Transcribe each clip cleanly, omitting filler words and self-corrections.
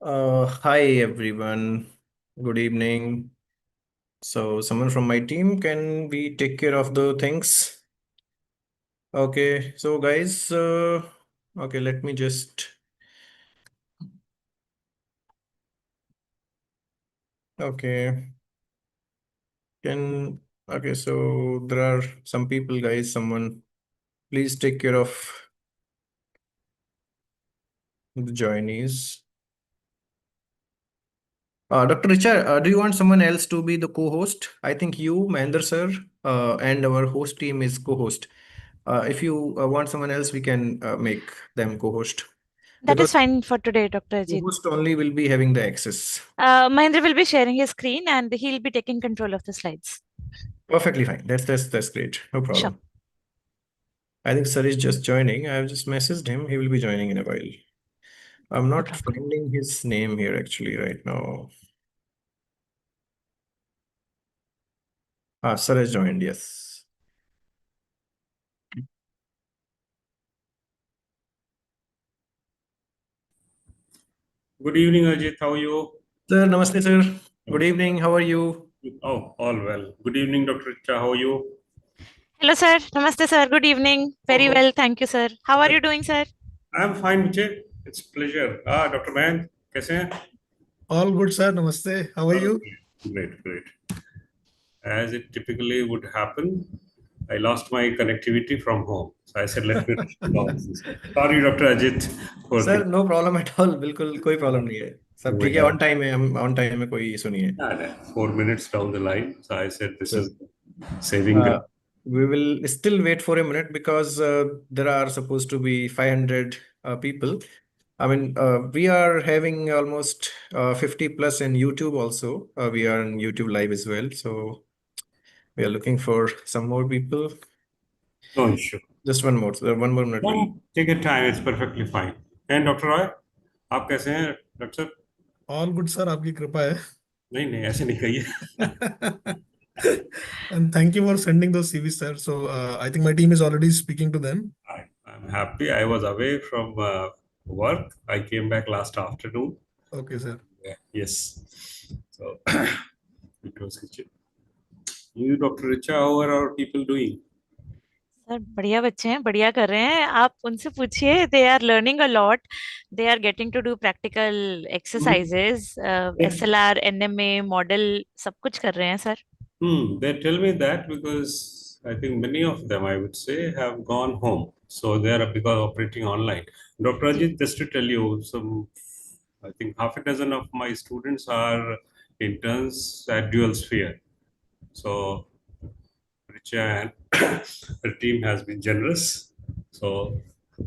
Hi everyone. Good evening. So someone from my team, can we take care of the things? Okay. So guys, okay, let me just okay. Can okay, so there are some people, guys. Someone please take care of the joinees. Dr. Richard, do you want someone else to be the co-host? I think you, Mahendra sir, and our host team is co-host. If you want someone else, we can make them co-host That because is fine for today, Dr. Ajit. co-host only will be having the access. Mahendra will be sharing his screen and he'll be taking control of the slides. Perfectly fine. That's great. No Sure. problem. I think sir is just joining. I've just messaged him. He will be joining in a while. I'm No not problem. finding his name here actually right now. Sir has joined. Yes. Good evening, Ajit. How are you? Sir, namaste, sir. Good evening. How are you? Oh, all well. Good evening, Dr. Richa. How are you? Hello, sir. Namaste, sir. Good evening. Very Oh, well. Thank you, sir. How are you doing, sir? I'm fine, Vijay. It's a pleasure. Dr. Man, कैसे हैं? All good, sir. Namaste. How are you? Great, great. As it typically would happen, I lost my connectivity from home. So I said, let me respond. Sorry, Dr. Ajit, for sir the no problem at all बिल्कुल कोई problem नहीं है सब we ठीक है have on time है हम on time में कोई इशू नहीं है 4 minutes down the line. So I said, this sir is saving ground. we will still wait for a minute because there are supposed to be 500 people. I mean, we are having almost 50 plus in YouTube also. We are on YouTube live as well. So we are looking for some more people. No issue. Just one more. One more minute will. Take your time. It's perfectly fine. And Dr. Roy, आप कैसे हैं, doctor? All good, sir. आपकी कृपा है. नहीं नहीं ऐसे नहीं कहिए. And thank you for sending those CVs, sir. So I think my team is already speaking to them. I'm happy. I was away from work. I came back last afternoon. Okay, sir. Yes. So it was good. You, Dr. Richa, how are our people doing? Sir बढ़िया बच्चे हैं बढ़िया कर रहे हैं आप उनसे पूछिए they are learning a lot they are getting to do practical exercises SLR NMA model सब कुछ कर रहे हैं sir They tell me that because I think many of them, I would say, have gone home. So they are because operating online. Dr. Ji Ajit, just to tell you, I think half a dozen of my students are interns at Dual Sphere. So Richa and her team has been generous. So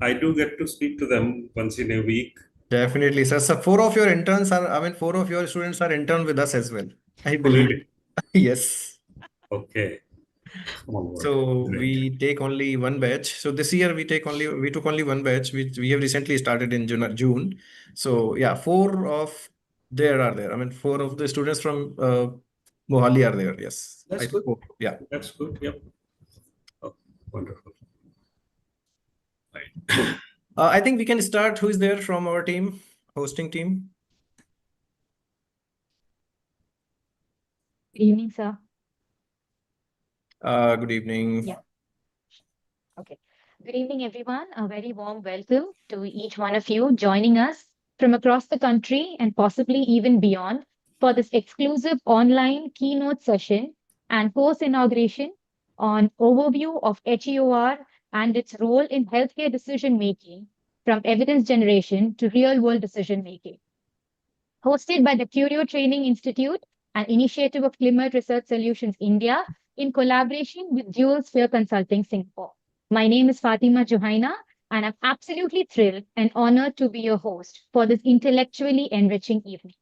I do get to speak to them once in a week. Definitely, sir. So four of your interns are, I mean, four of your students are intern with us as well. I Oh, believe. really? Yes. Okay. Small world. So Great. we take only one batch. So this year we took only one batch, which we have recently started in June. So yeah, four of there are there. I mean, four of the students from Mohali are there. Yes, I That's think good. four. Yeah. That's good. Yep. Oh, wonderful. Right. I think we can start. Who is there from our team, hosting team? Good evening, sir. Good evening. Yeah. Okay. Good evening, everyone. A very warm welcome to each one of you joining us from across the country and possibly even beyond for this exclusive online keynote session and post-inauguration on overview of HEOR and its role in healthcare decision-making from evidence generation to real-world decision-making. Hosted by the Curio Training Institute, an initiative of CliMed Research Solutions India in collaboration with Dual Sphere Consulting Singapore. My name is Fatima Johaina, and I'm absolutely thrilled and honored to be your host for this intellectually enriching evening.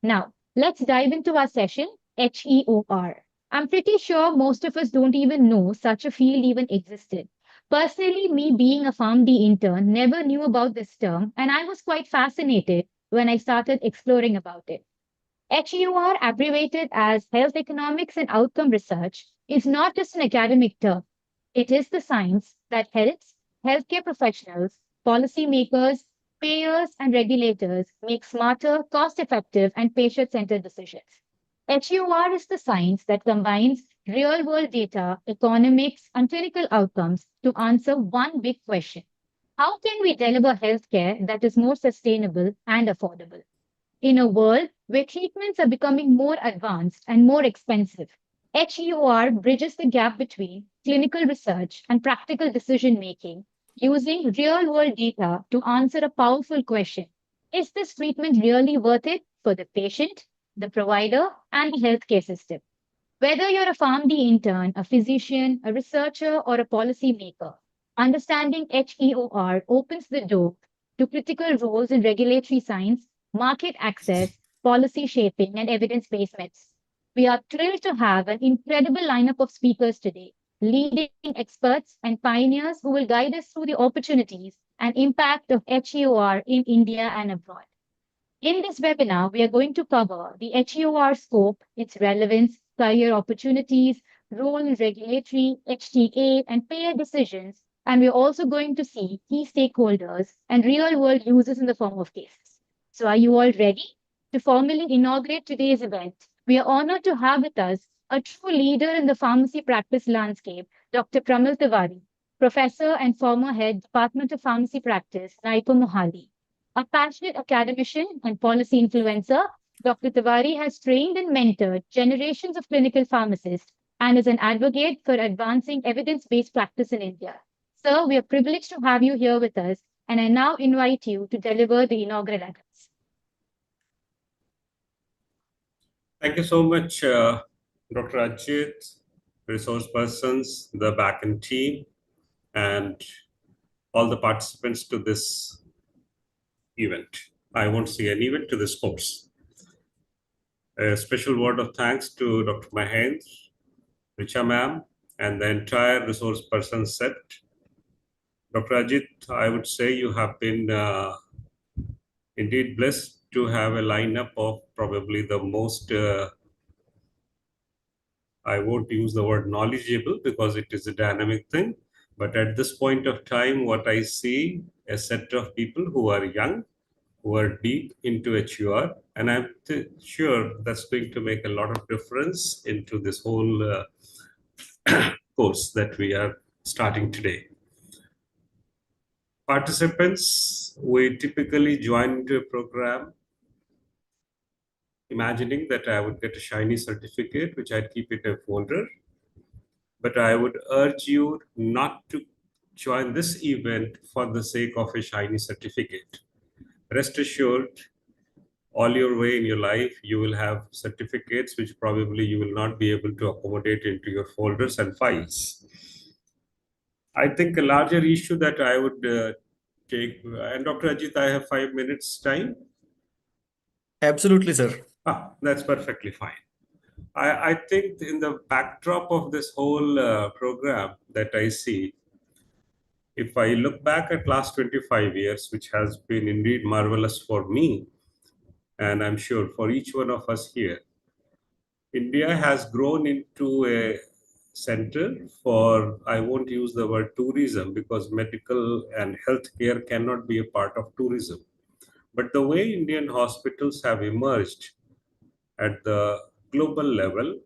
Now, let's dive into our session, HEOR. I'm pretty sure most of us don't even know such a field even existed. Personally, me being a PharmD intern never knew about this term, and I was quite fascinated when I started exploring about it. HEOR, abbreviated as Health Economics and Outcome Research, is not just an academic term. It is the science that helps healthcare professionals, policymakers, payers and regulators make smarter, cost-effective, and patient-centered decisions. HEOR is the science that combines real-world data, economics, and clinical outcomes to answer one big question. How can we deliver healthcare that is more sustainable and affordable? In a world where treatments are becoming more advanced and more expensive, HEOR bridges the gap between clinical research and practical decision making using real world data to answer a powerful question. Is this treatment really worth it for the patient, the provider, and the healthcare system? Whether you're a PharmD intern, a physician, a researcher, or a policymaker, understanding HEOR opens the door to critical roles in regulatory science, market access, policy shaping, and evidence-based medicine. We are thrilled to have an incredible lineup of speakers today, leading experts and pioneers who will guide us through the opportunities and impact of HEOR in India and abroad. In this webinar, we are going to cover the HEOR scope, its relevance, career opportunities, role in regulatory, HTA, and payer decisions, and we're also going to see key stakeholders and real-world users in the form of cases. So are you all ready? To formally inaugurate today's event, we are honored to have with us a true leader in the pharmacy practice landscape, Dr. Pramal Tiwari, professor and former head, Department of Pharmacy Practice, Naipur Mohali. A passionate academician and policy influencer, Dr. Tiwari has trained and mentored generations of clinical pharmacists and is an advocate for advancing evidence-based practice in India. Sir, we are privileged to have you here with us, and I now invite you to deliver the inaugural address. Thank you so much, Dr. Ajit, resource persons, the backend team, and all the participants to this event. I won't say an event, to this course. A special word of thanks to Dr. Mahendra, Richa ma'am, and the entire resource person set. Dr. Ajit, I would say you have been indeed blessed to have a lineup of probably the most, I won't use the word knowledgeable because it is a dynamic thing, but at this point of time, what I see, a set of people who are young, who are deep into HEOR, and I'm sure that's going to make a lot of difference into this whole course that we are starting today. Participants, we typically join into a program imagining that I would get a shiny certificate, which I'd keep in a folder. But I would urge you not to join this event for the sake of a shiny certificate. Rest assured, all your way in your life, you will have certificates which probably you will not be able to accommodate into your folders and files. I think a larger issue that I would take, and Dr. Ajit, I have 5 minutes time. Absolutely, sir. That's perfectly fine. I think in the backdrop of this whole program that I see, if I look back at last 25 years, which has been indeed marvelous for me, and I'm sure for each one of us here, India has grown into a center for, I won't use the word tourism because medical and healthcare cannot be a part of tourism. But the way Indian hospitals have emerged at the global level,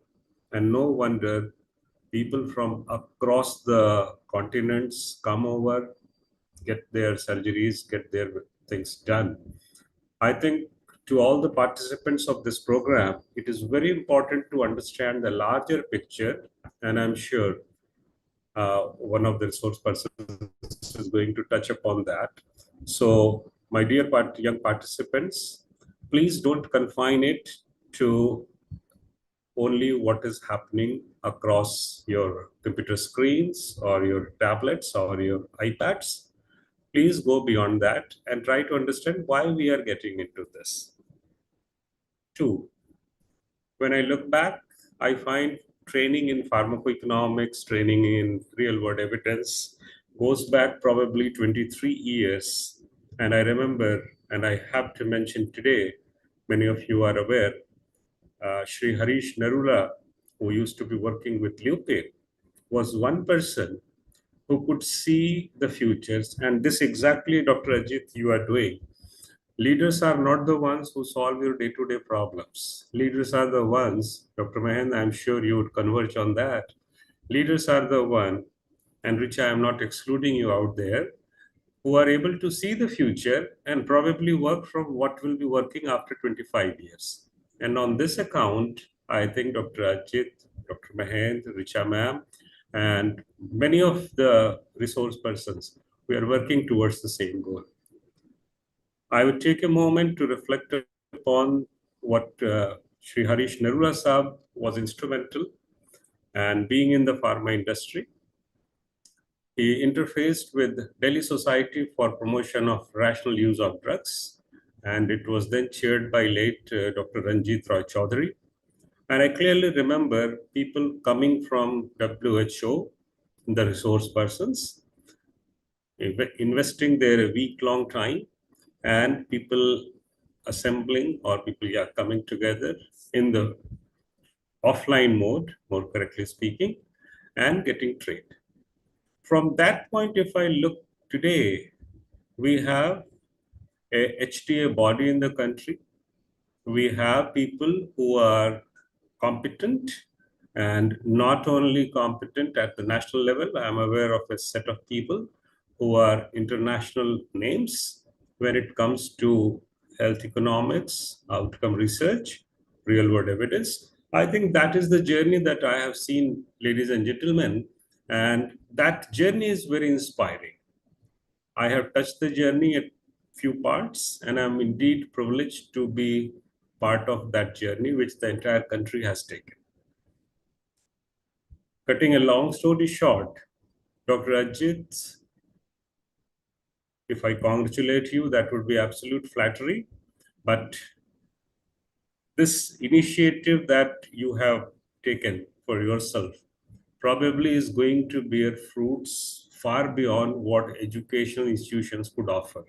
and no wonder people from across the continents come over, get their surgeries, get their things done. I think to all the participants of this program, it is very important to understand the larger picture, and I'm sure one of the resource persons is going to touch upon that. So, my dear young participants, please don't confine it to only what is happening across your computer screens or your tablets or your iPads. Please go beyond that and try to understand why we are getting into this. 2, when I look back, I find training in pharmacoeconomics, training in real-world evidence goes back probably 23 years. And I remember, and I have to mention today, many of you are aware, Shri Harish Narula, who used to be working with Lupin, was one person who could see the futures. And this exactly, Dr. Ajit, you are doing. Leaders are not the ones who solve your day-to-day problems. Leaders are the ones, Dr. Mahen, I'm sure you would converge on that. Leaders are the one, and which I am not excluding you out there, who are able to see the future and probably work from what will be working after 25 years. And on this account, I think Dr. Ajit, Dr. Mahen, Richa ma'am, and many of the resource persons, we are working towards the same goal. I would take a moment to reflect upon what Sri Harish Narula Saab was instrumental, and being in the pharma industry. He interfaced with Delhi Society for Promotion of Rational Use of Drugs, and it was then chaired by late Dr. Ranjit Roy Chaudhary. And I clearly remember people coming from WHO, the resource persons, investing their week-long time, and people assembling or people coming together in the offline mode, more correctly speaking, and getting trained. From that point, if I look today, we have a HTA body in the country. We have people who are competent, and not only competent at the national level. I'm aware of a set of people who are international names when it comes to health economics, outcome research, real world evidence. I think that is the journey that I have seen, ladies and gentlemen, and that journey is very inspiring. I have touched the journey at few parts, and I'm indeed privileged to be part of that journey which the entire country has taken. Cutting a long story short, Dr. Ajit, if I congratulate you, that would be absolute flattery. But this initiative that you have taken for yourself probably is going to bear fruits far beyond what educational institutions could offer.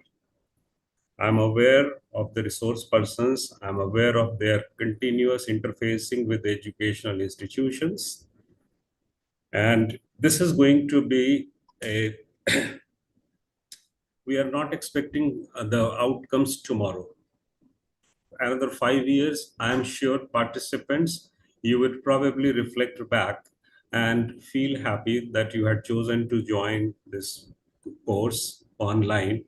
I'm aware of the resource persons. I'm aware of their continuous interfacing with educational institutions. And this is going to be a, we are not expecting the outcomes tomorrow. Another 5 years, I'm sure participants, you would probably reflect back and feel happy that you had chosen to join this course online.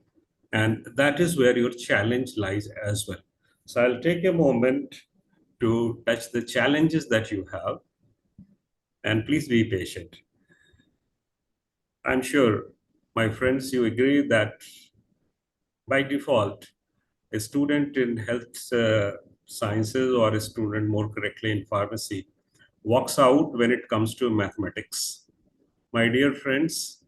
And that is where your challenge lies as well. So I'll take a moment to touch the challenges that you have, and please be patient. I'm sure, my friends, you agree that by default, a student in health sciences, or a student more correctly in pharmacy, walks out when it comes to mathematics. My dear friends,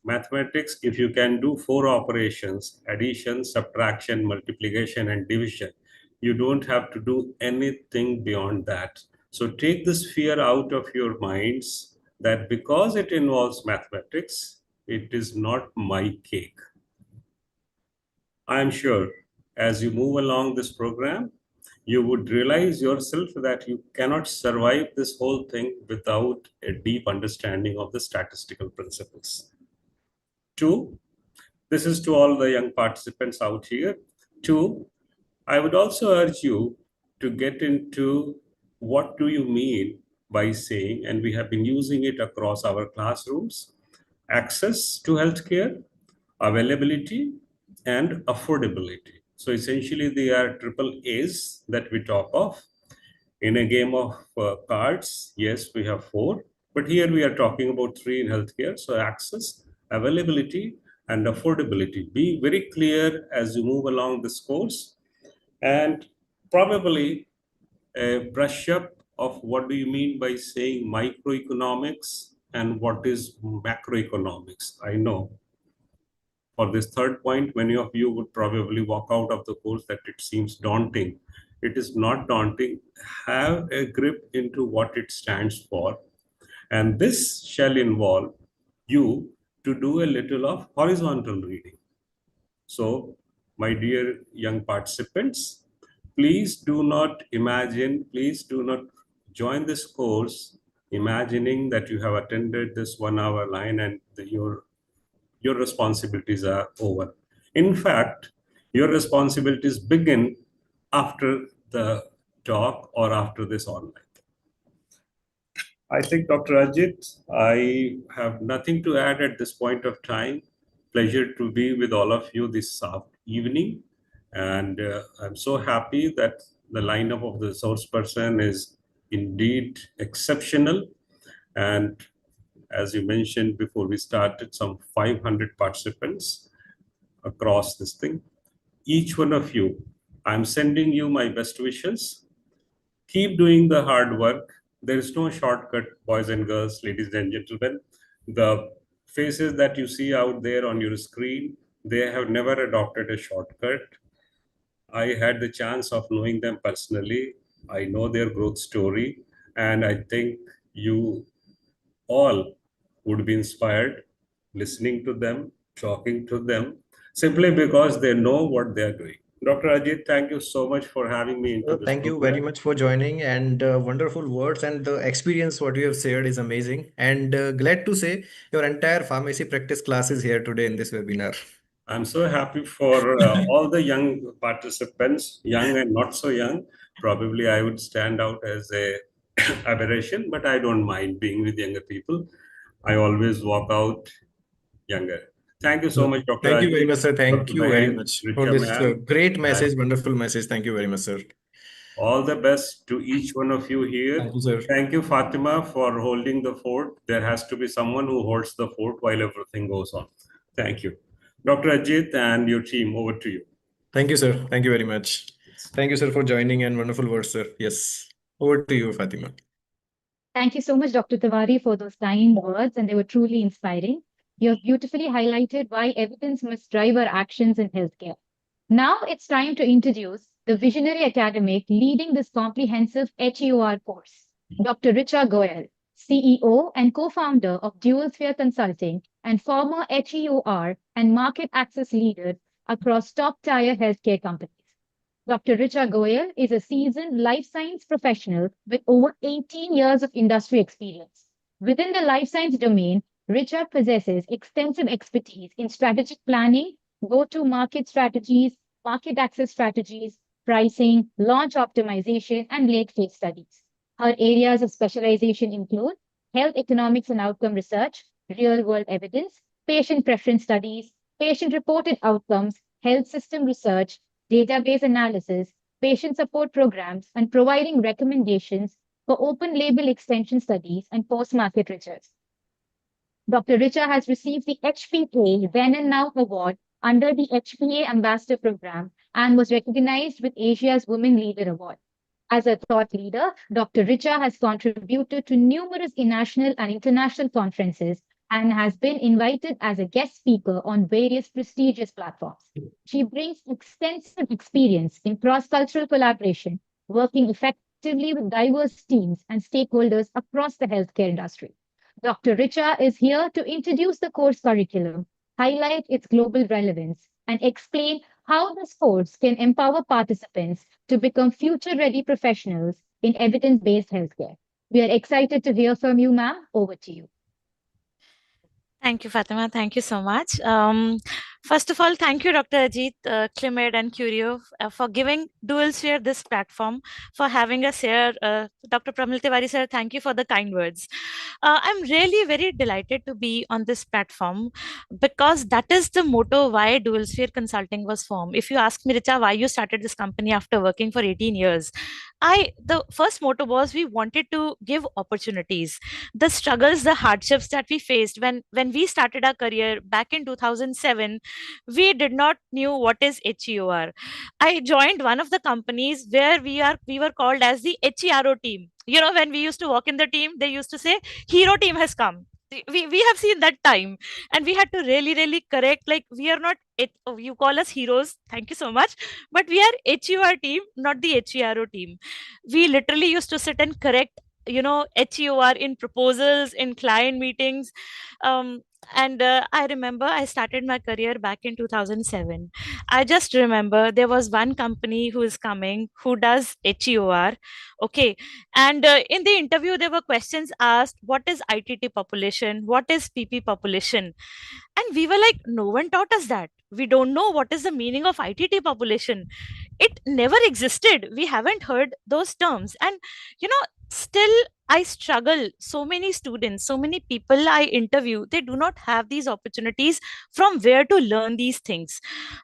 mathematics, if you can do 4 operations, addition, subtraction, multiplication, and division, you don't have to do anything beyond that. So take this fear out of your minds that because it involves mathematics, it is not my cake. I am sure as you move along this program, you would realize yourself that you cannot survive this whole thing without a deep understanding of the statistical principles. 2, this is to all the young participants out here. 2, I would also urge you to get into what do you mean by saying, and we have been using it across our classrooms, access to healthcare, availability, and affordability. So essentially, they are triple A's that we talk of. In a game of cards, yes, we have 4, but here we are talking about 3 in healthcare. So access, availability, and affordability. Be very clear as you move along this course, and probably a brush up of what do you mean by saying microeconomics and what is macroeconomics. I know for this third point, many of you would probably walk out of the course that it seems daunting. It is not daunting. Have a grip into what it stands for. And this shall involve you to do a little of horizontal reading. So, my dear young participants, please do not imagine, please do not join this course imagining that you have attended this 1 hour line and your responsibilities are over. In fact, your responsibilities begin after the talk or after this online. I think, Dr. Ajit, I have nothing to add at this point of time. Pleasure to be with all of you this evening. And I'm so happy that the lineup of the resource person is indeed exceptional. And as you mentioned before we started, some 500 participants across this thing. Each one of you, I'm sending you my best wishes. Keep doing the hard work. There is no shortcut, boys and girls, ladies and gentlemen. The faces that you see out there on your screen, they have never adopted a shortcut. I had the chance of knowing them personally. I know their growth story, and I think you all would be inspired listening to them, talking to them, simply because they know what they are doing. Dr. Ajit, thank you so much for having me into this Thank you very program. much for joining, and wonderful words, and the experience what you have shared is amazing. And glad to say your entire pharmacy practice class is here today in this webinar. I'm so happy for all the young participants, young and not so young. Probably I would stand out as a aberration, but I don't mind being with younger people. I always walk out younger. Thank you so much, Dr. Thank you very Ajit, much, sir. Thank Dr. you very Mahen, much for Richa this ma'am, great and message, wonderful message. Thank you very much, sir. all the best to each one of you here. Thank you, sir. Thank you, Fatima, for holding the fort. There has to be someone who holds the fort while everything goes on. Thank you. Dr. Ajit and your team, over to you. Thank you, sir. Thank you very much. Thank you, sir, for joining, and wonderful words, sir. Yes. Over to you, Fatima. Thank you so much, Dr. Tawari, for those kind words, and they were truly inspiring. You have beautifully highlighted why evidence must drive our actions in healthcare. Now it's time to introduce the visionary academic leading this comprehensive HEOR course, Dr. Richa Goyal, CEO and co-founder of Dual Sphere Consulting and former HEOR and market access leader across top-tier healthcare companies. Dr. Richa Goyal is a seasoned life science professional with over 18 years of industry experience. Within the life science domain, Richa possesses extensive expertise in strategic planning, go-to-market strategies, market access strategies, pricing, launch optimization, and late-phase studies. Her areas of specialization include health economics and outcome research, real-world evidence, patient preference studies, patient-reported outcomes, health system research, database analysis, patient support programs, and providing recommendations for open label extension studies and post-market research. Dr. Richa has received the HPA Then and Now Award under the HPA Ambassador Program and was recognized with Asia's Women Leader Award. As a thought leader, Dr. Richa has contributed to numerous national and international conferences and has been invited as a guest speaker on various prestigious platforms. She brings extensive experience in cross-cultural collaboration, working effectively with diverse teams and stakeholders across the healthcare industry. Dr. Richa is here to introduce the course curriculum, highlight its global relevance, and explain how this course can empower participants to become future-ready professionals in evidence-based healthcare. We are excited to hear from you, ma'am. Over to you. Thank you, Fatima. Thank you so much. First of all, thank you, Dr. Ajit, CliMed, and Curio for giving Dual Sphere this platform, for having us here. Dr. Pramil Tiwari, sir, thank you for the kind words. I'm really very delighted to be on this platform because that is the motto why Dual Sphere Consulting was formed. If you ask me, Richa, why you started this company after working for 18 years, the first motto was we wanted to give opportunities. The struggles, the hardships that we faced when we started our career back in 2007, we did not knew what is HEOR. I joined one of the companies where we were called as the HERO team. You know, when we used to walk in the team, they used to say hero team has come. We have seen that time, and we had to really correct, like, we are not it, you call us heroes, thank you so much, but we are HEOR team, not the HERO team. We literally used to sit and correct, HEOR in proposals, in client meetings. And I remember I started my career back in 2007. I just remember there was one company who is coming who does HEOR. Okay. And in the interview, there were questions asked: what is ITT population? What is PP population? And we were like, no one taught us that. We don't know what is the meaning of ITT population. It never existed. We haven't heard those terms. And, still I struggle. So many students, so many people I interview, they do not have these opportunities from where to learn these things.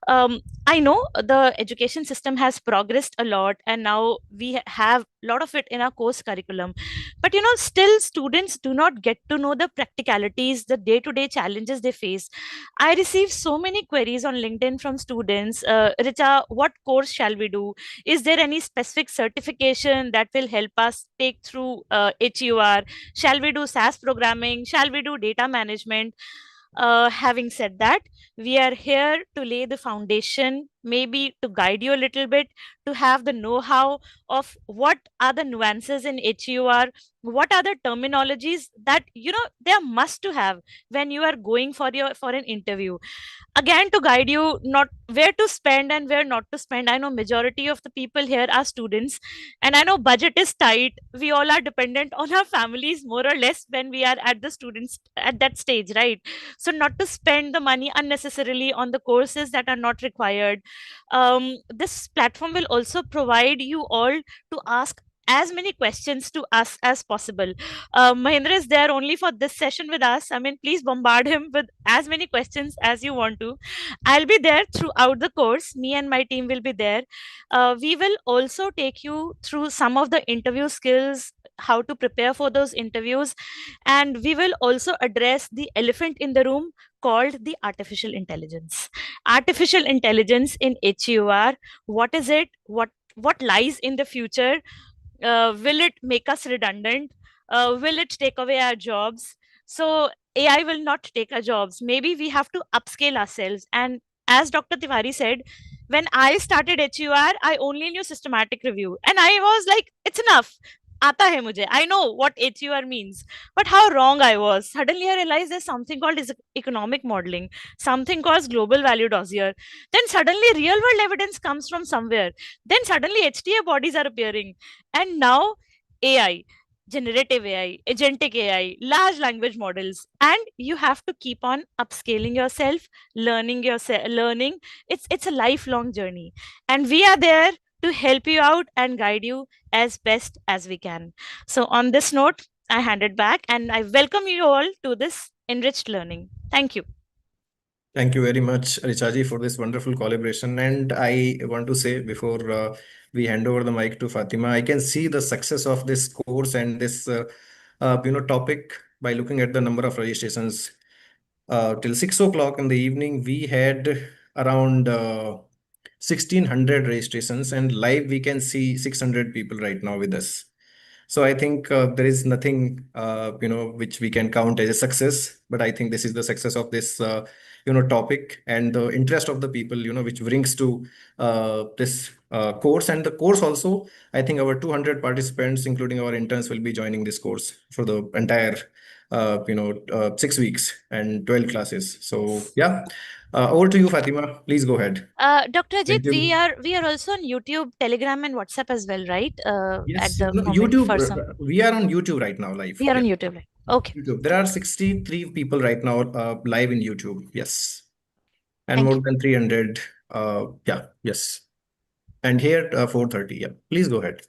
I know the education system has progressed a lot, and now we have a lot of it in our course curriculum. But still students do not get to know the practicalities, the day-to-day challenges they face. I receive so many queries on LinkedIn from students. Richa, what course shall we do? Is there any specific certification that will help us take through HEOR? Shall we do SAS programming? Shall we do data management? Having said that, we are here to lay the foundation, maybe to guide you a little bit, to have the know how of what are the nuances in HEOR, what are the terminologies that they are must to have when you are going for an interview. Again, to guide you not where to spend and where not to spend. I know majority of the people here are students, and I know budget is tight. We all are dependent on our families more or less when we are at the students at that stage, right? So not to spend the money unnecessarily on the courses that are not required. This platform will also provide you all to ask as many questions to us as possible. Mahendra is there only for this session with us. I mean, please bombard him with as many questions as you want to. I'll be there throughout the course. Me and my team will be there. We will also take you through some of the interview skills, how to prepare for those interviews, and we will also address the elephant in the room called the artificial intelligence. Artificial intelligence in HEOR. What is it? What lies in the future? Will it make us redundant? Will it take away our jobs? So AI will not take our jobs. Maybe we have to upscale ourselves. And as Dr. Tiwari said, when I started HUR, I only knew systematic review. And I was like, it's enough. Aata hai mujhe. I know what HUR means. But how wrong I was. Suddenly I realized there's something called economic modeling, something called global value dossier. Then suddenly real world evidence comes from somewhere. Then suddenly HTA bodies are appearing. And now AI, generative AI, agentic AI, large language models, and you have to keep on upscaling yourself, learning. It's a lifelong journey, and we are there to help you out and guide you as best as we can. So on this note, I hand it back and I welcome you all to this enriched learning. Thank you. Thank you very much, Richaji, for this wonderful collaboration. And I want to say before we hand over the mic to Fatima, I can see the success of this course and this topic by looking at the number of registrations. Till 6 o'clock in the evening, we had around 1600 registrations, and live we can see 600 people right now with us. So I think there is nothing which we can count as a success, but I think this is the success of this topic and the interest of the people which brings to this course. And the course also, I think our 200 participants, including our interns, will be joining this course for the entire 6 weeks and 12 classes. So yeah, over to you, Fatima. Please go ahead. Dr. Ajit, Thank you. we are also on YouTube, Telegram, and WhatsApp as well, right? At Yes, the moment YouTube. for some. We are on YouTube right now, live. We are on Yeah. YouTube. Right? Okay. YouTube. There are 63 people right now live in YouTube. Yes. And Thank more you. than 300. Yeah. Yes. And here 430. Yeah. Please go ahead.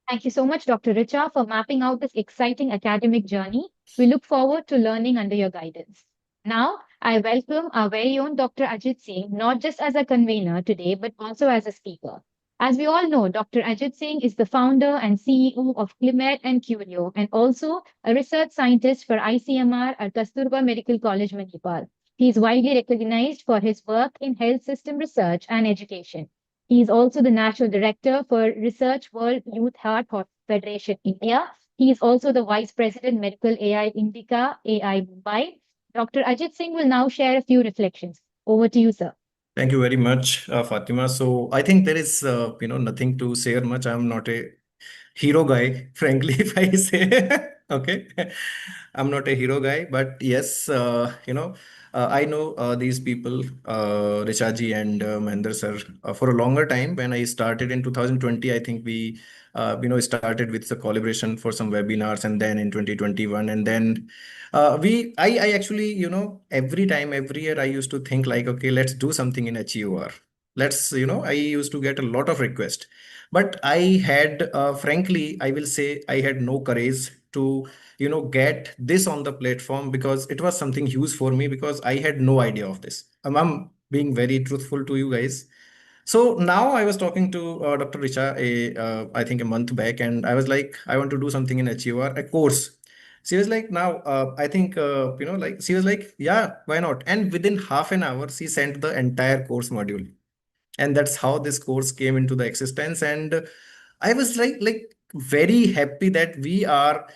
Thank you so much, Dr. Richa, for mapping out this exciting academic journey. We look forward to learning under your guidance. Now, I welcome our very own Dr. Ajit Singh, not just as a convener today, but also as a speaker. As we all know, Dr. Ajit Singh is the founder and CEO of CliMed and Curio, and also a research scientist for ICMR at Kasturba Medical College, Manipal. He is widely recognized for his work in health system research and education. He is also the National Director for Research World Youth Heart Federation India. He is also the Vice President Medical AI Indica AI Mumbai. Dr. Ajit Singh will now share a few reflections. Over to you, sir. Thank you very much, Fatima. So I think there is, nothing to say much. I'm not a hero guy, frankly, if I say. Okay. I'm not a hero guy, but yes, I know these people, Richaji and Mahendra sir, for a longer time. When I started in 2020, I think we, started with the collaboration for some webinars, and then in 2021, and then I actually, every time, every year, I used to think like, okay, let's do something in HEOR. I used to get a lot of requests, but I had, frankly, I will say, I had no courage to, get this on the platform because it was something huge for me because I had no idea of this. I'm being very truthful to you guys. So now I was talking to Dr. Richa, I think a month back, and I was like, I want to do something in HEOR, a course. She was like, now, I think, she was like, yeah, why not? And within half an hour, she sent the entire course module, and that's how this course came into the existence. And I was like very happy that we are,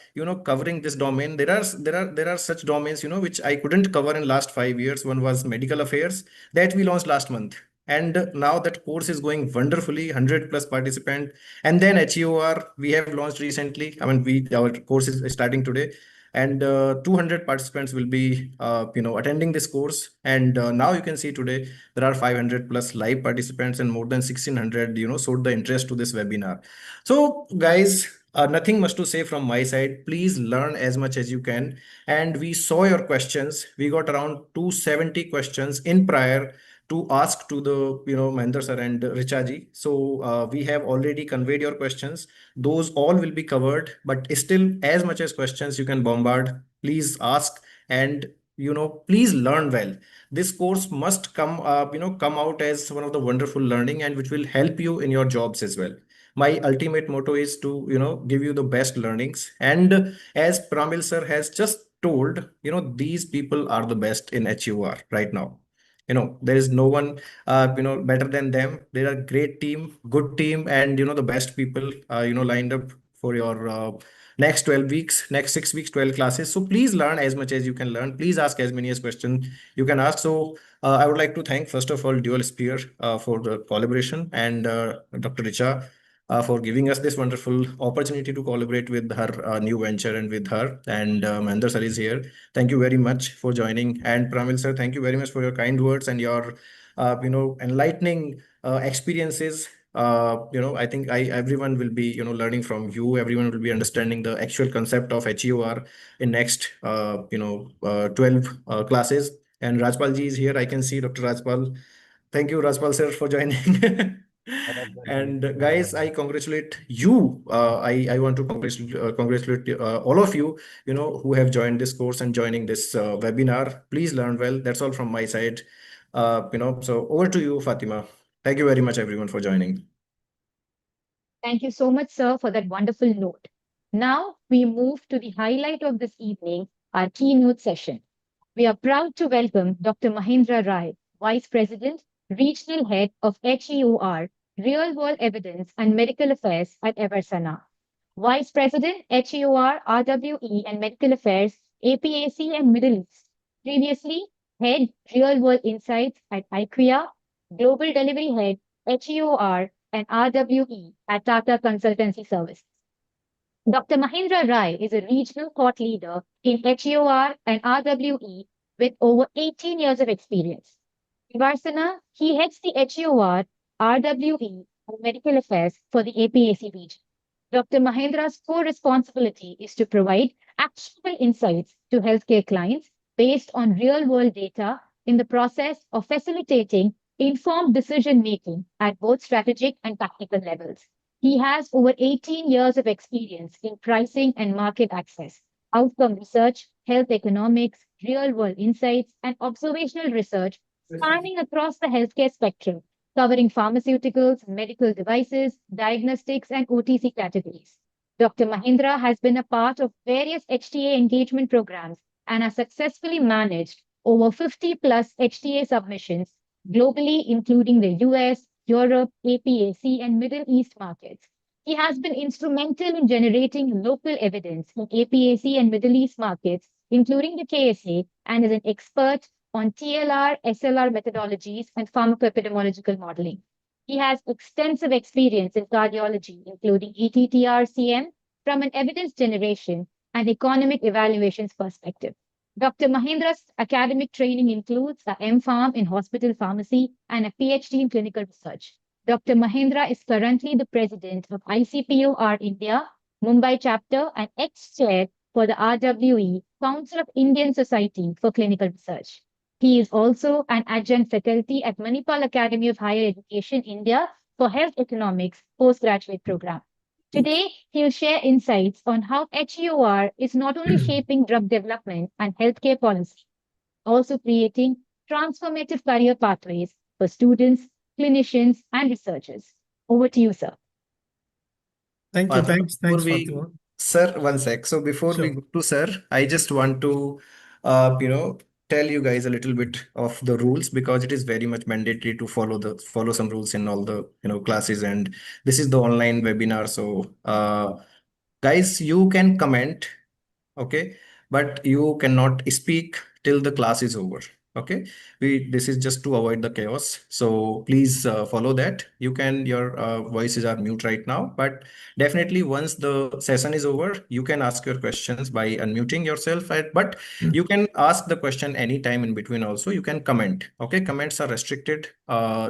covering this domain. There are such domains, which I couldn't cover in last 5 years. One was medical affairs that we launched last month, and now that course is going wonderfully, 100 plus participant. And then HEOR we have launched recently. I mean, we our course is starting today, and 200 participants will be attending this course. And now you can see today there are 500 plus live participants, and more than 1600 showed the interest to this webinar. So guys, nothing much to say from my side. Please learn as much as you can. And we saw your questions. We got around 270 questions in prior to ask to the Mahendra sir and Richaji. So we have already conveyed your questions. Those all will be covered, but still, as much as questions you can bombard, please ask. And please learn well. This course must come out as one of the wonderful learning, and which will help you in your jobs as well. My ultimate motto is to give you the best learnings. And as Pramil sir has just told, these people are the best in HUR right now. There is no one better than them. They're a great team, good team, and the best people lined up for your next 12 weeks, next 6 weeks, 12 classes. So please learn as much as you can learn. Please ask as many as questions you can ask. So I would like to thank, first of all, Dual Spear for the collaboration, and Dr. Richa for giving us this wonderful opportunity to collaborate with her new venture and with her. And Mahendra sir is here. Thank you very much for joining. And Pramil sir, thank you very much for your kind words and your enlightening experiences. I think everyone will be learning from you. Everyone will be understanding the actual concept of HEOR in next 12 classes. And Rajpal ji is here. I can see Dr. Rajpal. Thank you, Rajpal sir, for joining. And guys, I congratulate you. I want to congratulate all of you, who have joined this course and joining this webinar. Please learn well. That's all from my side. So over to you, Fatima. Thank you very much, everyone, for joining. Thank you so much, sir, for that wonderful note. Now we move to the highlight of this evening, our keynote session. We are proud to welcome Dr. Mahendra Rai, Vice President, Regional Head of HEOR, Real World Evidence and Medical Affairs at Eversana. Vice President, HEOR, RWE and Medical Affairs, APAC and Middle East. Previously, Head, Real World Insights at IQVIA, Global Delivery Head, HEOR and RWE at Tata Consultancy Services. Dr. Mahendra Rai is a regional thought leader in HEOR and RWE with over 18 years of experience. In Varsana, he heads the HEOR, RWE, and Medical Affairs for the APAC region. Dr. Mahendra's core responsibility is to provide actionable insights to healthcare clients based on real-world data in the process of facilitating informed decision-making at both strategic and tactical levels. He has over 18 years of experience in pricing and market access, outcome research, health economics, real-world insights, and observational research spanning across the healthcare spectrum, covering pharmaceuticals, medical devices, diagnostics, and OTC categories. Dr. Mahendra has been a part of various HTA engagement programs and has successfully managed over 50 plus HTA submissions globally, including the US, Europe, APAC, and Middle East markets. He has been instrumental in generating local evidence in APAC and Middle East markets, including the KSA, and is an expert on TLR, SLR methodologies, and pharmacoepidemiological modeling. He has extensive experience in cardiology, including ETTR-CM from an evidence generation and economic evaluations perspective. Dr. Mahendra's academic training includes a M.Pharm in hospital pharmacy and a PhD in clinical research. Dr. Mahendra is currently the president of ICPOR India, Mumbai chapter, and ex-chair for the RWE, Council of Indian Society for Clinical Research. He is also an adjunct faculty at Manipal Academy of Higher Education, India, for Health Economics postgraduate program. Today, he'll share insights on how HEOR is not only shaping drug development and healthcare policy, also creating transformative career pathways for students, clinicians, and researchers. Over to you, sir. Thank you. Fatima, Thanks, before thanks, we, Fatima. sir, one sec. So before we Sure. go to sir, I just want to, tell you guys a little bit of the rules because it is very much mandatory to follow some rules in all the classes, and this is the online webinar. So, guys, you can comment, okay, but you cannot speak till the class is over. Okay, this is just to avoid the chaos, so please follow that. Your voices are mute right now, but definitely once the session is over you can ask your questions by unmuting yourself, but you can ask the question anytime in between. Also you can comment. Okay, comments are restricted,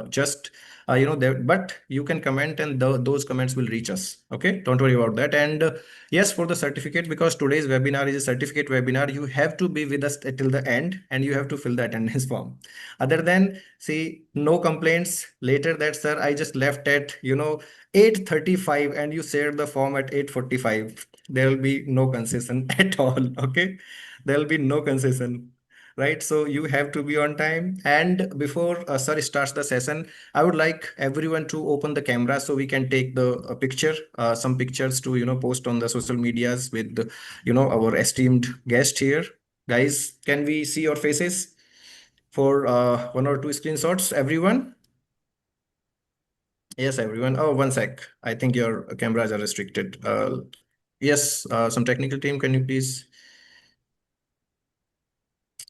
just there, but you can comment and those comments will reach us. Okay, don't worry about that. And yes, for the certificate, because today's webinar is a certificate webinar, you have to be with us till the end and you have to fill the attendance form. Other than, see, no complaints later that, sir, I just left at 8:35 and you shared the form at 8:45. There will be no concession at all. Okay, there will be no concession. Right, so you have to be on time. And before sir starts the session, I would like everyone to open the camera so we can take the some pictures to post on the social medias with our esteemed guest here. Guys, can we see your faces for one or two screenshots, everyone? Yes, everyone. Oh, one sec. I think your cameras are restricted. Yes, some technical team, can you please?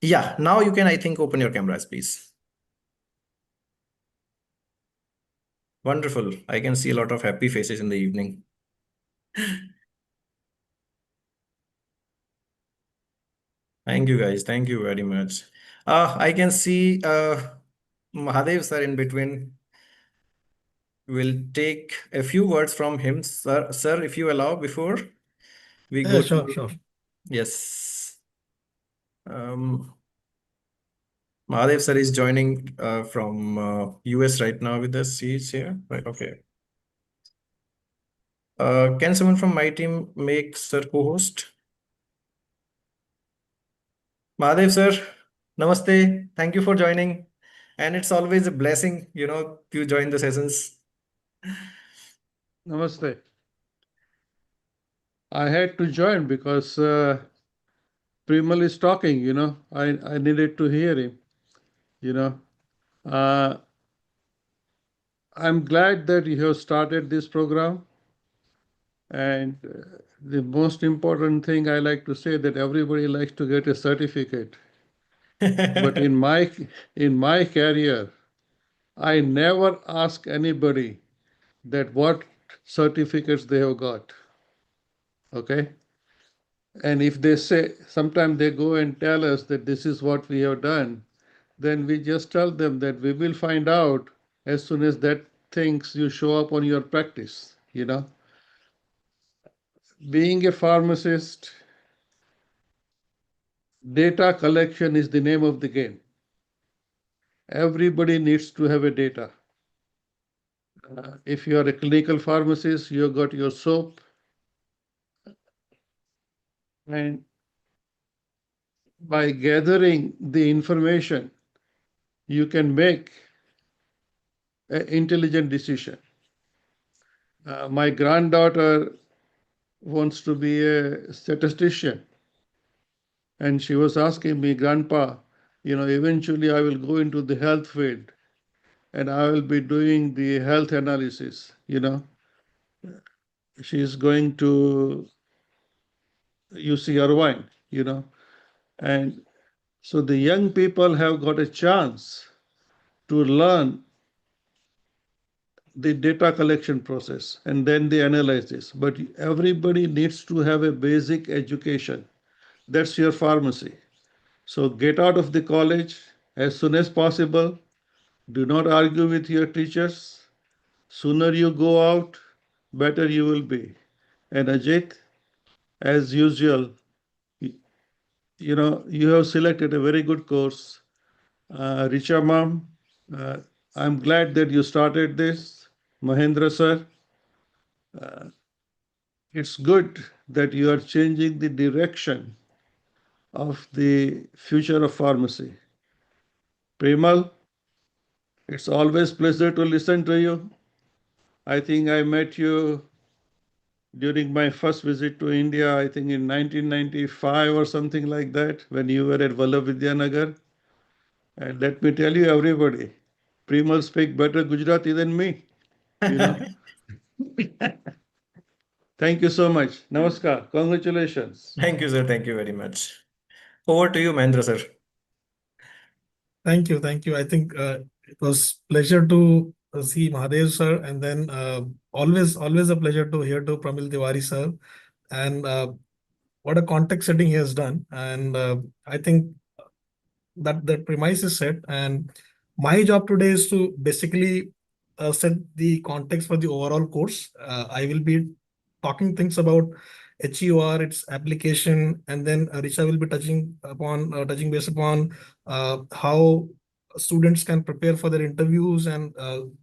Yeah, now you can, I think, open your cameras, please. Wonderful. I can see a lot of happy faces in the evening. Thank you, guys. Thank you very much. I can see Mahadev sir in between. We'll take a few words from him, sir. Sir, if you allow, before we Yeah, go sure, to sure. yes. Mahadev sir is joining from US right now with us. He's here. Right, okay. Can someone from my team make sir co-host? Mahadev sir, namaste. Thank you for joining. And it's always a blessing, to join the sessions. Namaste. I had to join because Primal is talking, I needed to hear him, I'm glad that you have started this program. And the most important thing I like to say that everybody likes to get a certificate. But in my career, I never ask anybody that what certificates they have got. Okay? And if they say, sometimes they go and tell us that this is what we have done, then we just tell them that we will find out as soon as that things you show up on your practice. Being a pharmacist, data collection is the name of the game. Everybody needs to have a data. If you are a clinical pharmacist, you have got your soap, and by gathering the information, you can make an intelligent decision. My granddaughter wants to be a statistician, and she was asking me, Grandpa, eventually I will go into the health field and I will be doing the health analysis. She's going to UC Irvine, and so the young people have got a chance to learn the data collection process, and then they analyze this. But everybody needs to have a basic education. That's your pharmacy. So get out of the college as soon as possible. Do not argue with your teachers. Sooner you go out, better you will be. And Ajit, as usual, you have selected a very good course. Richa ma'am, uh, I'm glad that you started this. Mahendra sir, it's good that you are changing the direction of the future of pharmacy. Premal, it's always pleasure to listen to you. I think I met you during my first visit to India, I think in 1995 or something like that, when you were at Vallabh And let me tell you, everybody, Premal speak better Gujarati than me. You know. Thank you so much. Namaskar. Congratulations. Thank you, sir. Thank you very much. Over to you, Mahendra, sir. Thank you. Thank you. I think it was pleasure to see Mahadev sir, and then always a pleasure to hear to Pramil Tiwari sir, and what a context setting he has done. And I think that premise is set, and my job today is to basically set the context for the overall course. I will be talking things about HEOR, its application, and then Richa will be touching base upon how students can prepare for their interviews and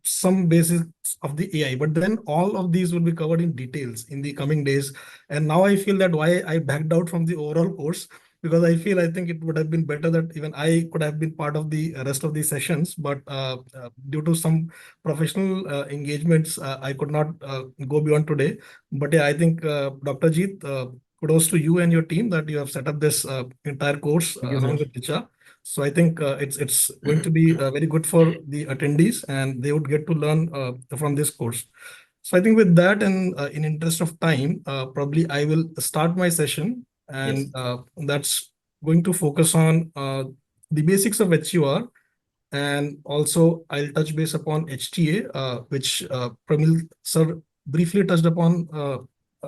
some basics of the AI. But then all of these will be covered in details in the coming days. And now I feel that why I backed out from the overall course, because I think it would have been better that even I could have been part of the rest of the sessions, but due to some professional engagements, I could not go beyond today. But yeah, I think Dr. Jeet, kudos to you and your team that you have set up this entire course Thank you, along sir. with Richa. So I think it's going to be very good for the attendees, and they would get to learn from this course. So I think with that, and in interest of time, probably I will start my session, and that's going to focus on the basics of HEOR, and also I'll touch base upon HTA, which Pramil sir briefly touched upon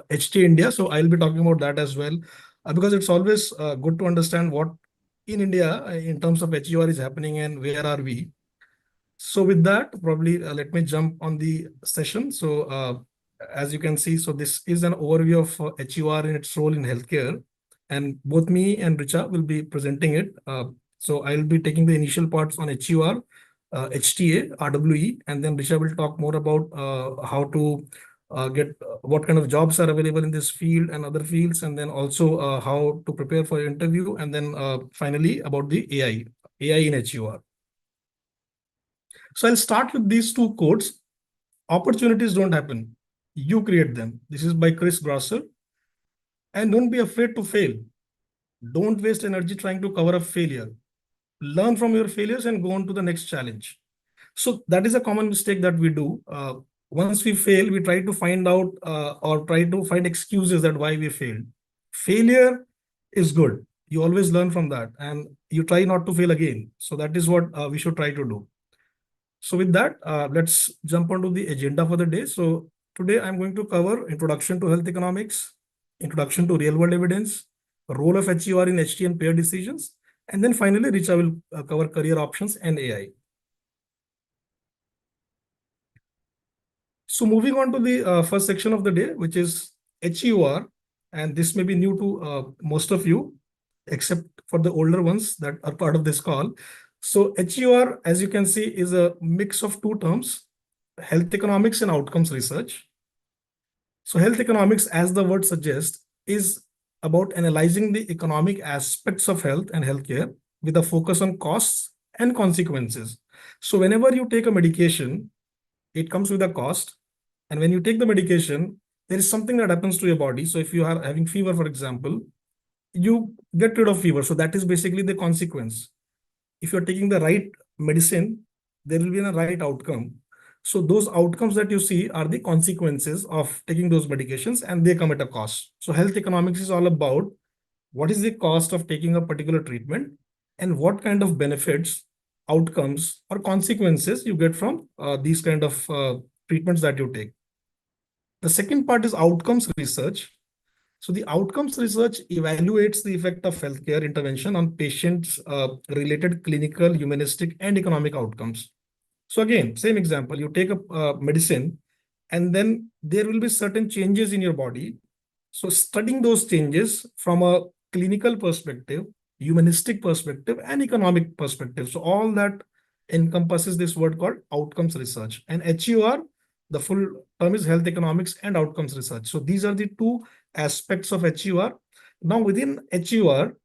HTA India. So I'll be talking about that as well, because it's always good to understand what in India in terms of HEOR is happening and where are we. So with that, probably let me jump on the session. So as you can see, so this is an overview of HEOR and its role in healthcare. And both me and Richa will be presenting it. So I'll be taking the initial parts on HEOR, HTA, RWE, and then Richa will talk more about how to get what kind of jobs are available in this field and other fields, and then also how to prepare for your interview, and then finally about the AI in HEOR. So I'll start with these two quotes. Opportunities don't happen. You create them. This is by Chris Grosser. And don't be afraid to fail. Don't waste energy trying to cover up failure. Learn from your failures and go on to the next challenge. So that is a common mistake that we do. Once we fail, we try to find out or try to find excuses that why we failed. Failure is good. You always learn from that, and you try not to fail again. So that is what we should try to do. So with that, let's jump onto the agenda for the day. So today I'm going to cover introduction to health economics, introduction to real world evidence, role of HEOR in HT and payer decisions, and then finally Richa will cover career options and AI. So moving on to the first section of the day, which is HEOR, and this may be new to most of you, except for the older ones that are part of this call. So HEOR, as you can see, is a mix of two terms, health economics and outcomes research. So health economics, as the word suggests, is about analyzing the economic aspects of health and healthcare with a focus on costs and consequences. So whenever you take a medication, it comes with a cost. And when you take the medication, there is something that happens to your body. So if you are having fever, for example, you get rid of fever. So that is basically the consequence. If you're taking the right medicine, there will be a right outcome. So those outcomes that you see are the consequences of taking those medications, and they come at a cost. So health economics is all about what is the cost of taking a particular treatment and what kind of benefits, outcomes, or consequences you get from these kind of treatments that you take. The second part is outcomes research. So the outcomes research evaluates the effect of healthcare intervention on patients' related clinical, humanistic, and economic outcomes. So again, same example, you take a medicine and then there will be certain changes in your body. So studying those changes from a clinical perspective, humanistic perspective, and economic perspective. So all that encompasses this word called outcomes research. And HEOR, the full term is health economics and outcomes research. So these are the two aspects of HEOR. Now within HEOR,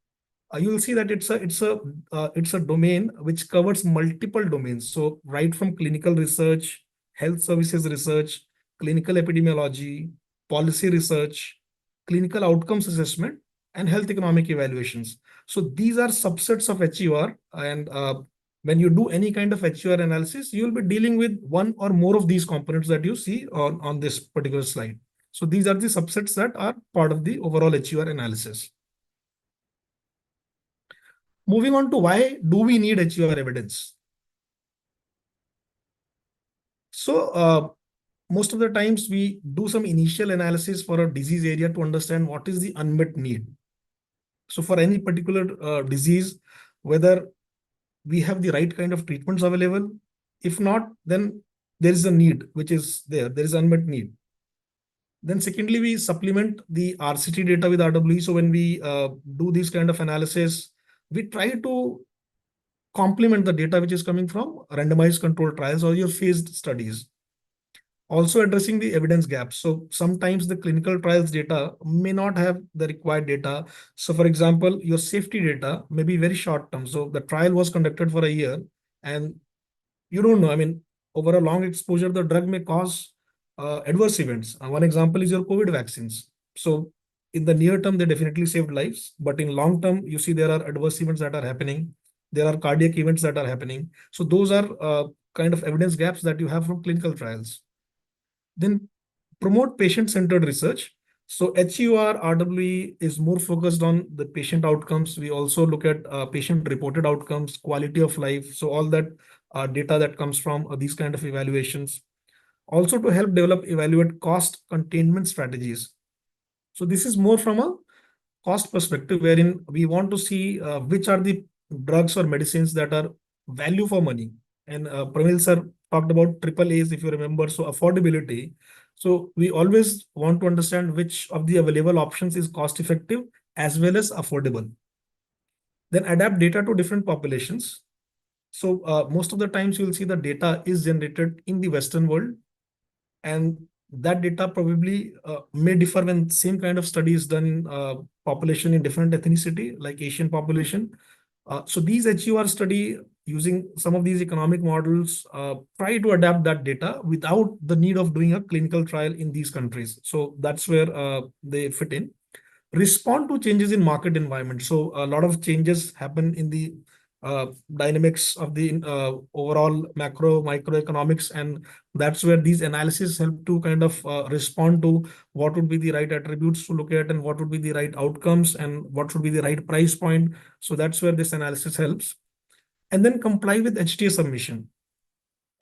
you will see that it's a domain which covers multiple domains. So right from clinical research, health services research, clinical epidemiology, policy research, clinical outcomes assessment, and health economic evaluations. So these are subsets of HEOR, and when you do any kind of HEOR analysis, you will be dealing with one or more of these components that you see on this particular slide. So these are the subsets that are part of the overall HEOR analysis. Moving on to why do we need HEOR evidence? So most of the times we do some initial analysis for a disease area to understand what is the unmet need. So for any particular disease, whether we have the right kind of treatments available, if not, then there is a need which is there is unmet need. Then secondly, we supplement the RCT data with RWE. So when we do this kind of analysis, we try to complement the data which is coming from randomized controlled trials or your phased studies. Also addressing the evidence gaps. So sometimes the clinical trials data may not have the required data. So for example, your safety data may be very short term. So the trial was conducted for a year and you don't know, I mean, over a long exposure, the drug may cause adverse events. One example is your COVID vaccines. So in the near term, they definitely saved lives, but in long term, you see there are adverse events that are happening. There are cardiac events that are happening. So those are kind of evidence gaps that you have from clinical trials. Then promote patient-centered research. So HEOR RWE is more focused on the patient outcomes. We also look at patient-reported outcomes, quality of life. So all that data that comes from these kind of evaluations. Also to help evaluate cost containment strategies. So this is more from a cost perspective, wherein we want to see which are the drugs or medicines that are value for money. And Pramil sir talked about triple A's, if you remember, so affordability. So we always want to understand which of the available options is cost effective as well as affordable. Then adapt data to different populations. So most of the times you will see the data is generated in the Western world, and that data probably may differ when same kind of study is done in population in different ethnicity, like Asian population. So these HEOR study using some of these economic models try to adapt that data without the need of doing a clinical trial in these countries. So that's where they fit in. Respond to changes in market environment. So a lot of changes happen in the dynamics of the overall microeconomics, and that's where these analyses help to kind of respond to what would be the right attributes to look at and what would be the right outcomes and what should be the right price point. So that's where this analysis helps. And then comply with HTA submission.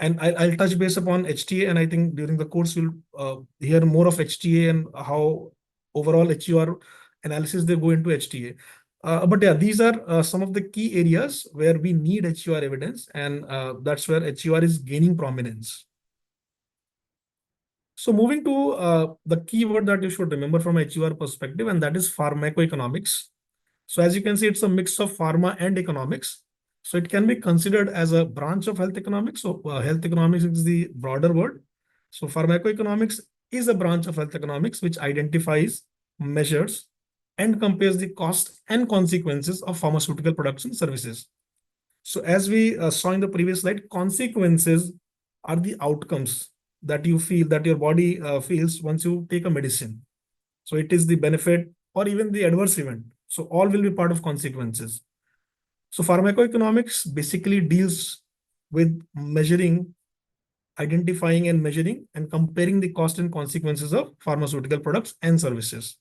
And I'll touch base upon HTA, and I think during the course you'll hear more of HTA and how overall HEOR analysis they go into HTA. But yeah, these are some of the key areas where we need HEOR evidence, and that's where HEOR is gaining prominence. So moving to the keyword that you should remember from HEOR perspective, and that is pharmacoeconomics. So as you can see, it's a mix of pharma and economics. So it can be considered as a branch of health economics. So health economics is the broader word. So pharmacoeconomics is a branch of health economics which identifies, measures, and compares the cost and consequences of pharmaceutical products and services. So as we saw in the previous slide, consequences are the outcomes that you feel, that your body feels once you take a medicine. So it is the benefit or even the adverse event. So all will be part of consequences. So pharmacoeconomics basically deals with measuring, identifying and measuring and comparing the cost and consequences of pharmaceutical products and services.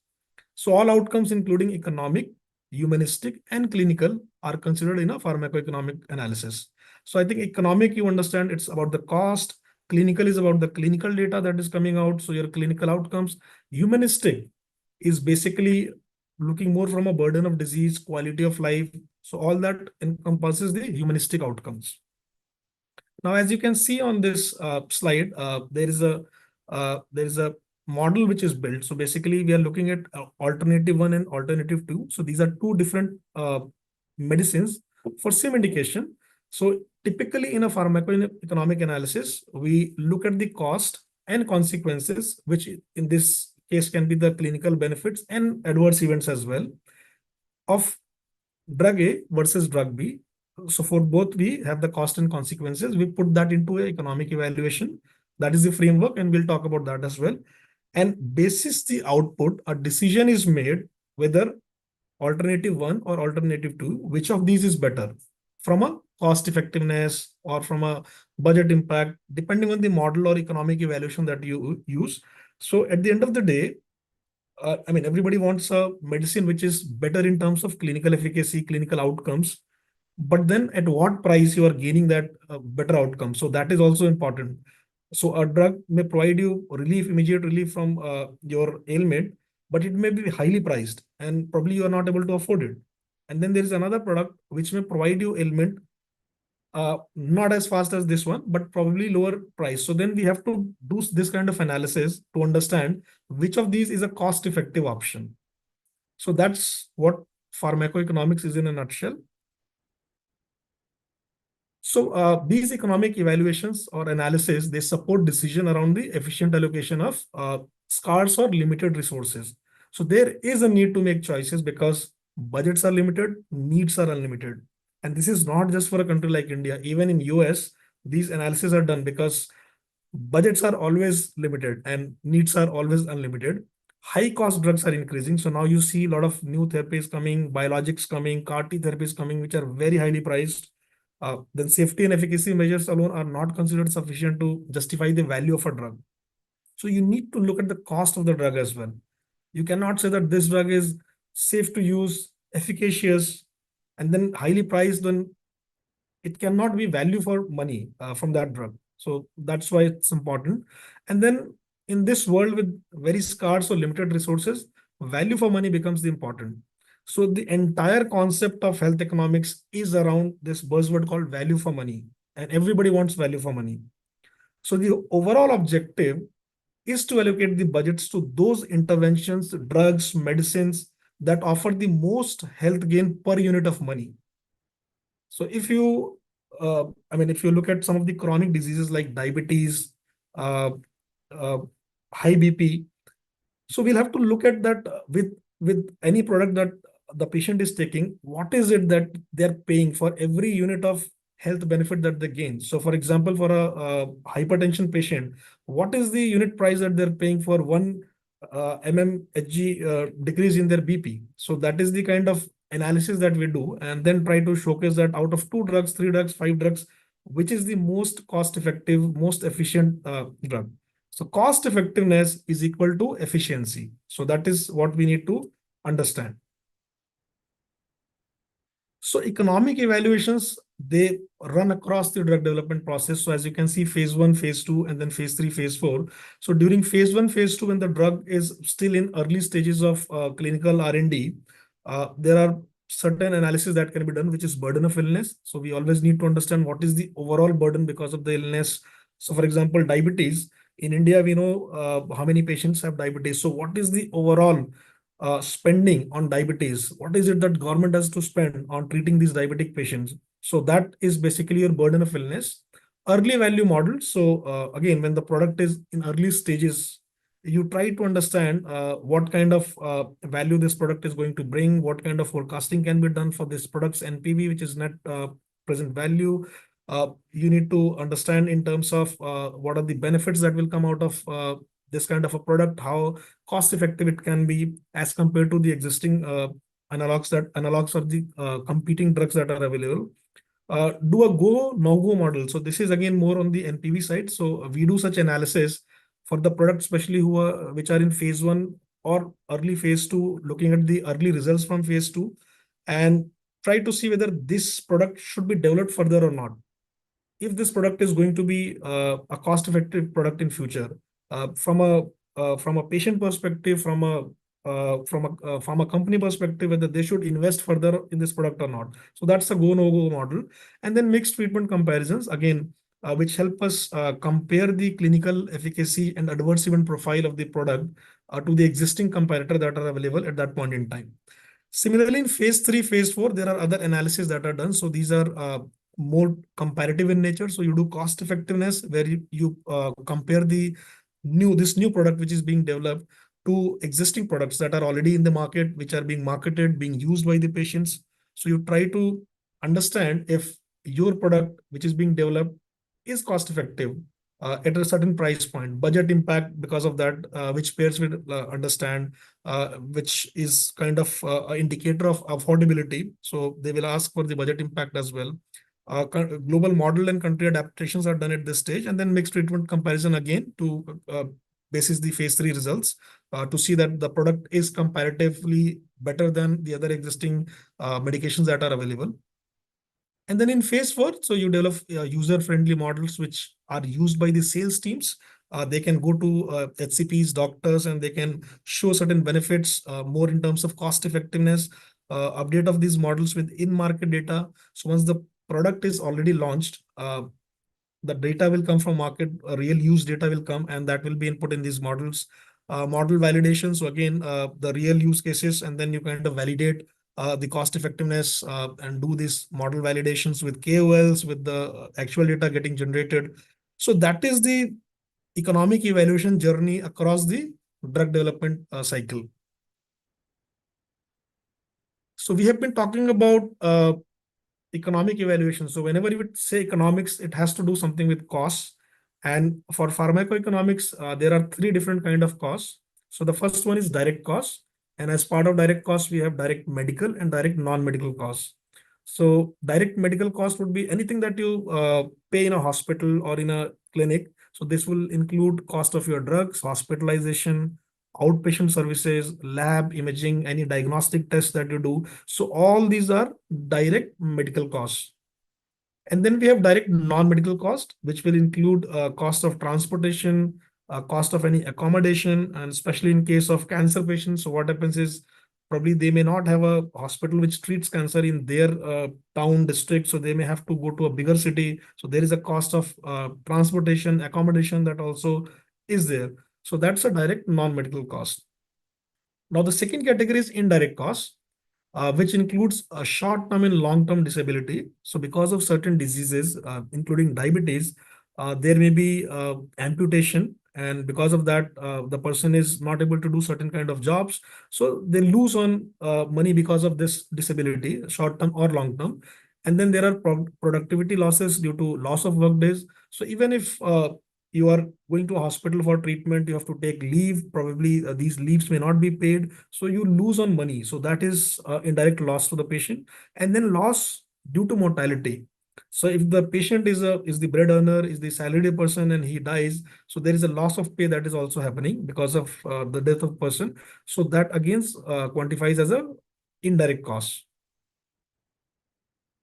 So all outcomes, including economic, humanistic, and clinical, are considered in a pharmacoeconomic analysis. So I think economic, you understand, it's about the cost, Clinical is about the clinical data that is coming out, so your clinical outcomes. Humanistic is basically looking more from a burden of disease, quality of life. So all that encompasses the humanistic outcomes. Now, as you can see on this slide, there is a model which is built. So basically, we are looking at alternative 1 and alternative 2. So these are two different medicines for same indication. So typically in a pharmacoeconomic analysis, we look at the cost and consequences, which in this case can be the clinical benefits and adverse events as well, of drug A versus drug B. So for both, we have the cost and consequences. We put that into an economic evaluation. That is the framework, and we'll talk about that as well. And basis the output, a decision is made whether alternative 1 or alternative 2, which of these is better from a cost effectiveness or from a budget impact, depending on the model or economic evaluation that you use. So at the end of the day, I mean, everybody wants a medicine which is better in terms of clinical efficacy, clinical outcomes, but then at what price you are gaining that better outcome. So that is also important. So a drug may provide you relief, immediate relief from your ailment, but it may be highly priced and probably you are not able to afford it. And then there is another product which may provide you ailment not as fast as this one, but probably lower price. So then we have to do this kind of analysis to understand which of these is a cost-effective option. So that's what pharmacoeconomics is in a nutshell. So these economic evaluations or analysis, they support decision around the efficient allocation of scarce or limited resources. So there is a need to make choices because budgets are limited, needs are unlimited. And this is not just for a country like India. Even in US, these analyses are done because budgets are always limited and needs are always unlimited. High cost drugs are increasing. So now you see a lot of new therapies coming, biologics coming, CAR T therapies coming, which are very highly priced. Then safety and efficacy measures alone are not considered sufficient to justify the value of a drug. So you need to look at the cost of the drug as well. You cannot say that this drug is safe to use, efficacious, and then highly priced, then it cannot be value for money from that drug. So that's why it's important. And then in this world with very scarce or limited resources, value for money becomes the important. So the entire concept of health economics is around this buzzword called value for money, and everybody wants value for money. So the overall objective is to allocate the budgets to those interventions, drugs, medicines that offer the most health gain per unit of money. So if you, if you look at some of the chronic diseases like diabetes, uh, uh, high BP, so we'll have to look at that with any product that the patient is taking. What is it that they're paying for every unit of health benefit that they gain? So, for example, for a hypertension patient, what is the unit price that they're paying for 1 mmHg decrease in their BP? So that is the kind of analysis that we do, and then try to showcase that out of 2 drugs, 3 drugs, 5 drugs, which is the most cost-effective, most efficient drug. So cost effectiveness is equal to efficiency. So that is what we need to understand. So economic evaluations, they run across the drug development process. So as you can see, phase 1, phase 2, and then phase 3, phase 4. So during phase 1, phase 2, when the drug is still in early stages of clinical R&D, there are certain analysis that can be done, which is burden of illness. So we always need to understand what is the overall burden because of the illness. So for example, diabetes. In India, we know how many patients have diabetes. So what is the overall spending on diabetes? What is it that government has to spend on treating these diabetic patients? So that is basically your burden of illness. Early value model. So again, when the product is in early stages, you try to understand what kind of value this product is going to bring, what kind of forecasting can be done for this product's NPV, which is net present value. You need to understand in terms of what are the benefits that will come out of this kind of a product, how cost effective it can be as compared to the existing analogs of the competing drugs that are available. Do a go no go model. So this is again more on the NPV side. So we do such analysis for the product, especially which are in phase 1 or early phase 2, looking at the early results from phase 2 and try to see whether this product should be developed further or not. if this product is going to be a cost-effective product in future, from a patient perspective, from a pharma company perspective, whether they should invest further in this product or not. So that's a go-no-go model. And then mixed treatment comparisons, again, which help us compare the clinical efficacy and adverse event profile of the product to the existing comparator that are available at that point in time. Similarly, in phase 3, phase 4, there are other analyses that are done. So these are more comparative in nature. So you do cost effectiveness, where you compare this new product which is being developed to existing products that are already in the market, which are being marketed, being used by the patients. So you try to understand if your product which is being developed is cost effective at a certain price point, budget impact because of that, which payers will understand, which is kind of an indicator of affordability. So they will ask for the budget impact as well. Global model and country adaptations are done at this stage, and then mixed treatment comparison again to basis the phase 3 results to see that the product is comparatively better than the other existing medications that are available. And then in phase 4, so you develop user-friendly models which are used by the sales teams. They can go to HCPs, doctors, and they can show certain benefits more in terms of cost effectiveness, update of these models with in-market data. So once the product is already launched, the data will come from market, real use data will come, and that will be input in these models. Model validation, so again, the real use cases, and then you kind of validate the cost effectiveness and do these model validations with KOLs, with the actual data getting generated. So that is the economic evaluation journey across the drug development cycle. So we have been talking about economic evaluation. So whenever you would say economics, it has to do something with costs. And for pharmacoeconomics, there are 3 different kind of costs. So the first one is direct costs. And as part of direct costs, we have direct medical and direct non-medical costs. So direct medical cost would be anything that you pay in a hospital or in a clinic. So this will include cost of your drugs, hospitalization, outpatient services, lab imaging, any diagnostic tests that you do. So all these are direct medical costs. And then we have direct non-medical cost, which will include cost of transportation, cost of any accommodation, and especially in case of cancer patients. So what happens is probably they may not have a hospital which treats cancer in their town district. So they may have to go to a bigger city. So there is a cost of transportation, accommodation that also is there. So that's a direct non-medical cost. Now the second category is indirect costs, which includes a short-term and long-term disability. So because of certain diseases, including diabetes, there may be amputation. And because of that, the person is not able to do certain kind of jobs. So they lose on money because of this disability, short-term or long-term. And then there are productivity losses due to loss of work days. So even if you are going to a hospital for treatment, you have to take leave. Probably these leaves may not be paid. So you lose on money. So that is indirect loss to the patient. And then loss due to mortality. So if the patient is the bread earner, is the salaried person, and he dies, so there is a loss of pay that is also happening because of the death of person. So that again quantifies as a indirect cost.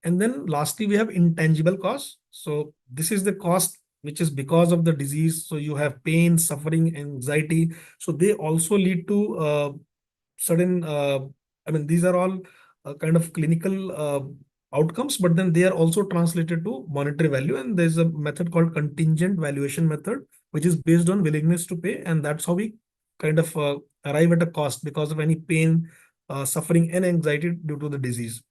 And then lastly, we have intangible costs. So this is the cost which is because of the disease. So you have pain, suffering, anxiety. So they also lead to certain, these are all kind of clinical outcomes, but then they are also translated to monetary value. And there's a method called contingent valuation method, which is based on willingness to pay. And that's how we kind of arrive at a cost because of any pain, suffering, and anxiety due to the disease.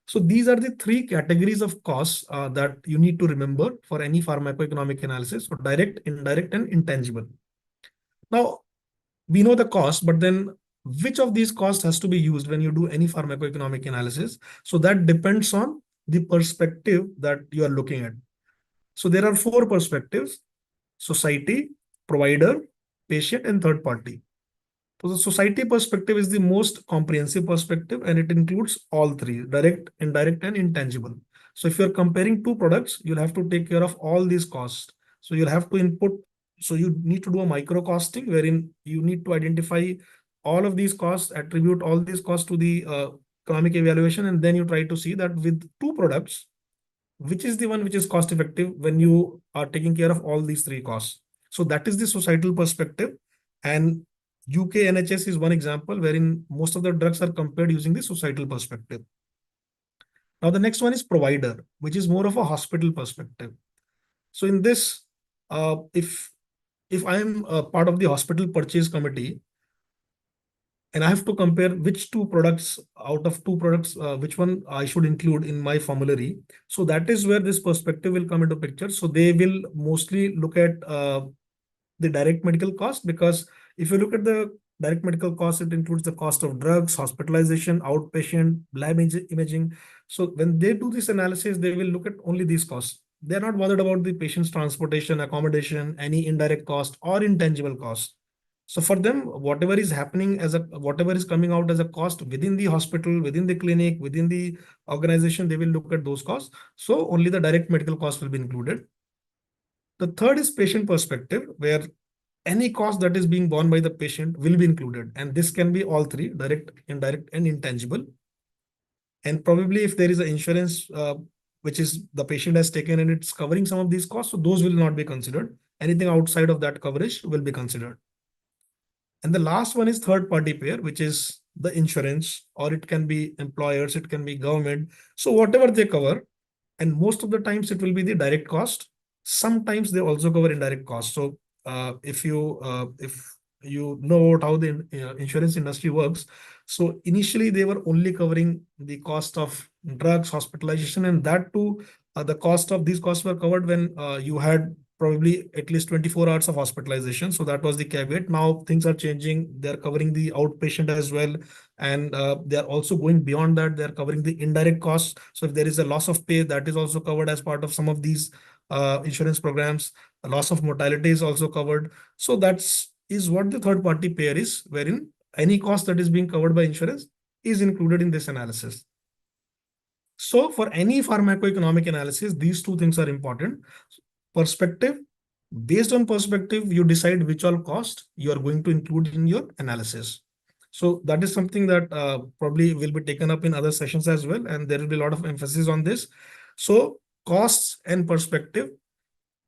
So these are the 3 categories of costs that you need to remember for any pharmacoeconomic analysis: so direct, indirect, and intangible. Now, we know the cost, but then which of these costs has to be used when you do any pharmacoeconomic analysis? So that depends on the perspective that you are looking at. So there are 4 perspectives: society, provider, patient, and third party. So the society perspective is the most comprehensive perspective, and it includes all 3: direct, indirect, and intangible. So if you're comparing 2 products, you'll have to take care of all these costs. So you'll have to input. So you need to do a micro costing wherein you need to identify all of these costs, attribute all these costs to the economic evaluation, and then you try to see that with 2 products, which is the one which is cost effective when you are taking care of all these three costs. So that is the societal perspective. And UK NHS is one example wherein most of the drugs are compared using the societal perspective. Now, the next one is provider, which is more of a hospital perspective. So in this, if I am a part of the hospital purchase committee, and I have to compare which two products out of two products, which one I should include in my formulary. So that is where this perspective will come into picture. So they will mostly look at the direct medical cost, because if you look at the direct medical cost, it includes the cost of drugs, hospitalization, outpatient, lab imaging. So when they do this analysis, they will look at only these costs. They're not bothered about the patient's transportation, accommodation, any indirect cost or intangible cost. So for them, whatever is happening whatever is coming out as a cost within the hospital, within the clinic, within the organization, they will look at those costs. So only the direct medical cost will be included. The third is patient perspective, where any cost that is being borne by the patient will be included. And this can be all three: direct, indirect, and intangible. And probably if there is an insurance, which is the patient has taken and it's covering some of these costs, so those will not be considered. Anything outside of that coverage will be considered. And the last one is third party payer, which is the insurance, or it can be employers, it can be government. So whatever they cover, and most of the times it will be the direct cost. Sometimes they also cover indirect cost. So if you know about how the insurance industry works, so initially they were only covering the cost of drugs, hospitalization, and that too, the cost of these costs were covered when you had probably at least 24 hours of hospitalization. So that was the caveat. Now things are changing. They're covering the outpatient as well. And they're also going beyond that. They're covering the indirect costs. So if there is a loss of pay, that is also covered as part of some of these insurance programs. A loss of mortality is also covered. So that's what the third party payer is, wherein any cost that is being covered by insurance is included in this analysis. So for any pharmacoeconomic analysis, these two things are important. Perspective. Based on perspective, you decide which all cost you are going to include in your analysis. So that is something that probably will be taken up in other sessions as well. And there will be a lot of emphasis on this. So costs and perspective.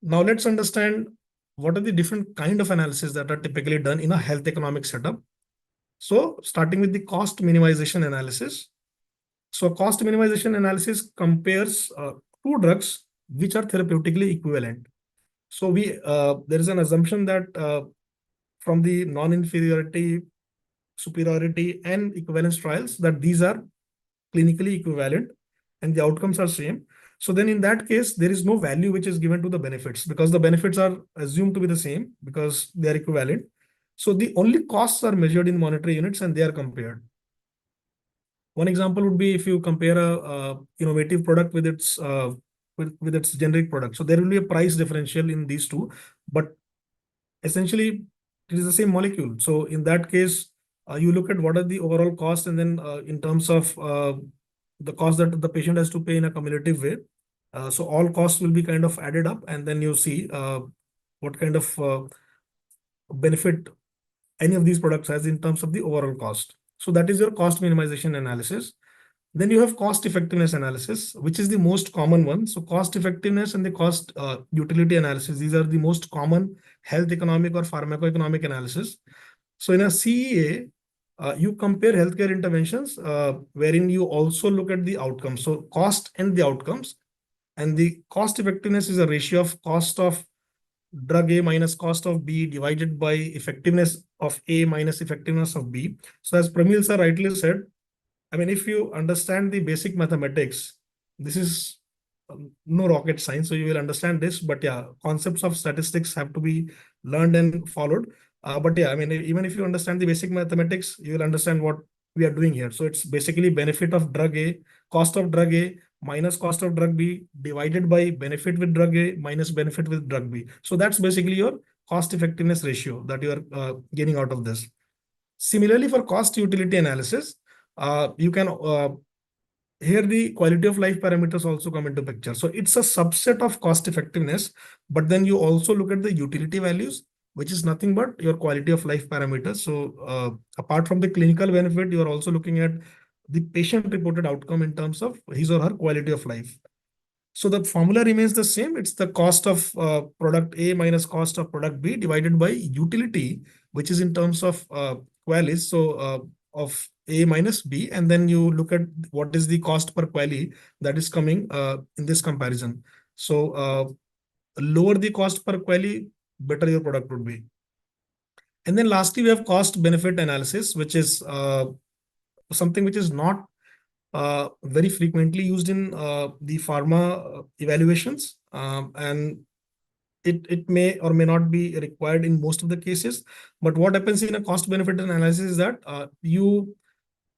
Now let's understand what are the different kind of analysis that are typically done in a health economic setup. So starting with the cost minimization analysis. So cost minimization analysis compares two drugs which are therapeutically equivalent. So there is an assumption that from the non-inferiority, superiority, and equivalence trials, that these are clinically equivalent and the outcomes are same. So then in that case, there is no value which is given to the benefits, because the benefits are assumed to be the same because they are equivalent. So the only costs are measured in monetary units and they are compared. One example would be if you compare a innovative product with its with its generic product. So there will be a price differential in these two, but essentially it is the same molecule. So in that case, you look at what are the overall costs, and then in terms of the cost that the patient has to pay in a cumulative way. So all costs will be kind of added up, and then you see what kind of benefit any of these products has in terms of the overall cost. So that is your cost minimization analysis. Then you have cost effectiveness analysis, which is the most common one. So cost effectiveness and the cost utility analysis, these are the most common health economic or pharmacoeconomic analysis. So in a CEA, you compare healthcare interventions wherein you also look at the outcomes. So cost and the outcomes. And the cost effectiveness is a ratio of cost of drug A minus cost of B divided by effectiveness of A minus effectiveness of B. So as Pramil sir rightly said, I mean, if you understand the basic mathematics, this is no rocket science, so you will understand this. But yeah, concepts of statistics have to be learned and followed. But yeah, I mean, even if you understand the basic mathematics, you will understand what we are doing here. So it's basically benefit of drug A, cost of drug A minus cost of drug B divided by benefit with drug A minus benefit with drug B. So that's basically your cost effectiveness ratio that you are getting out of this. Similarly, for cost utility analysis, you can here the quality of life parameters also come into picture. So it's a subset of cost effectiveness, but then you also look at the utility values, which is nothing but your quality of life parameters. So apart from the clinical benefit, you are also looking at the patient reported outcome in terms of his or her quality of life. So the formula remains the same. It's the cost of product A minus cost of product B divided by utility, which is in terms of qualis. So of A minus B, and then you look at what is the cost per quali that is coming in this comparison. So lower the cost per quali, better your product would be. And then lastly, we have cost benefit analysis, which is something which is not very frequently used in the pharma evaluations, and it may or may not be required in most of the cases. But what happens in a cost benefit analysis is that you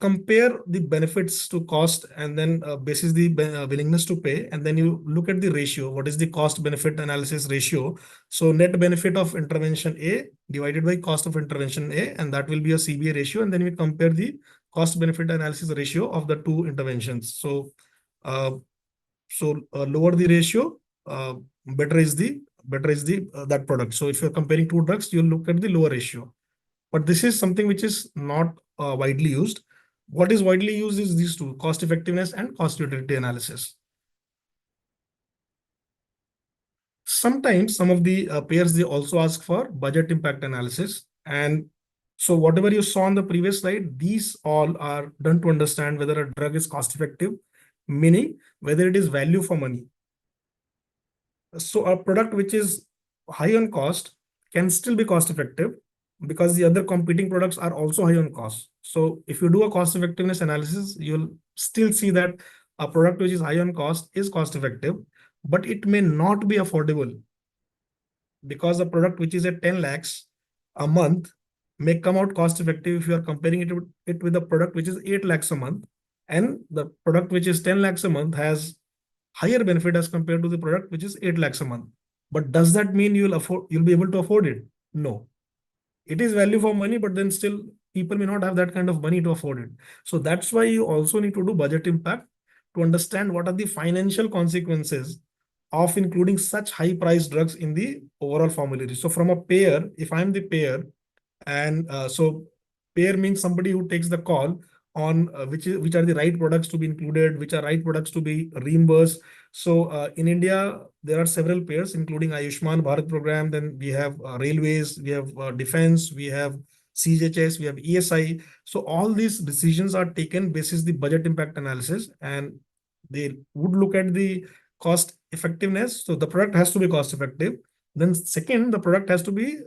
compare the benefits to cost, and then basis the willingness to pay, and then you look at the ratio. What is the cost benefit analysis ratio? So net benefit of intervention A divided by cost of intervention A, and that will be a CBA ratio, and then we compare the cost benefit analysis ratio of the two interventions. So lower the ratio, better is the that product. So if you're comparing two drugs, you'll look at the lower ratio. But this is something which is not widely used. What is widely used is these two: cost effectiveness and cost utility analysis. Sometimes some of the payers, they also ask for budget impact analysis. And so whatever you saw on the previous slide, these all are done to understand whether a drug is cost effective, meaning whether it is value for money. So a product which is high on cost can still be cost effective because the other competing products are also high on cost. So if you do a cost effectiveness analysis, you'll still see that a product which is high on cost is cost effective, but it may not be affordable, because a product which is at 10 lakhs a month may come out cost effective if you are comparing it with a product which is 8 lakhs a month, and the product which is 10 lakhs a month has higher benefit as compared to the product which is 8 lakhs a month. But does that mean you'll be able to afford it? No. It is value for money, but then still people may not have that kind of money to afford it. So that's why you also need to do budget impact to understand what are the financial consequences of including such high priced drugs in the overall formulary. So from a payer, if I'm the payer, and so payer means somebody who takes the call on which are the right products to be included, which are right products to be reimbursed. So in India, there are several payers, including Ayushman Bharat program. Then we have railways, we have defense, we have CGHS, we have ESI. So all these decisions are taken basis the budget impact analysis, and they would look at the cost effectiveness. So the product has to be cost effective. Then second, the product has to be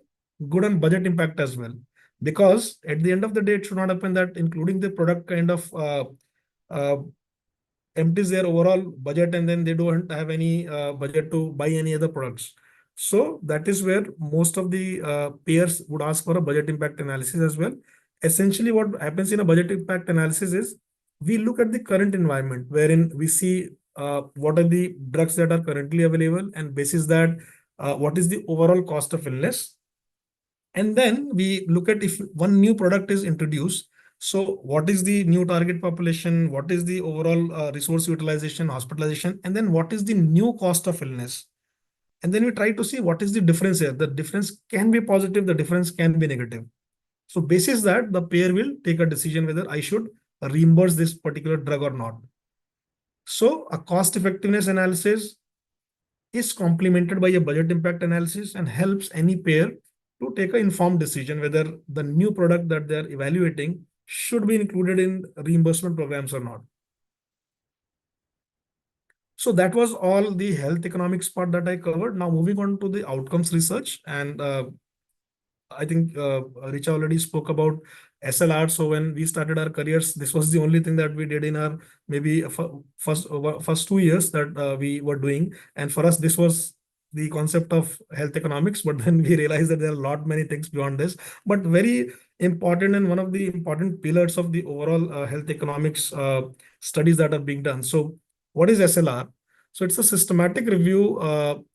good on budget impact as well, because at the end of the day, it should not happen that including the product kind of uh, empties their overall budget, and then they don't have any budget to buy any other products. So that is where most of the payers would ask for a budget impact analysis as well. Essentially, what happens in a budget impact analysis is we look at the current environment wherein we see what are the drugs that are currently available, and basis that what is the overall cost of illness. And then we look at if one new product is introduced, so what is the new target population, what is the overall resource utilization, hospitalization, and then what is the new cost of illness. And then we try to see what is the difference here. The difference can be positive, the difference can be negative. So basis that, the payer will take a decision whether I should reimburse this particular drug or not. So a cost effectiveness analysis is complemented by a budget impact analysis and helps any payer to take an informed decision whether the new product that they're evaluating should be included in reimbursement programs or not. So that was all the health economics part that I covered. Now moving on to the outcomes research, and I think Richa already spoke about SLR. So when we started our careers, this was the only thing that we did in our maybe first 2 years that we were doing. And for us, this was the concept of health economics. But then we realized that there are a lot many things beyond this. But very important, and one of the important pillars of the overall health economics studies that are being done. So what is SLR? So it's a systematic review.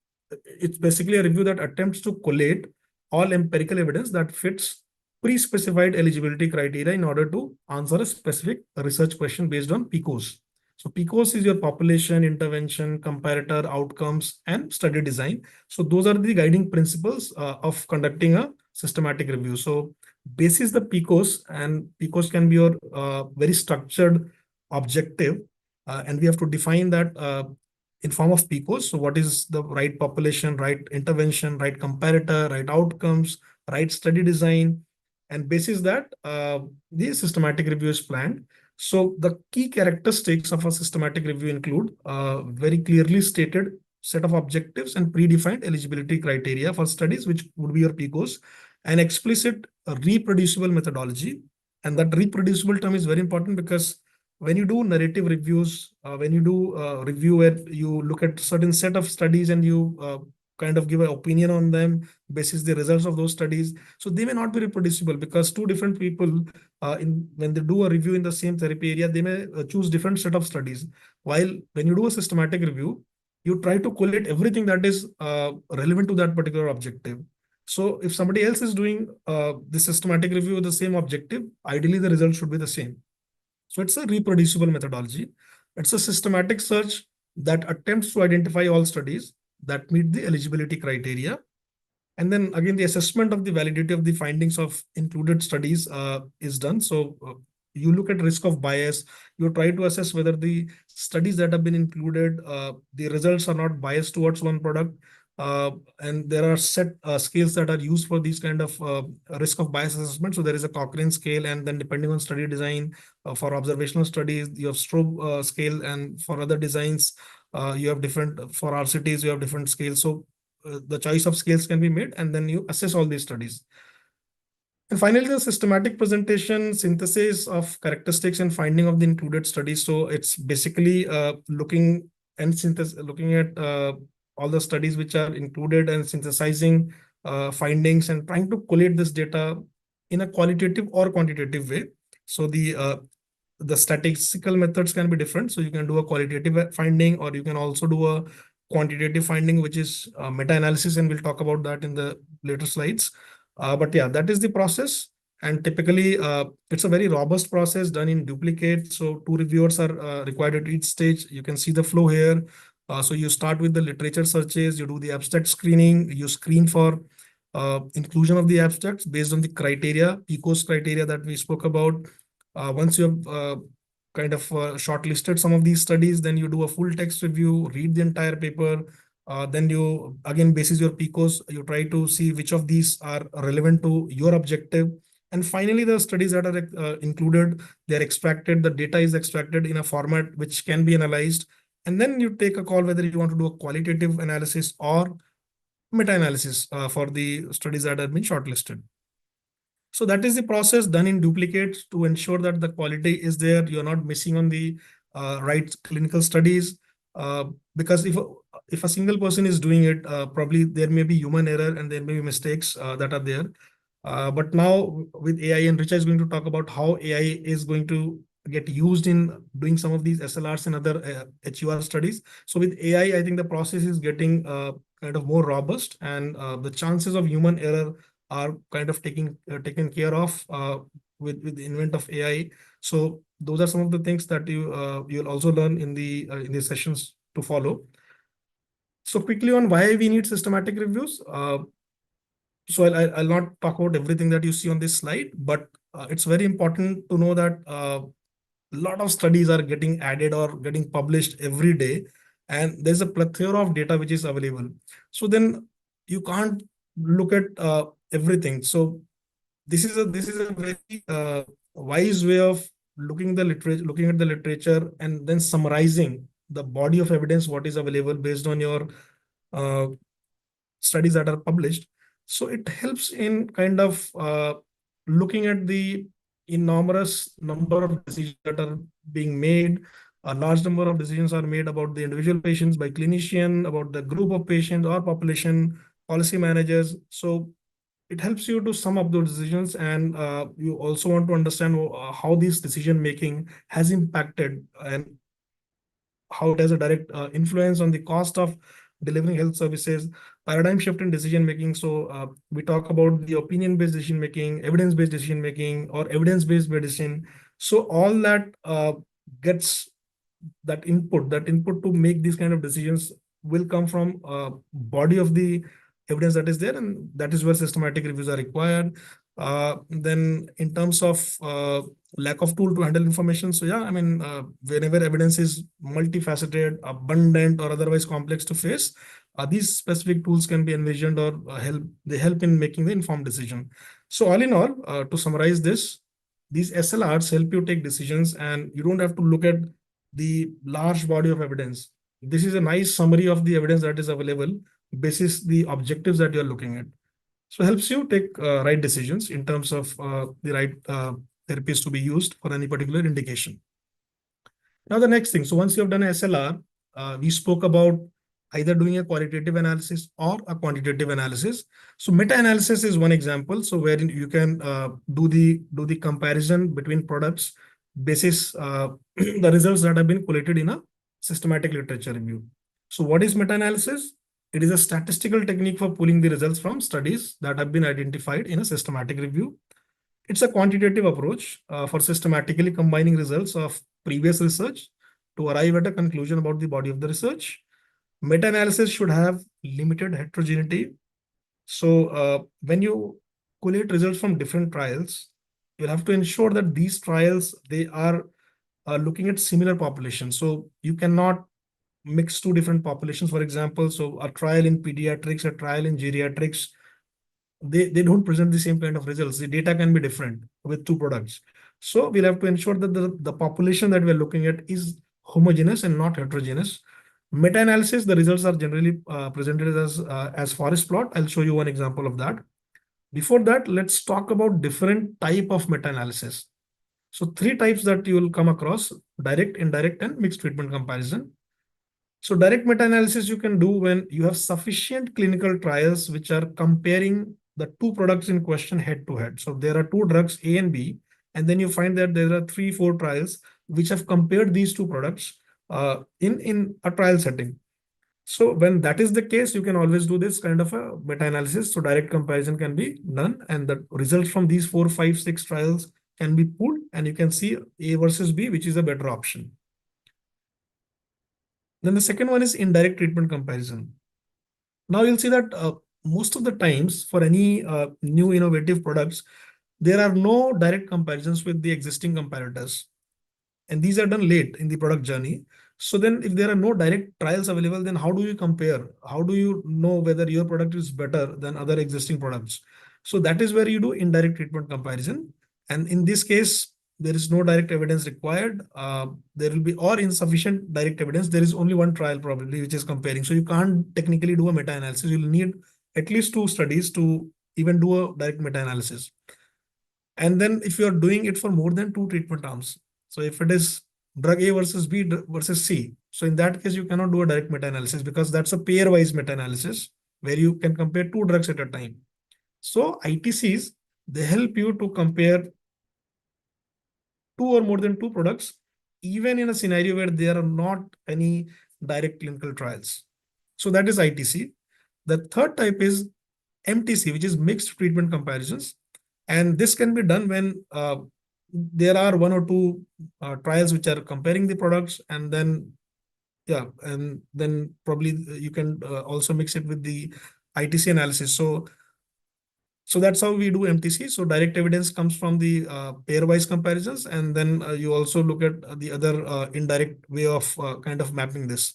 It's basically a review that attempts to collate all empirical evidence that fits pre-specified eligibility criteria in order to answer a specific research question based on PICOS. So PICOS is your population, intervention, comparator, outcomes, and study design. So those are the guiding principles of conducting a systematic review. So basis the PICOS, and PICOS can be your very structured objective, and we have to define that in form of PICOs. So what is the right population, right intervention, right comparator, right outcomes, right study design, and basis that the systematic review is planned. So the key characteristics of a systematic review include very clearly stated set of objectives and predefined eligibility criteria for studies, which would be your PICOs, an explicit reproducible methodology. And that reproducible term is very important because when you do narrative reviews, when you do review where you look at certain set of studies and you kind of give an opinion on them basis the results of those studies, so they may not be reproducible because two different people when they do a review in the same therapy area, they may choose different set of studies. While when you do a systematic review, you try to collate everything that is relevant to that particular objective. So if somebody else is doing the systematic review with the same objective, ideally the result should be the same. So it's a reproducible methodology. It's a systematic search that attempts to identify all studies that meet the eligibility criteria. And then again, the assessment of the validity of the findings of included studies is done. So you look at risk of bias, you try to assess whether the studies that have been included, the results are not biased towards one product. And there are set scales that are used for these kind of risk of bias assessment. So there is a Cochrane scale, and then depending on study design, for observational studies, you have Strobe scale, and for other designs, you have different, for RCTs, you have different scales. So the choice of scales can be made, and then you assess all these studies. And finally, the systematic presentation, synthesis of characteristics and finding of the included studies. So it's basically looking at all the studies which are included and synthesizing findings and trying to collate this data in a qualitative or quantitative way. So the statistical methods can be different. So you can do a qualitative finding, or you can also do a quantitative finding, which is meta-analysis, and we'll talk about that in the later slides. But yeah, that is the process. And typically, it's a very robust process done in duplicate. So two reviewers are required at each stage. You can see the flow here. So you start with the literature searches, you do the abstract screening, you screen for inclusion of the abstracts based on the criteria, PICOS criteria that we spoke about. Once you have kind of shortlisted some of these studies, then you do a full text review, read the entire paper. Then you, again, basis your PICOS, you try to see which of these are relevant to your objective. And finally, the studies that are included, they're extracted, the data is extracted in a format which can be analyzed. And then you take a call whether you want to do a qualitative analysis or meta-analysis for the studies that have been shortlisted. So that is the process done in duplicate to ensure that the quality is there. You're not missing on the right clinical studies. Because if a single person is doing it, probably there may be human error and there may be mistakes that are there. But now with AI, and Richa is going to talk about how AI is going to get used in doing some of these SLRs and other HEOR studies. So with AI, I think the process is getting kind of more robust, and the chances of human error are kind of taken care of with the invent of AI. So those are some of the things that you'll also learn in the sessions to follow. So quickly on why we need systematic reviews. So I'll not talk about everything that you see on this slide, but it's very important to know that a lot of studies are getting added or getting published every day, and there's a plethora of data which is available. So then you can't look at everything. So this is a very wise way of looking at the literature and then summarizing the body of evidence what is available based on your studies that are published. So it helps in kind of looking at the enormous number of decisions that are being made. A large number of decisions are made about the individual patients by clinician, about the group of patients or population, policy managers. So it helps you to sum up those decisions, and you also want to understand how this decision making has impacted and how it has a direct influence on the cost of delivering health services, paradigm shift in decision making. So we talk about the opinion-based decision making, evidence-based decision making, or evidence-based medicine. So all that gets that input to make these kind of decisions will come from body of the evidence that is there, and that is where systematic reviews are required. Then in terms of lack of tool to handle information, so yeah, I mean, whenever evidence is multifaceted, abundant, or otherwise complex to face, these specific tools can be envisioned or they help in making the informed decision. So all in all, to summarize this, these SLRs help you take decisions, and you don't have to look at the large body of evidence. This is a nice summary of the evidence that is available, basis the objectives that you're looking at. So helps you take right decisions in terms of the right therapies to be used for any particular indication. Now the next thing, so once you have done SLR, we spoke about either doing a qualitative analysis or a quantitative analysis. So meta-analysis is one example. So where you can do the comparison between products basis the results that have been collated in a systematic literature review. So what is meta-analysis? It is a statistical technique for pulling the results from studies that have been identified in a systematic review. It's a quantitative approach for systematically combining results of previous research to arrive at a conclusion about the body of the research. Meta-analysis should have limited heterogeneity. So when you collate results from different trials, you'll have to ensure that these trials, they are looking at similar populations. So you cannot mix two different populations, for example. So a trial in pediatrics, a trial in geriatrics, they don't present the same kind of results. The data can be different with two products. So we'll have to ensure that the population that we're looking at is homogeneous and not heterogeneous. Meta-analysis, the results are generally presented as forest plot. I'll show you one example of that. Before that, let's talk about different type of meta-analysis. So three types that you will come across: direct, indirect, and mixed treatment comparison. So direct meta-analysis you can do when you have sufficient clinical trials which are comparing the two products in question head to head. So there are two drugs, A and B, and then you find that there are 3-4 trials which have compared these two products in a trial setting. So when that is the case, you can always do this kind of a meta-analysis. So direct comparison can be done, and the results from these 4, 5, 6 trials can be pulled, and you can see A versus B, which is a better option. Then the second one is indirect treatment comparison. Now you'll see that most of the times for any new innovative products, there are no direct comparisons with the existing comparators. And these are done late in the product journey. So then if there are no direct trials available, then how do you compare? How do you know whether your product is better than other existing products? So that is where you do indirect treatment comparison. And in this case, there is no direct evidence required. There will be, or insufficient direct evidence. There is only one trial probably which is comparing. So you can't technically do a meta-analysis. You'll need at least 2 studies to even do a direct meta-analysis. And then if you're doing it for more than 2 treatment arms, so if it is drug A versus B versus C, so in that case, you cannot do a direct meta-analysis because that's a pair-wise meta-analysis where you can compare 2 drugs at a time. So ITCs, they help you to compare 2 or more than 2 products, even in a scenario where there are not any direct clinical trials. So that is ITC. The third type is MTC, which is mixed treatment comparisons. And this can be done when there are 1 or 2 trials which are comparing the products, and then probably you can also mix it with the ITC analysis. So that's how we do MTC. So direct evidence comes from the pairwise comparisons, and then you also look at the other indirect way of kind of mapping this.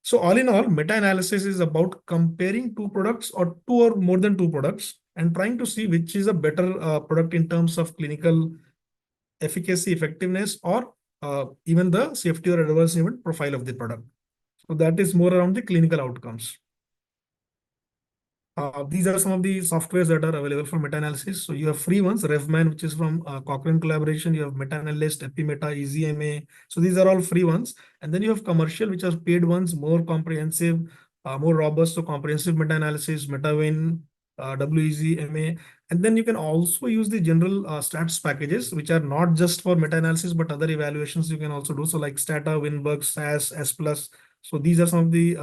So all in all, meta-analysis is about comparing 2 products or 2 or more than 2 products and trying to see which is a better product in terms of clinical efficacy, effectiveness, or even the safety or adverse event profile of the product. So that is more around the clinical outcomes. These are some of the softwares that are available for meta-analysis. So you have free ones, RevMan, which is from Cochrane collaboration. You have Meta-Analyst, EpiMeta, EasyMA. So these are all free ones. And then you have commercial, which are paid ones, more comprehensive, more robust. So comprehensive meta-analysis, MetaWin, WEasyMA. And then you can also use the general stats packages, which are not just for meta-analysis, but other evaluations you can also do. So like Stata, Winberg, SAS, S+. So these are some of the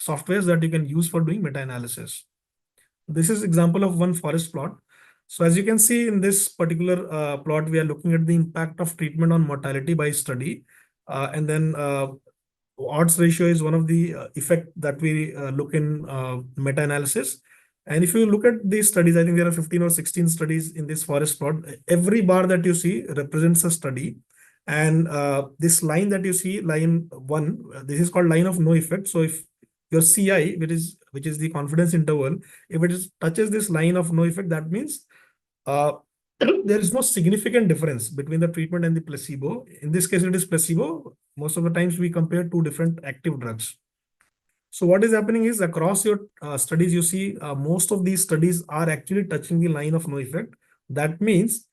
softwares that you can use for doing meta-analysis. This is example of one forest plot. So as you can see in this particular plot, we are looking at the impact of treatment on mortality by study. And then odds ratio is one of the effect that we look in meta-analysis. And if you look at these studies, I think there are 15 or 16 studies in this forest plot. Every bar that you see represents a study. And this line that you see, line 1, this is called line of no effect. So if your CI, which is the confidence interval, if it touches this line of no effect, that means there is no significant difference between the treatment and the placebo. In this case, it is placebo. Most of the times we compare two different active drugs. So what is happening is across your studies, you see most of these studies are actually touching the line of no effect. That means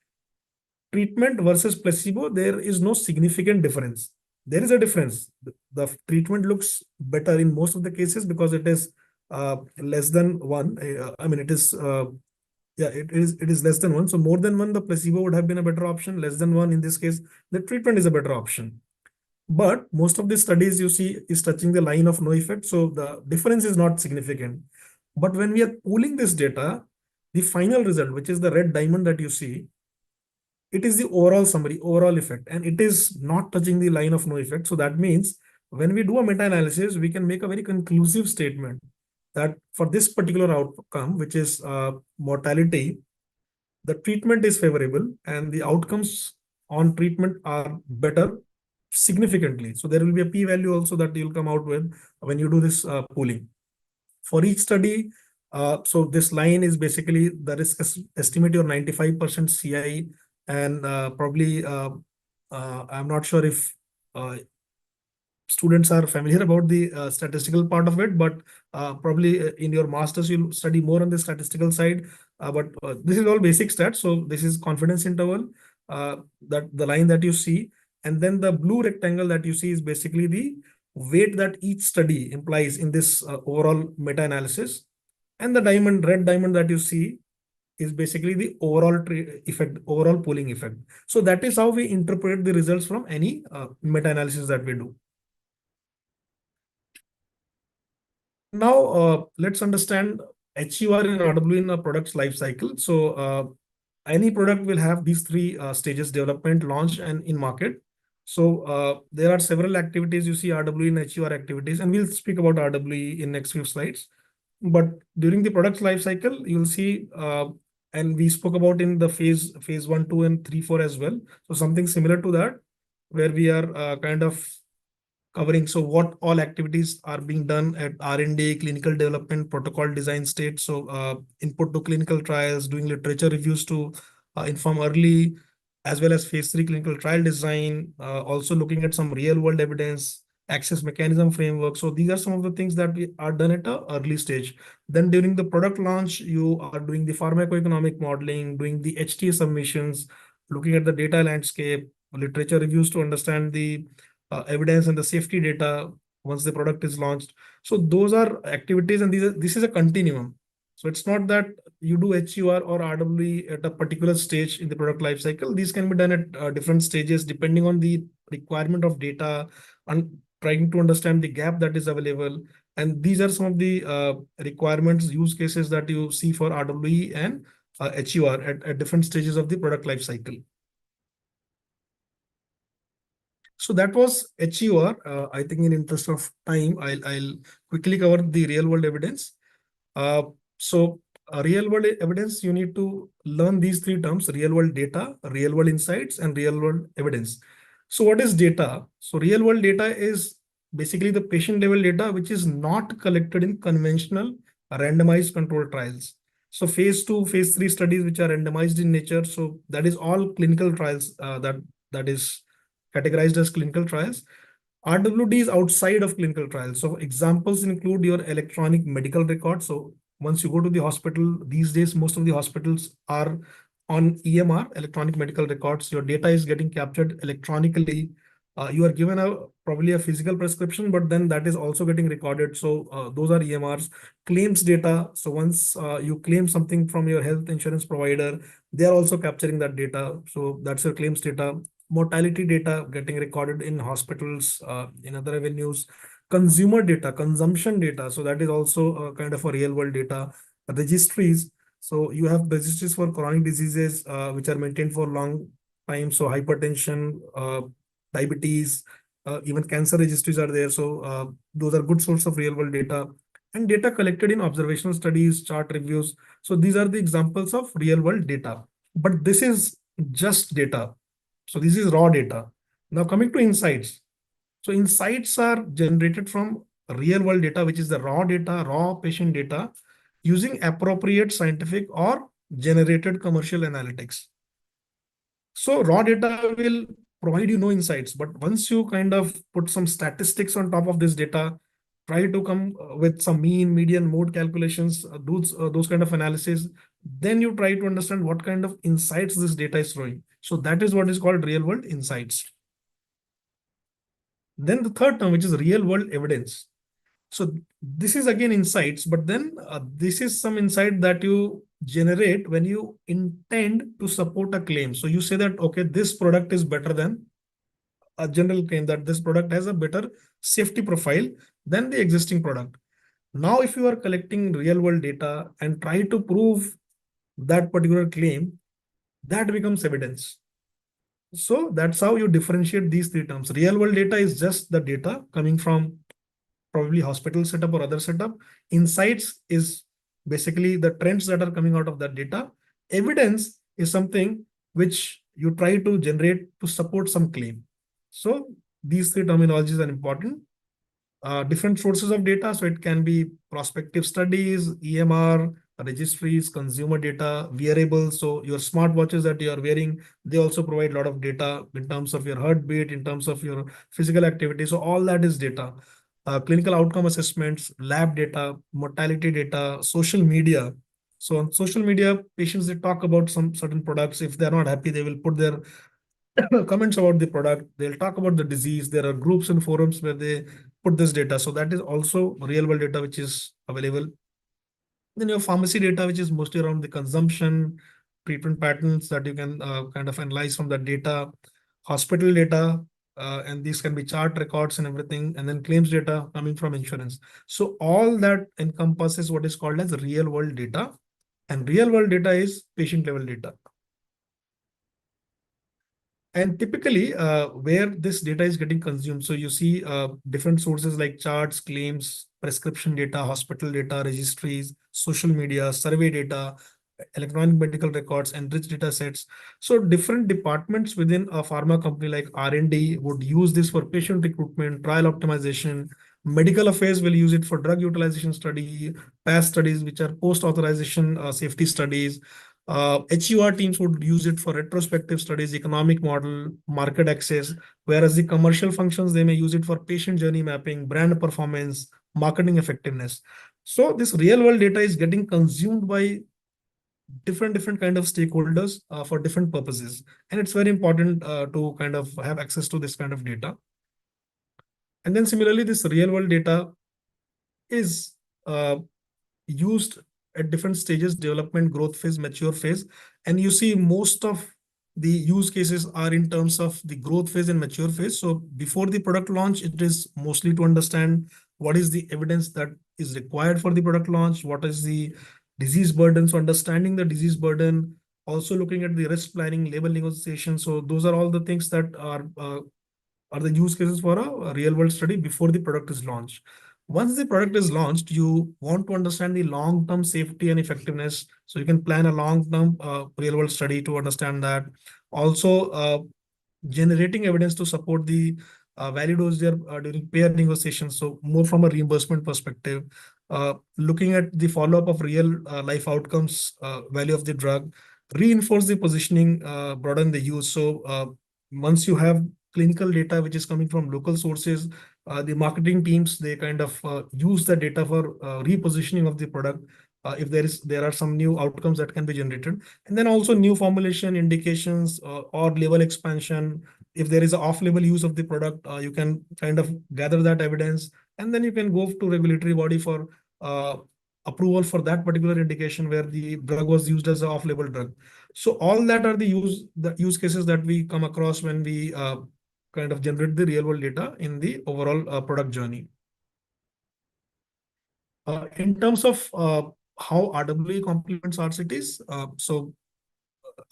treatment versus placebo, there is no significant difference. There is a difference. The treatment looks better in most of the cases because it is less than 1. I mean, it is less than 1. So more than 1, the placebo would have been a better option. Less than 1, in this case, the treatment is a better option. But most of the studies you see is touching the line of no effect. So the difference is not significant. But when we are pooling this data, the final result, which is the red diamond that you see, it is the overall summary, overall effect, and it is not touching the line of no effect. So that means when we do a meta-analysis, we can make a very conclusive statement that for this particular outcome, which is mortality, the treatment is favorable and the outcomes on treatment are better significantly. So there will be a p-value also that you'll come out with when you do this pooling. For each study, so this line is basically the risk estimate your 95% CI, and probably I'm not sure if students are familiar about the statistical part of it, but probably in your masters you'll study more on the statistical side. But this is all basic stats. So this is confidence interval, that the line that you see, and then the blue rectangle that you see is basically the weight that each study implies in this overall meta-analysis, and the red diamond that you see is basically the overall effect, overall pooling effect. So that is how we interpret the results from any meta-analysis that we do. Now, let's understand HEOR and RW in a product's life cycle. So any product will have these 3 stages: development, launch, and in market. So there are several activities. You see RW and HEOR activities, and we'll speak about RW in next few slides. But during the product's life cycle, you'll see, and we spoke about in the phase 1, 2, and 3, 4 as well. So something similar to that, where we are kind of covering so what all activities are being done at R&D, clinical development, protocol design state. So input to clinical trials, doing literature reviews to inform early, as well as phase 3 clinical trial design, also looking at some real world evidence, access mechanism framework. So these are some of the things that we are done at an early stage. Then during the product launch, you are doing the pharmacoeconomic modeling, doing the HTA submissions, looking at the data landscape, literature reviews to understand the evidence and the safety data once the product is launched. So those are activities, and this is a continuum. So it's not that you do HEOR or RWE at a particular stage in the product life cycle. These can be done at different stages depending on the requirement of data and trying to understand the gap that is available. And these are some of the requirements, use cases that you see for RWE and HEOR at different stages of the product life cycle. So that was HEOR. I think in interest of time, I'll quickly cover the real world evidence. So real world evidence, you need to learn these 3 terms: real world data, real world insights, and real world evidence. So what is data? So real world data is basically the patient level data, which is not collected in conventional randomized controlled trials. So phase 2, phase 3 studies, which are randomized in nature. So that is all clinical trials that is categorized as clinical trials. RWD is outside of clinical trials. So examples include your electronic medical record. So once you go to the hospital, these days, most of the hospitals are on EMR, electronic medical records. Your data is getting captured electronically. You are given probably a physical prescription, but then that is also getting recorded. So those are EMRs. Claims data. So once you claim something from your health insurance provider, they are also capturing that data. So that's your claims data. Mortality data getting recorded in hospitals, in other avenues. Consumer data, consumption data. So that is also kind of a real world data. Registries. So you have registries for chronic diseases, which are maintained for long time. So hypertension, diabetes, even cancer registries are there. So those are good source of real world data. and data collected in observational studies, chart reviews. So these are the examples of real world data, but this is just data. So this is raw data. Now coming to insights. So insights are generated from real world data, which is the raw data, raw patient data, using appropriate scientific or generated commercial analytics. So raw data will provide you no insights, but once you kind of put some statistics on top of this data, try to come with some mean, median, mode calculations, those kind of analysis, then you try to understand what kind of insights this data is throwing. So that is what is called real world insights. Then the third term, which is real world evidence. So this is again insights, but then this is some insight that you generate when you intend to support a claim. So you say that, okay, this product is better than a general claim, that this product has a better safety profile than the existing product. Now, if you are collecting real world data and try to prove that particular claim, that becomes evidence. So that's how you differentiate these three terms. Real world data is just the data coming from probably hospital setup or other setup. Insights is basically the trends that are coming out of that data. Evidence is something which you try to generate to support some claim. So these three terminologies are important. Different sources of data. So it can be prospective studies, EMR, registries, consumer data, wearables. So your smartwatches that you are wearing, they also provide a lot of data in terms of your heartbeat, in terms of your physical activity. So all that is data. Clinical outcome assessments, lab data, mortality data, social media. So on social media, patients, they talk about some certain products. If they're not happy, they will put their comments about the product. They'll talk about the disease. There are groups and forums where they put this data. So that is also real world data, which is available. Then your pharmacy data, which is mostly around the consumption, treatment patterns that you can kind of analyze from that data, hospital data, and these can be chart records and everything, and then claims data coming from insurance. So all that encompasses what is called as real world data, and real world data is patient level data. And typically, where this data is getting consumed, so you see different sources like charts, claims, prescription data, hospital data, registries, social media, survey data, electronic medical records, and rich data sets. So different departments within a pharma company like R&D would use this for patient recruitment, trial optimization. Medical affairs will use it for drug utilization study, PAS studies, which are post-authorization safety studies. HEOR teams would use it for retrospective studies, economic model, market access, whereas the commercial functions, they may use it for patient journey mapping, brand performance, marketing effectiveness. So this real world data is getting consumed by different kind of stakeholders for different purposes. And it's very important to kind of have access to this kind of data. And then similarly, this real world data is used at different stages: development, growth phase, mature phase. And you see most of the use cases are in terms of the growth phase and mature phase. So before the product launch, it is mostly to understand what is the evidence that is required for the product launch, what is the disease burden. So understanding the disease burden, also looking at the risk planning, label negotiation. So those are all the things that are the use cases for a real world study before the product is launched. Once the product is launched, you want to understand the long-term safety and effectiveness. So you can plan a long-term real world study to understand that. Also, generating evidence to support the value dosage during payer negotiations. So more from a reimbursement perspective, looking at the follow-up of real life outcomes, value of the drug, reinforce the positioning, broaden the use. So once you have clinical data which is coming from local sources, the marketing teams, they kind of use the data for repositioning of the product. If there are some new outcomes that can be generated, and then also new formulation indications or label expansion. If there is an off-label use of the product, you can kind of gather that evidence, and then you can go to regulatory body for approval for that particular indication where the drug was used as an off-label drug. So all that are the use cases that we come across when we kind of generate the real world data in the overall product journey. In terms of how RWA complements RCTs, so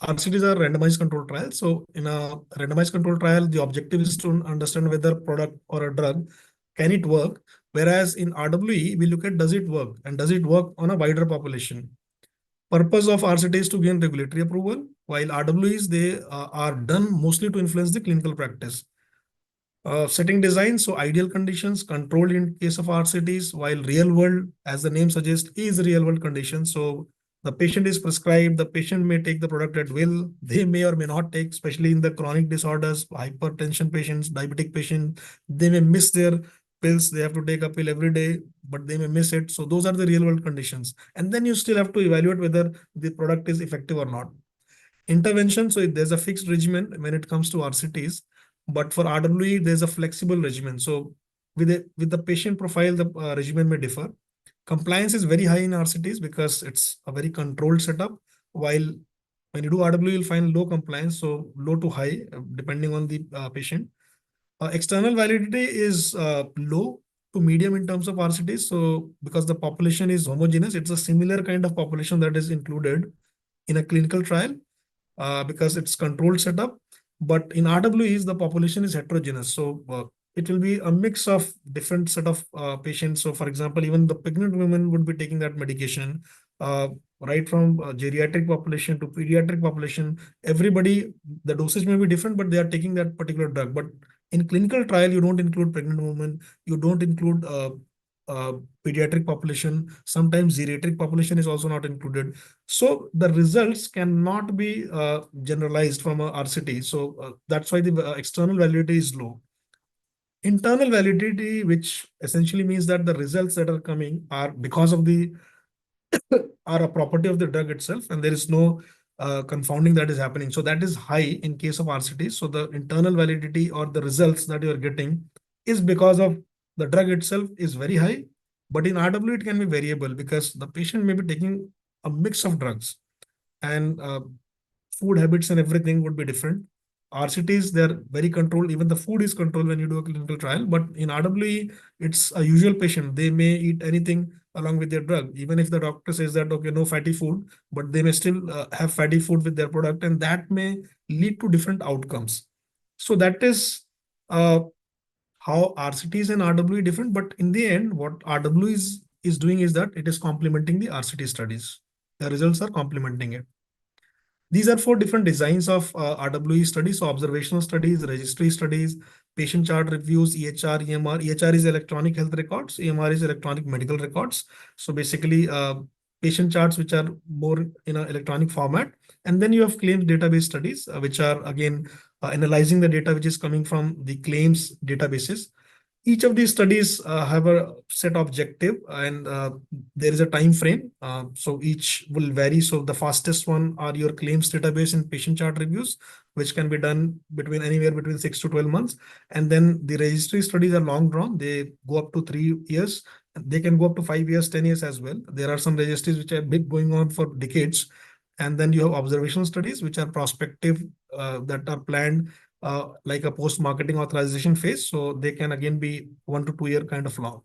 RCTs are randomized control trials. So in a randomized control trial, the objective is to understand whether product or a drug, can it work Whereas in RWE, we look at does it work and does it work on a wider population. Purpose of RCT is to gain regulatory approval, while RWEs, they are done mostly to influence the clinical practice. Setting design, so ideal conditions, controlled in case of RCTs, while real world, as the name suggests, is real world conditions. So the patient is prescribed, the patient may take the product at will, they may or may not take, especially in the chronic disorders, hypertension patients, diabetic patients, they may miss their pills, they have to take a pill every day, but they may miss it. So those are the real world conditions. And then you still have to evaluate whether the product is effective or not. Intervention, so there's a fixed regimen when it comes to RCTs, but for RWE, there's a flexible regimen. So with the patient profile, the regimen may differ. Compliance is very high in RCTs because it's a very controlled setup, while when you do RWE, you'll find low compliance, so low to high, depending on the patient. External validity is low to medium in terms of RCTs. So because the population is homogeneous, it's a similar kind of population that is included in a clinical trial. Because it's controlled setup. But in RWEs, the population is heterogeneous. So it will be a mix of different set of patients. So for example, even the pregnant women would be taking that medication, right from geriatric population to pediatric population. Everybody, the dosage may be different, but they are taking that particular drug. But in clinical trial, you don't include pregnant women, you don't include pediatric population. Sometimes geriatric population is also not included. So the results cannot be generalized from a RCT. So that's why the external validity is low. Internal validity, which essentially means that the results that are coming are because of the are a property of the drug itself, and there is no confounding that is happening. So that is high in case of RCT. So the internal validity or the results that you are getting is because of the drug itself is very high. But in RW, it can be variable because the patient may be taking a mix of drugs, and food habits and everything would be different. RCTs, they're very controlled. Even the food is controlled when you do a clinical trial. But in RWE, it's a usual patient. They may eat anything along with their drug, even if the doctor says that, okay, no fatty food, but they may still have fatty food with their product, and that may lead to different outcomes. So that is how RCTs and RWE different. But in the end, what RWE is doing is that it is complementing the RCT studies. The results are complementing it. These are four different designs of RWE studies. So observational studies, registry studies, patient chart reviews, EHR, EMR. EHR is electronic health records. EMR is electronic medical records. So basically patient charts, which are more in an electronic format. And then you have claims database studies, which are again analyzing the data which is coming from the claims databases. Each of these studies have a set objective, and there is a time frame. So each will vary. So the fastest one are your claims database and patient chart reviews, which can be done between anywhere between 6 to 12 months. And then the registry studies are long drawn. They go up to 3 years. They can go up to 5 years, 10 years as well. There are some registries which have been going on for decades. And then you have observational studies, which are prospective, that are planned like a post-marketing authorization phase. So they can again be 1 to 2 year kind of long.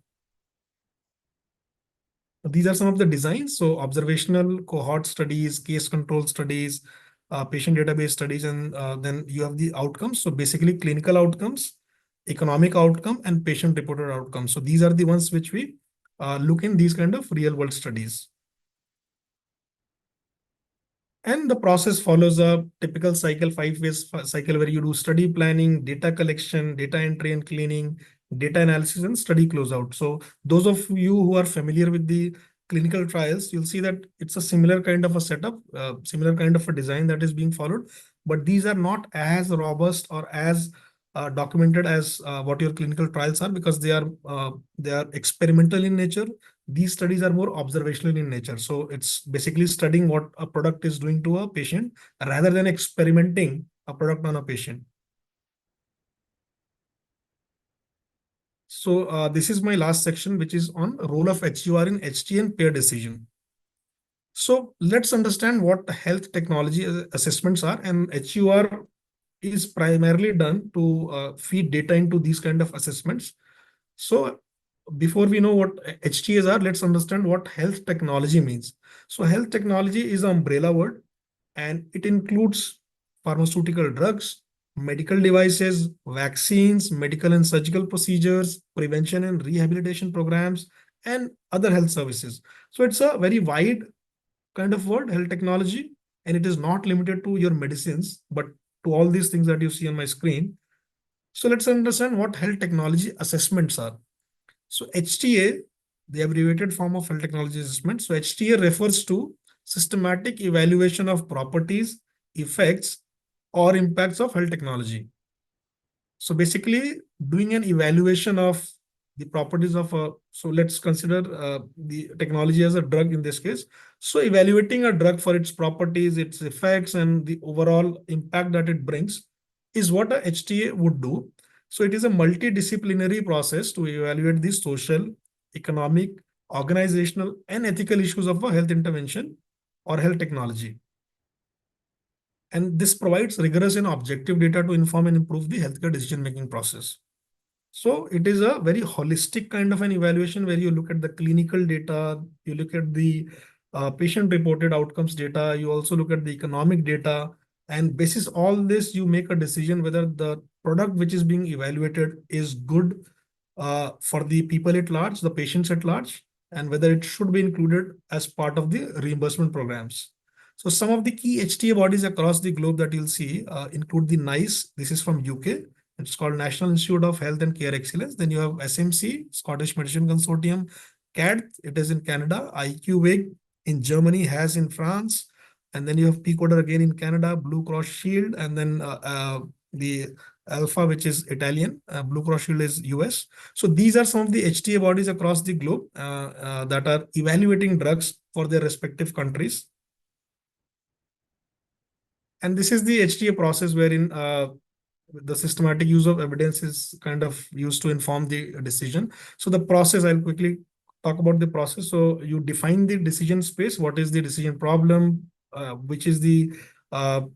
These are some of the designs. So observational cohort studies, case control studies, patient database studies, and then you have the outcomes. So basically clinical outcomes, economic outcome, and patient reported outcomes. So these are the ones which we look in these kind of real world studies. And the process follows a typical cycle, 5 phase cycle, where you do study planning, data collection, data entry and cleaning, data analysis, and study closeout. So those of you who are familiar with the clinical trials, you'll see that it's a similar kind of a setup, similar kind of a design that is being followed. But these are not as robust or as documented as what your clinical trials are, because they are experimental in nature. These studies are more observational in nature. So it's basically studying what a product is doing to a patient rather than experimenting a product on a patient. So this is my last section, which is on role of HEOR in HT and payer decision. So let's understand what health technology assessments are. And HEOR is primarily done to feed data into these kind of assessments. So before we know what HTAs are, let's understand what health technology means. So health technology is an umbrella word, and it includes pharmaceutical drugs, medical devices, vaccines, medical and surgical procedures, prevention and rehabilitation programs, and other health services. So it's a very wide kind of word, health technology, and it is not limited to your medicines, but to all these things that you see on my screen. So let's understand what health technology assessments are. So HTA, the abbreviated form of health technology assessment. So HTA refers to systematic evaluation of properties, effects, or impacts of health technology. So basically doing an evaluation of the properties of a, so let's consider the technology as a drug in this case. So evaluating a drug for its properties, its effects, and the overall impact that it brings is what a HTA would do. So it is a multidisciplinary process to evaluate the social, economic, organizational, and ethical issues of a health intervention or health technology. And this provides rigorous and objective data to inform and improve the healthcare decision-making process. So it is a very holistic kind of an evaluation where you look at the clinical data, you look at the patient-reported outcomes data, you also look at the economic data, and basis all this, you make a decision whether the product which is being evaluated is good for the people at large, the patients at large, and whether it should be included as part of the reimbursement programs. So some of the key HTA bodies across the globe that you'll see include the NICE. This is from UK. It's called National Institute of Health and Care Excellence. Then you have SMC, Scottish Medicine Consortium, CAD, it is in Canada, IQWIG in Germany, HAS in France, and then you have PCODER again in Canada, Blue Cross Shield, and then the Alpha, which is Italian, Blue Cross Shield is US. So these are some of the HTA bodies across the globe that are evaluating drugs for their respective countries. And this is the HTA process wherein the systematic use of evidence is kind of used to inform the decision. So the process, I'll quickly talk about the process. So you define the decision space. What is the decision problem? Which is the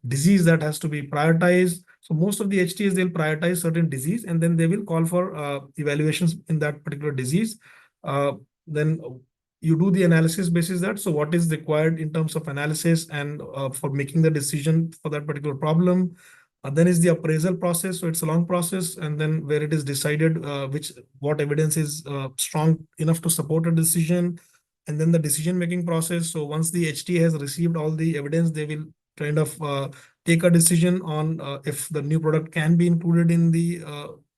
disease that has to be prioritized. So most of the HTAs, they'll prioritize certain disease and then they will call for evaluations in that particular disease. Then you do the analysis basis that. So what is required in terms of analysis and for making the decision for that particular problem. Then is the appraisal process. So it's a long process. And then where it is decided what evidence is strong enough to support a decision. And then the decision-making process. So once the HTA has received all the evidence, they will kind of take a decision on if the new product can be included in the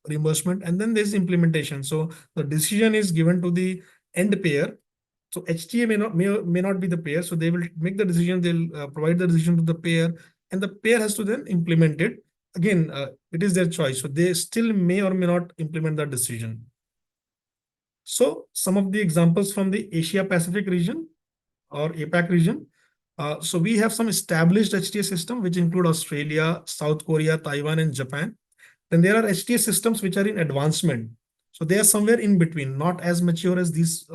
reimbursement. And then there's implementation. So the decision is given to the end payer. So HTA may not be the payer. So they will make the decision. They'll provide the decision to the payer. And the payer has to then implement it. Again, it is their choice. So they still may or may not implement that decision. So some of the examples from the Asia Pacific region or APAC region. So we have some established HTA system, which include Australia, South Korea, Taiwan, and Japan. Then there are HTA systems which are in advancement. So they are somewhere in between, not as mature as these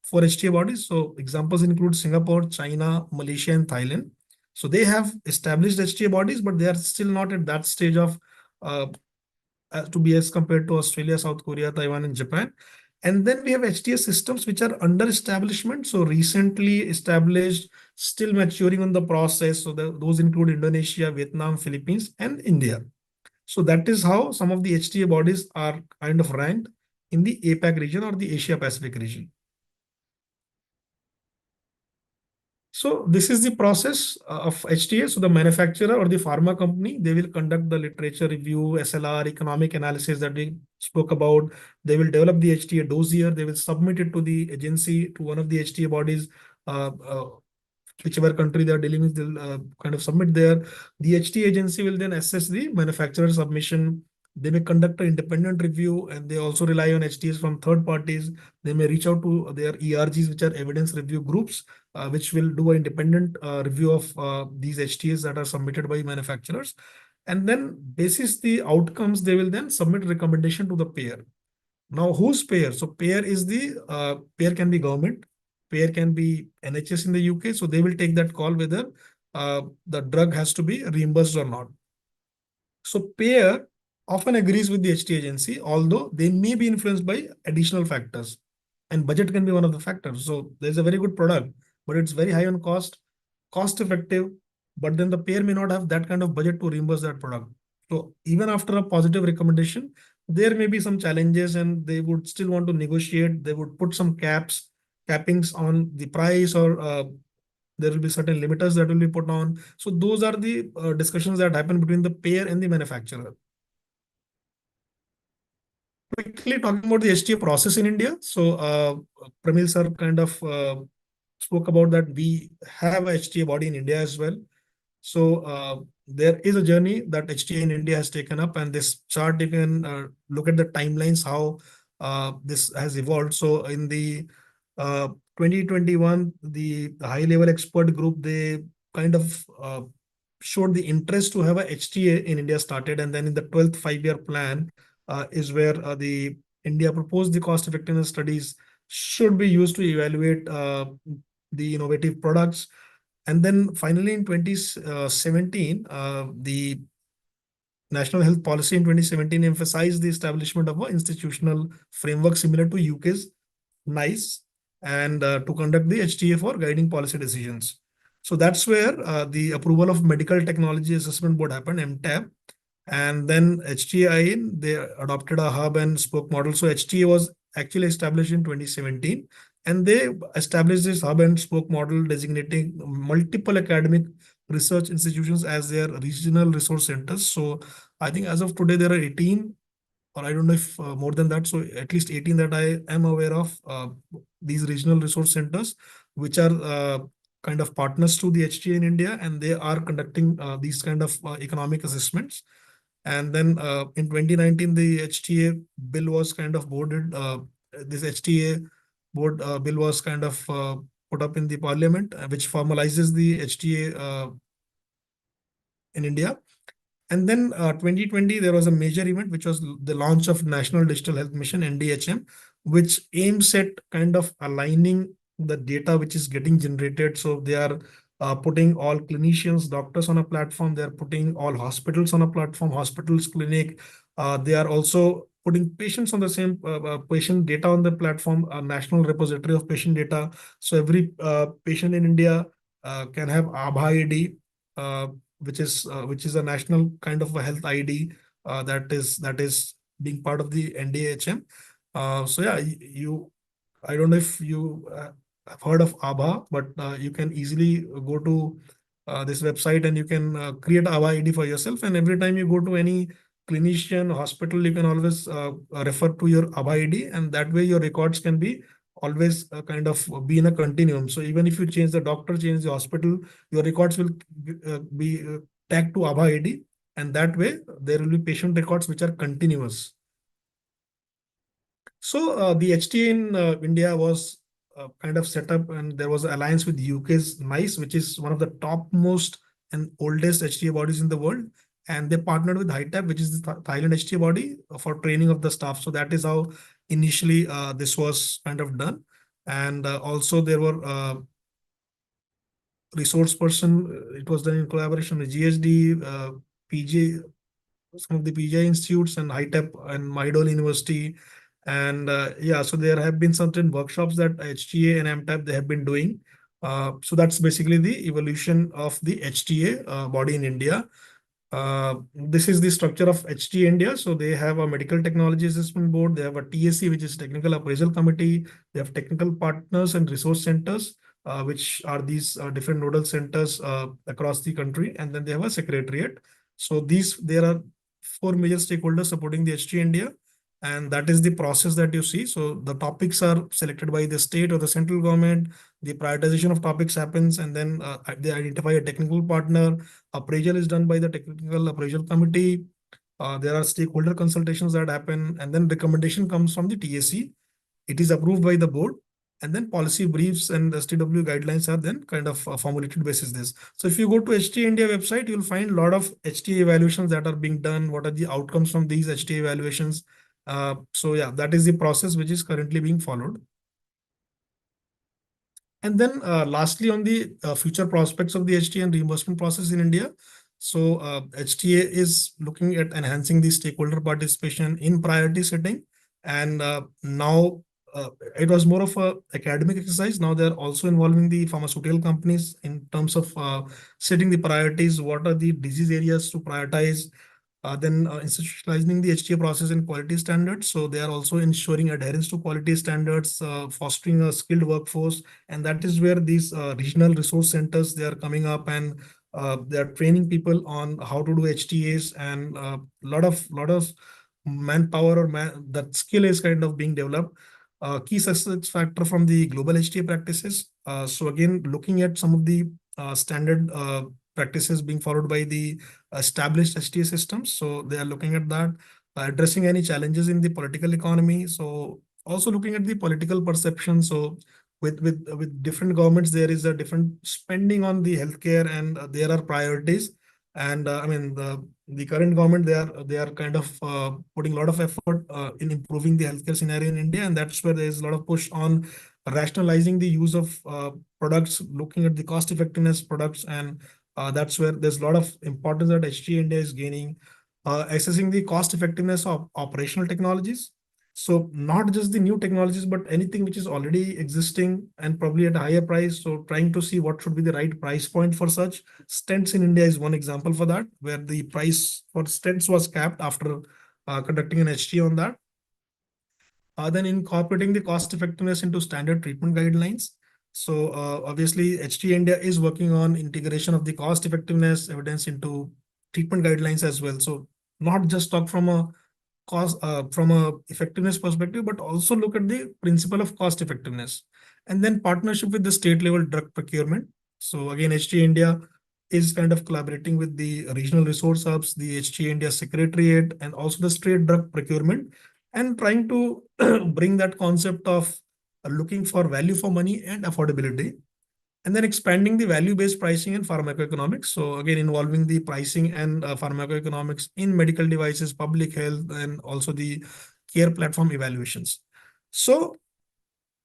four HTA bodies. So examples include Singapore, China, Malaysia, and Thailand. So they have established HTA bodies, but they are still not at that stage of to be as compared to Australia, South Korea, Taiwan, and Japan. And then we have HTA systems which are under establishment. So recently established, still maturing on the process. So those include Indonesia, Vietnam, Philippines, and India. So that is how some of the HTA bodies are kind of ranked in the APAC region or the Asia Pacific region. So this is the process of HTA. So the manufacturer or the pharma company, they will conduct the literature review, SLR, economic analysis that we spoke about. They will develop the HTA dossier. They will submit it to the agency, to one of the HTA bodies, whichever country they are dealing with, they'll kind of submit there. The HTA agency will then assess the manufacturer submission. They may conduct an independent review, and they also rely on HTAs from third parties. They may reach out to their ERGs, which are evidence review groups, which will do an independent review of these HTAs that are submitted by manufacturers. And then basis the outcomes, they will then submit recommendation to the payer. Now, who's payer? So payer is the payer can be government, payer can be NHS in the UK. So they will take that call whether the drug has to be reimbursed or not. So payer often agrees with the HT agency, although they may be influenced by additional factors. And budget can be one of the factors. So there's a very good product, but it's very high on cost effective, but then the payer may not have that kind of budget to reimburse that product. So even after a positive recommendation, there may be some challenges and they would still want to negotiate. They would put some cappings on the price, or there will be certain limiters that will be put on. So those are the discussions that happen between the payer and the manufacturer. Quickly talking about the HTA process in India. So Pramil sir kind of spoke about that we have a HTA body in India as well. So there is a journey that HTA in India has taken up, and this chart you can look at the timelines how this has evolved. So in the 2021, the high level expert group, they kind of showed the interest to have a HTA in India started, and then in the 12th 5-year plan is where the India proposed the cost effectiveness studies should be used to evaluate the innovative products. And then finally in 2017, the National Health Policy in 2017 emphasized the establishment of an institutional framework similar to UK's NICE, and to conduct the HTA for guiding policy decisions. So that's where the approval of Medical Technology Assessment Board happened, MTAB. And then HTA, they adopted a hub and spoke model. So HTA was actually established in 2017, and they established this hub and spoke model, designating multiple academic research institutions as their regional resource centers. So I think as of today, there are 18, or I don't know if more than that. So at least 18 that I am aware of, these regional resource centers, which are kind of partners to the HTA in India, and they are conducting these kind of economic assessments. And then in 2019, the HTA bill was kind of boarded. This HTA board bill was kind of put up in the parliament, which formalizes the HTA in India. And then 2020, there was a major event, which was the launch of National Digital Health Mission, NDHM, which aims at kind of aligning the data which is getting generated. So they are putting all clinicians, doctors on a platform. They are putting all hospitals on a platform, hospitals, clinic. They are also putting patients on the same patient data on the platform, a national repository of patient data. So every patient in India can have Aadhaar ID, which is a national kind of a health ID that is being part of the NDHM. So yeah, I don't know if you have heard of ABHA, but you can easily go to this website and you can create ABHA ID for yourself. And every time you go to any clinician, hospital, you can always refer to your ABHA ID, and that way your records can be always kind of be in a continuum. So even if you change the doctor, change the hospital, your records will be tagged to ABHA ID, and that way there will be patient records which are continuous. So the HTA in India was kind of set up, and there was an alliance with UK's NICE, which is one of the topmost and oldest HTA bodies in the world. And they partnered with HITAB, which is the Thailand HTA body, for training of the staff. So that is how initially this was kind of done. And also there were resource person. It was done in collaboration with GSD, PJ, some of the PGI institutes, and HITAB and Mahidol University. And yeah, so there have been certain workshops that HTA and MTAB they have been doing. So that's basically the evolution of the HTA body in India. This is the structure of HTA India. So they have a medical technology assessment board. They have a TSC, which is technical appraisal committee. They have technical partners and resource centers, which are these different nodal centers across the country. And then they have a secretariat. So there are 4 major stakeholders supporting the HTA India. And that is the process that you see. So the topics are selected by the state or the central government. The prioritization of topics happens, and then they identify a technical partner. Appraisal is done by the technical appraisal committee. There are stakeholder consultations that happen, and then recommendation comes from the TSC. It is approved by the board, and then policy briefs and STW guidelines are then kind of formulated basis this. So if you go to HTA India website, you'll find a lot of HTA evaluations that are being done. What are the outcomes from these HTA evaluations? So yeah, that is the process which is currently being followed. And then lastly, on the future prospects of the HTA and reimbursement process in India. So HTA is looking at enhancing the stakeholder participation in priority setting. And now it was more of a academic exercise. Now they're also involving the pharmaceutical companies in terms of setting the priorities. What are the disease areas to prioritize? Then institutionalizing the HTA process and quality standards. So they are also ensuring adherence to quality standards, fostering a skilled workforce. And that is where these regional resource centers, they are coming up, and they are training people on how to do HTAs, and lot of manpower, or that skill is kind of being developed. Key success factor from the global HTA practices. So again, looking at some of the standard practices being followed by the established HTA systems. So they are looking at that, addressing any challenges in the political economy. So also looking at the political perception. So with different governments, there is a different spending on the healthcare, and there are priorities. And I mean, the current government, they are kind of putting a lot of effort in improving the healthcare scenario in India, and that's where there is a lot of push on rationalizing the use of products, looking at the cost effectiveness products, and that's where there's a lot of importance that HT India is gaining, assessing the cost effectiveness of operational technologies. So not just the new technologies, but anything which is already existing and probably at a higher price. So trying to see what should be the right price point for such. Stents in India is one example for that, where the price for stents was capped after conducting an HT on that. Then incorporating the cost effectiveness into standard treatment guidelines. So obviously, HT India is working on integration of the cost effectiveness evidence into treatment guidelines as well. So not just talk from a effectiveness perspective, but also look at the principle of cost effectiveness. And then partnership with the state level drug procurement. So again, HT India is kind of collaborating with the regional resource hubs, the HT India Secretariat, and also the state drug procurement, and trying to bring that concept of looking for value for money and affordability, and then expanding the value-based pricing and pharmacoeconomics. So again, involving the pricing and pharmacoeconomics in medical devices, public health, and also the care platform evaluations. So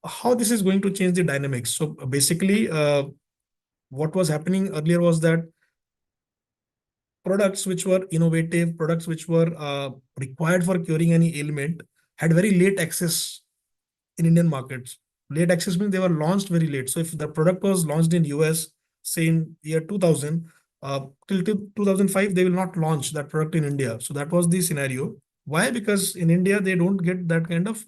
how this is going to change the dynamics? So basically, what was happening earlier was that products which were innovative, products which were required for curing any ailment, had very late access in Indian markets. Late access means they were launched very late. So if the product was launched in US, say in year 2000, till 2005, they will not launch that product in India. So that was the scenario. Why? Because in India, they don't get that kind of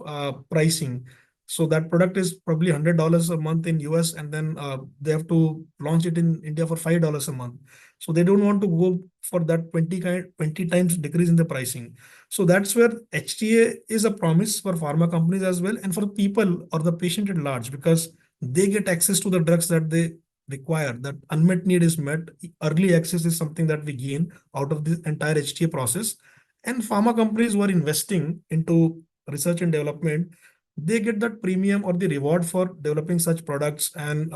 pricing. So that product is probably $100 a month in US, and then they have to launch it in India for $5 a month. So they don't want to go for that 20 times decrease in the pricing. So that's where HTA is a promise for pharma companies as well, and for people or the patient at large, because they get access to the drugs that they require. That unmet need is met. Early access is something that we gain out of this entire HTA process. And pharma companies who are investing into research and development, they get that premium or the reward for developing such products, and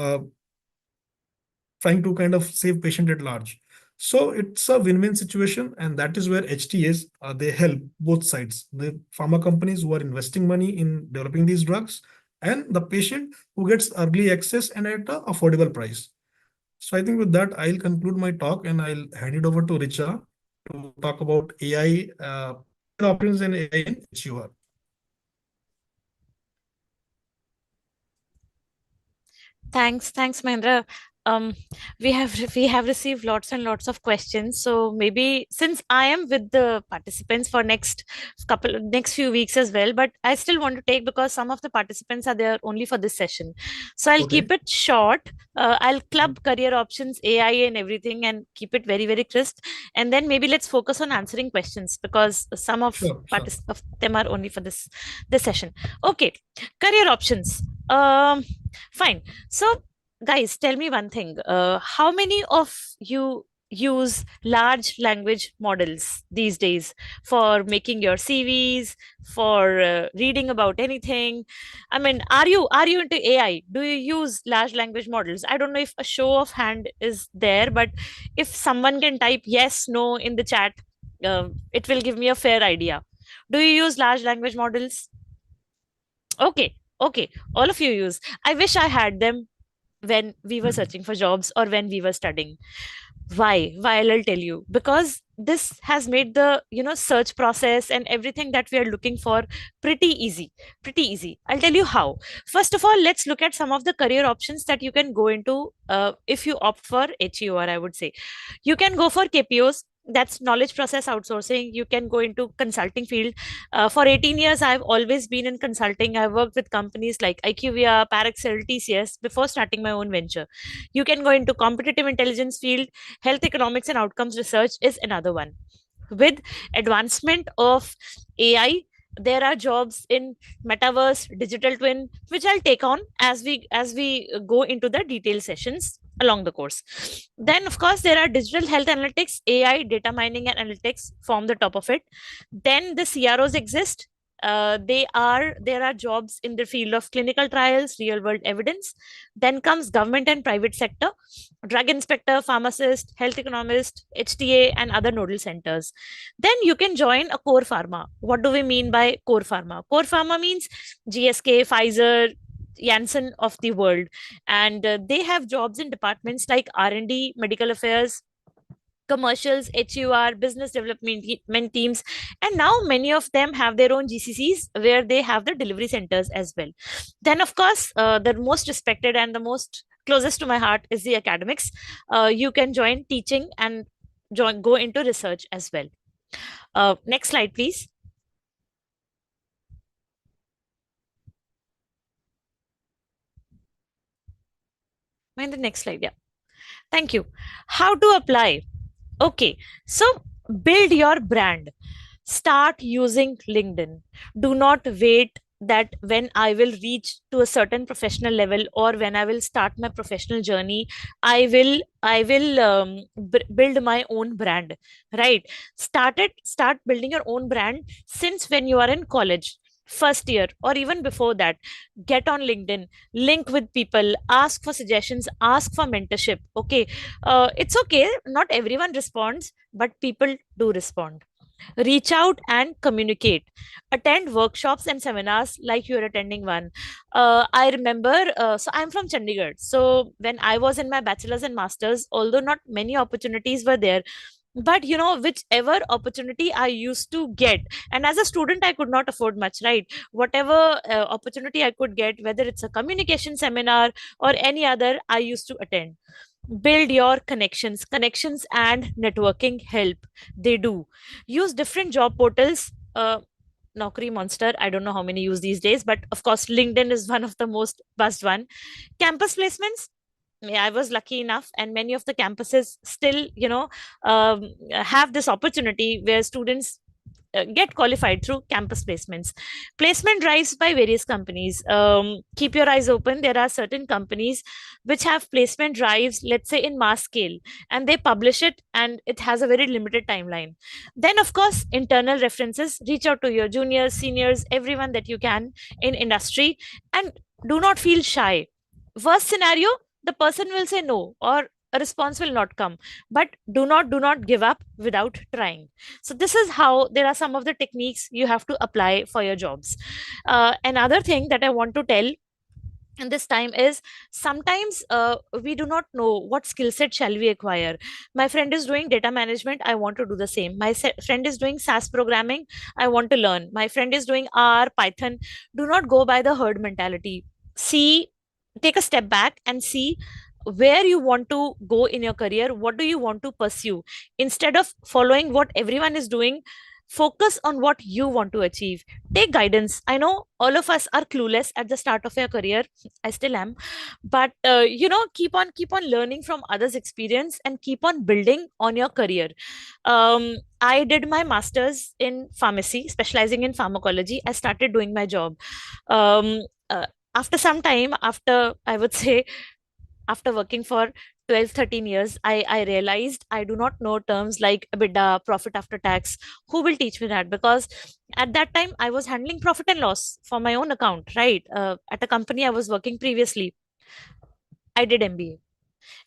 trying to kind of save patient at large. So it's a win-win situation, and that is where HTAs, they help both sides, the pharma companies who are investing money in developing these drugs, and the patient who gets early access and at an affordable price. So I think with that, I'll conclude my talk, and I'll hand it over to Richa to talk about AI, options and AI in HEOR. Thanks, Mahendra. Um, we have received lots and lots of questions. So maybe since I am with the participants for next few weeks as well, but I still want to take, because some of the participants are there only for this session. So I'll keep it short. I'll club career options, AI, and everything, and keep it very, very crisp. And then maybe let's focus on answering questions, because some of of them are only for this session. Okay, career options. Fine. So, guys, tell me one thing. How many of you use large language models these days for making your CVs, for reading about anything? I mean, are you into AI? Do you use large language models? I don't know if a show of hand is there, but if someone can type yes, no in the chat, it will give me a fair idea. Do you use large language models? Okay, okay, all of you use. I wish I had them when we were searching for jobs or when we were studying. Why? I'll tell you. Because this has made the search process and everything that we are looking for pretty easy. Pretty easy. I'll tell you how. First of all, let's look at some of the career options that you can go into if you opt for HEOR, I would say. You can go for KPOs. That's knowledge process outsourcing. You can go into consulting field. For 18 years I've always been in consulting. I've worked with companies like IQVIA, Parexel, TCS before starting my own venture. You can go into competitive intelligence field. Health economics and outcomes research is another one. With advancement of AI, there are jobs in metaverse, digital twin, which I'll take on as we go into the detailed sessions along the course. Then of course there are digital health analytics, AI, data mining and analytics form the top of it. Then the CROs exist. There are jobs in the field of clinical trials, real world evidence. Then comes government and private sector, drug inspector, pharmacist, health economist, HTA, and other nodal centers. Then you can join a core pharma. What do we mean by core pharma? Core pharma means GSK, Pfizer, Janssen of the world, and they have jobs in departments like R&D, medical affairs, commercials, HEOR, business development teams, and now many of them have their own GCCs where they have the delivery centers as well. Then, of course, the most respected and the most closest to my heart is the academics. You can join teaching and go into research as well. Next slide, please. And the next slide, yeah. Thank you. How to apply? Okay, so build your brand. Start using LinkedIn. Do not wait that when I will reach to a certain professional level or when I will start my professional journey, I will build my own brand. Right? Start building your own brand since when you are in college, first year, or even before that. Get on LinkedIn, link with people, ask for suggestions, ask for mentorship. Okay, it's okay, not everyone responds, but people do respond. Reach out and communicate. Attend workshops and seminars like you're attending one. I remember, so I'm from Chandigarh. So when I was in my bachelor's and master's, although not many opportunities were there, but whichever opportunity I used to get, and as a student I could not afford much, right? Whatever opportunity I could get, whether it's a communication seminar or any other, I used to attend. Build your connections and networking help. They do. Use different job portals. Naukri Monster, I don't know how many use these days, but of course LinkedIn is one of the most buzzed one. Campus placements, yeah, I was lucky enough, and many of the campuses still have this opportunity where students get qualified through campus placements. Placement drives by various companies. Keep your eyes open. There are certain companies which have placement drives, let's say in mass scale, and they publish it and it has a very limited timeline. Then of course internal references. Reach out to your juniors, seniors, everyone that you can in industry, and do not feel shy. Worst scenario, the person will say no or a response will not come, but do not give up without trying. So this is how there are some of the techniques you have to apply for your jobs. Another thing that I want to tell and this time is, sometimes we do not know what skill set shall we acquire. My friend is doing data management, I want to do the same. My friend is doing SAS programming, I want to learn. My friend is doing R, Python. Do not go by the herd mentality. See, take a step back and see where you want to go in your career, what do you want to pursue. Instead of following what everyone is doing, focus on what you want to achieve. Take guidance. I know all of us are clueless at the start of your career. I still am, but keep on learning from others experience and keep on building on your career. I did my masters in pharmacy, specializing in pharmacology. I started doing my job. um, uh, After some time, after I would say after working for 12, 13 years, I realized I do not know terms like EBITDA, profit after tax. Who will teach me that? Because at that time I was handling profit and loss for my own account, right? At a company I was working previously. I did MBA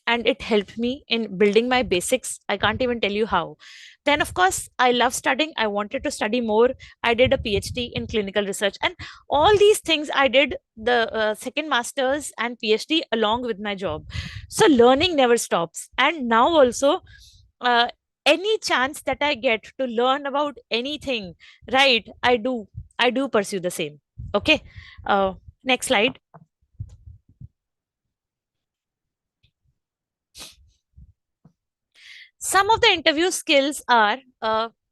and it helped me in building my basics. I can't even tell you how. Then, of course, I love studying. I wanted to study more. I did a PhD in clinical research, and all these things I did the second master's and PhD along with my job. So, learning never stops. And now, also, uh, any chance that I get to learn about anything, right? I do pursue the same. Okay. Next slide. Some of the interview skills are,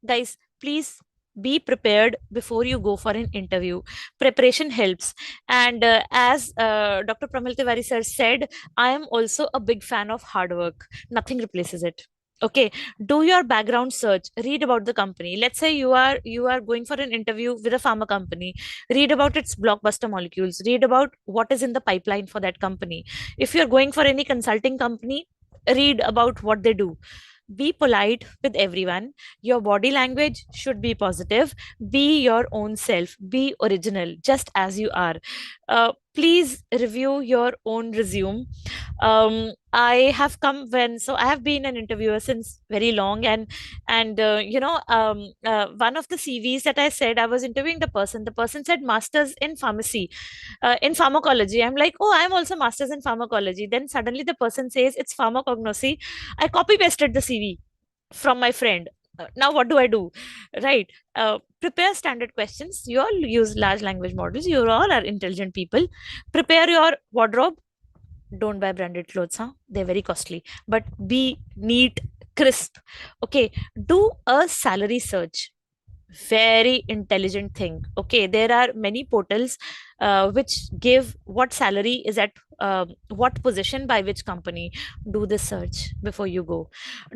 guys, please be prepared before you go for an interview. Preparation helps. And as Dr. Pramil Tiwari sir said, I am also a big fan of hard work. Nothing replaces it. Okay, do your background search, read about the company. Let's say you are going for an interview with a pharma company. Read about its blockbuster molecules, read about what is in the pipeline for that company. If you're going for any consulting company, read about what they do. Be polite with everyone. Your body language should be positive. Be your own self. Be original, just as you are. Please review your own resume. I have come when so I have been an interviewer since very long, and one of the CVs that I said, I was interviewing the person. The person said masters in pharmacy, in pharmacology. I'm like, oh, I'm also masters in pharmacology. Then suddenly the person says it's pharmacognosy. I copy pasted the CV from my friend. Now what do I do? Right. Prepare standard questions. You all use large language models. You all are intelligent people. Prepare your wardrobe. Don't buy branded clothes, huh? They're very costly. But be neat, crisp. Okay. Do a salary search. Very intelligent thing. Okay, there are many portals which give what salary is at what position by which company. Do the search before you go.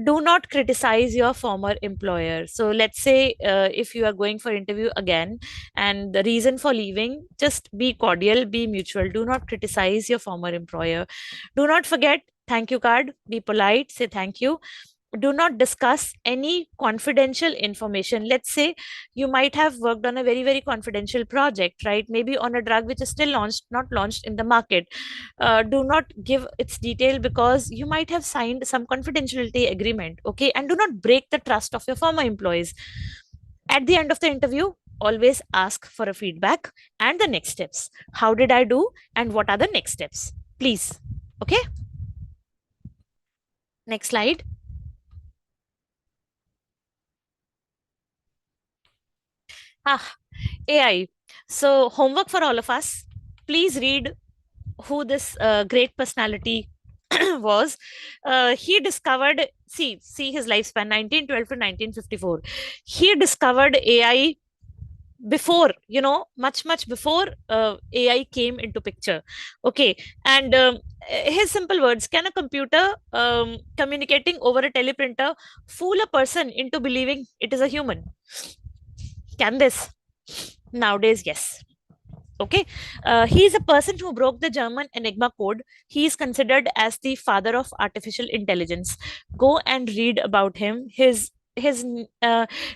Do not criticize your former employer. So let's say if you are going for interview again and the reason for leaving, just be cordial, be mutual. Do not criticize your former employer. Do not forget thank you card. Be polite, say thank you. Do not discuss any confidential information. Let's say you might have worked on a very very confidential project, right? Maybe on a drug which is still launched, not launched in the market. Do not give its detail because you might have signed some confidentiality agreement. Okay, and do not break the trust of your former employees. At the end of the interview, always ask for a feedback and the next steps. How did I do and what are the next steps, please? Okay, next slide. AI. So, homework for all of us. Please read who this great personality was. He discovered, see his lifespan 1912 to 1954. He discovered AI before, much before AI came into picture. Okay, and his simple words: can a computer communicating over a teleprinter fool a person into believing it is a human? Can this? Nowadays, yes. Okay, he is a person who broke the German Enigma code. He is considered as the father of artificial intelligence. Go and read about him. His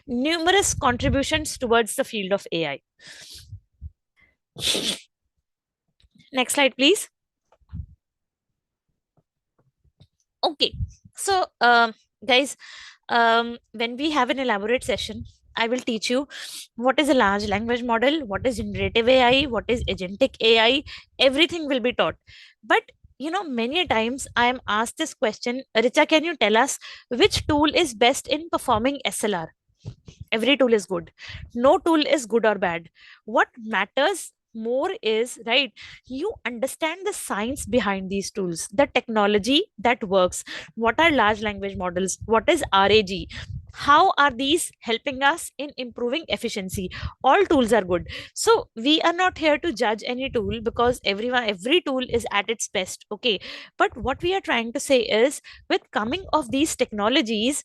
numerous contributions towards the field of AI. Next slide, please. Okay, so guys, when we have an elaborate session, I will teach you what is a large language model, what is generative AI, what is agentic AI. Everything will be taught. But many times I am asked this question, Richa, can you tell us which tool is best in performing SLR? Every tool is good. No tool is good or bad. What matters more is, right, you understand the science behind these tools, the technology that works. What are large language models? What is RAG? How are these helping us in improving efficiency? All tools are good. So we are not here to judge any tool because every tool is at its best. Okay, but what we are trying to say is, with coming of these technologies,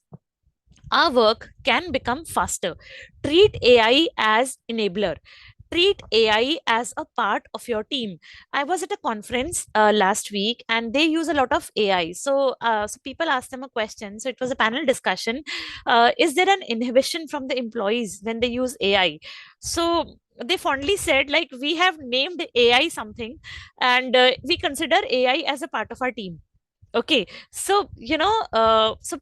our work can become faster. Treat AI as enabler. Treat AI as a part of your team. I was at a conference last week and they use a lot of AI. So people asked them a question. So it was a panel discussion. Is there an inhibition from the employees when they use AI? So they fondly said, like, we have named AI something and we consider AI as a part of our team. Okay, so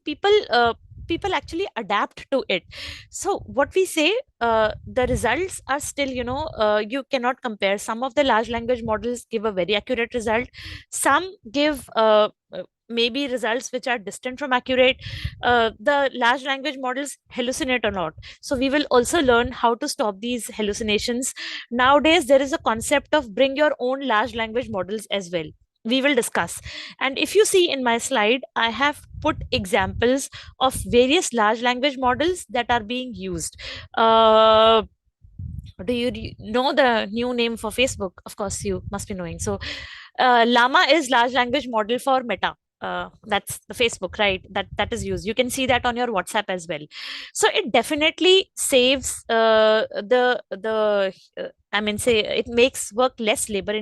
people actually adapt to it. So what we say, the results are still, you cannot compare. Some of the large language models give a very accurate result. Some give maybe results which are distant from accurate. The large language models hallucinate a lot, so we will also learn how to stop these hallucinations. Nowadays there is a concept of bring your own large language models as well. we will discuss. And if you see in my slide, I have put examples of various large language models that are being used. uh, do you know the new name for Facebook? Of course you must be knowing. So llama is large language model for Meta. That's the Facebook, right? That is used. You can see that on your WhatsApp as well. So it definitely saves I mean, say it makes work less labor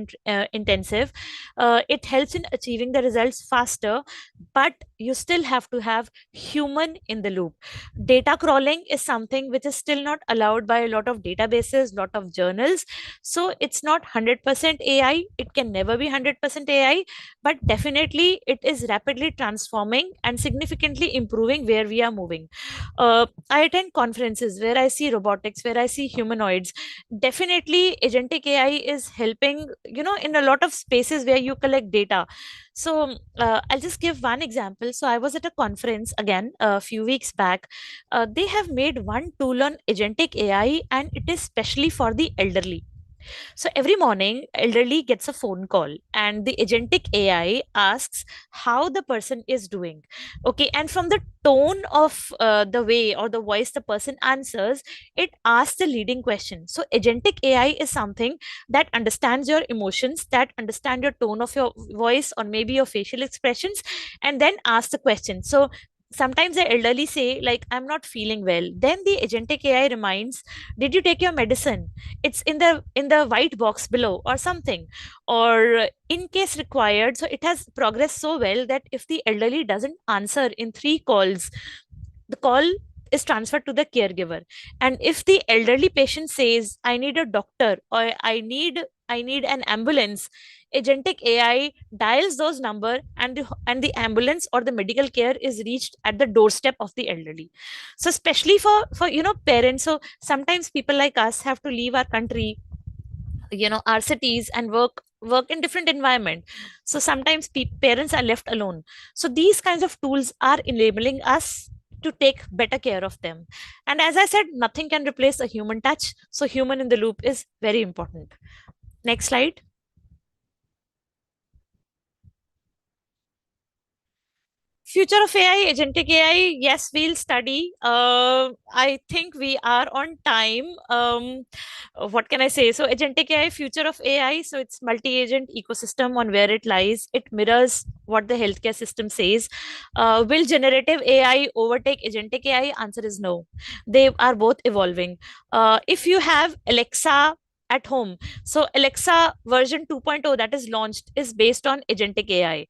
intensive. It helps in achieving the results faster, but you still have to have human in the loop. Data crawling is something which is still not allowed by a lot of databases, lot of journals. So it's not 100% AI. It can never be 100% AI, but definitely it is rapidly transforming and significantly improving where we are moving. I attend conferences where I see robotics, where I see humanoids. Definitely agentic AI is helping, in a lot of spaces where you collect data. So I'll just give one example. So I was at a conference again a few weeks back. They have made one tool on agentic AI, and it is specially for the elderly. So every morning, elderly gets a phone call, and the agentic AI asks how the person is doing. Okay, and from the tone of the way or the voice the person answers, it asks the leading question. So agentic AI is something that understands your emotions, that understand your tone of your voice or maybe your facial expressions, and then asks the question. So sometimes the elderly say like, I'm not feeling well. Then the agentic AI reminds, did you take your medicine? It's in the white box below or something. Or in case required, so it has progressed so well that if the elderly doesn't answer in 3 calls, the call is transferred to the caregiver. And if the elderly patient says, I need a doctor, or I need an ambulance, agentic AI dials those number, and the ambulance or the medical care is reached at the doorstep of the elderly. So especially for parents. So sometimes people like us have to leave our country, our cities, and work in different environment. So sometimes parents are left alone. So these kinds of tools are enabling us to take better care of them. And as I said, nothing can replace a human touch, so human in the loop is very important. Next slide. Future of AI, agentic AI, yes, we'll study. I think we are on time. What can I say? So, agentic AI, future of AI. So, it's multi-agent ecosystem on where it lies. It mirrors what the healthcare system says. Will generative AI overtake agentic AI? Answer is no. They are both evolving. If you have Alexa at home, so Alexa version 2.0 that is launched is based on agentic AI.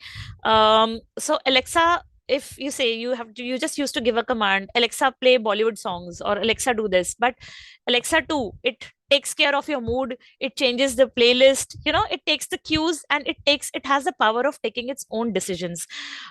So Alexa, if you say you just used to give a command, Alexa play Bollywood songs, or Alexa do this, but Alexa too, it takes care of your mood, it changes the playlist, it takes the cues, and it has the power of taking its own decisions.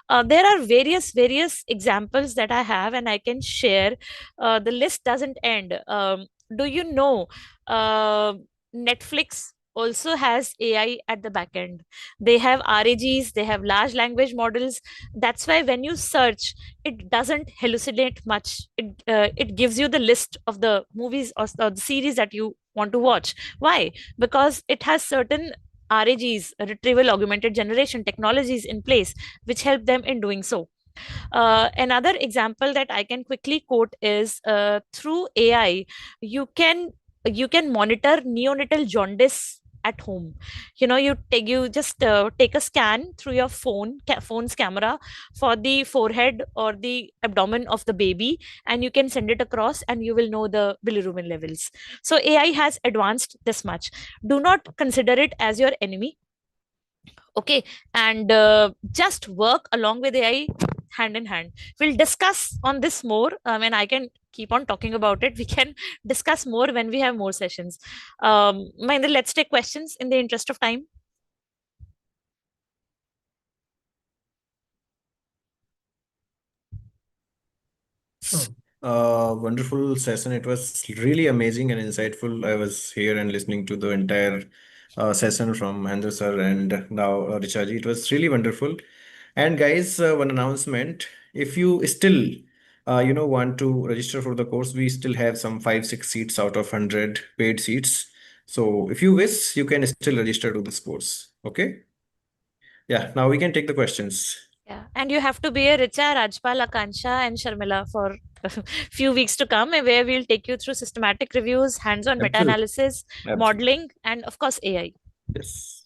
There are various examples that I have, and I can share. The list doesn't end. Do you know uh, Netflix also has AI at the back end? They have RAGs, they have large language models. That's why when you search, it doesn't hallucinate much. It gives you the list of the movies or the series that you want to watch. Why? Because it has certain RAGs, retrieval augmented generation technologies in place, which help them in doing so. Another example that I can quickly quote is, through AI, you can monitor neonatal jaundice at home. You just take a scan through your phone's camera for the forehead or the abdomen of the baby, and you can send it across, and you will know the bilirubin levels. So AI has advanced this much. Do not consider it as your enemy. Okay, and just work along with AI hand in hand. We'll discuss on this more. And I can keep on talking about it. We can discuss more when we have more sessions. Mahendra, let's take questions in the interest of time. Sure. Wonderful session. It was really amazing and insightful. I was here and listening to the entire session from Mahendra sir and now Richaji. It was really wonderful. And guys, one announcement. If you still, want to register for the course, we still have some 5, 6 seats out of 100 paid seats. So if you wish, you can still register to this course. Okay. Yeah, now we can take the questions. Yeah, and you have to be a Richa, Rajpal, Akansha, and Sharmila for a few weeks to come, where we'll take you through systematic reviews, hands-on Absolutely. meta-analysis, Absolutely. modeling, and of course AI. Yes.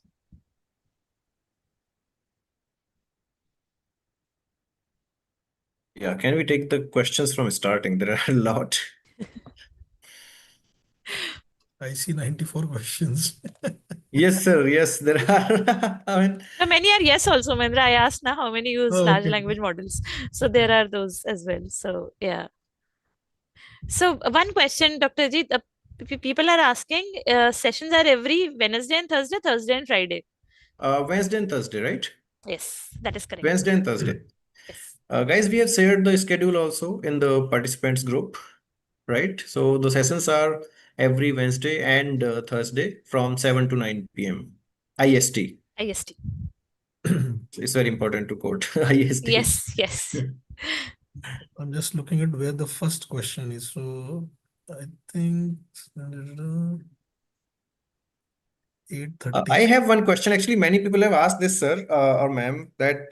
Yeah, can we take the questions from starting? There are a lot. I see 94 questions. Yes, sir. Yes, there are. I mean, So many are yes also, Mendra. I asked now how many use Oh, large okay. language models. So there are those as well. So yeah. So one question, Dr. Ajit, people are asking, sessions are every Wednesday and Thursday, Thursday and Friday. Wednesday and Thursday, right? Yes, that is correct. Wednesday and Thursday. Yes. Guys, we have shared the schedule also in the participants group, right? So the sessions are every Wednesday and Thursday from 7 to 9 p.m. IST. IST. It's very important to quote IST. Yes, yes. I'm just looking at where the first question is. So I think 8:30. I have one question. Actually, many people have asked this, sir or ma'am, that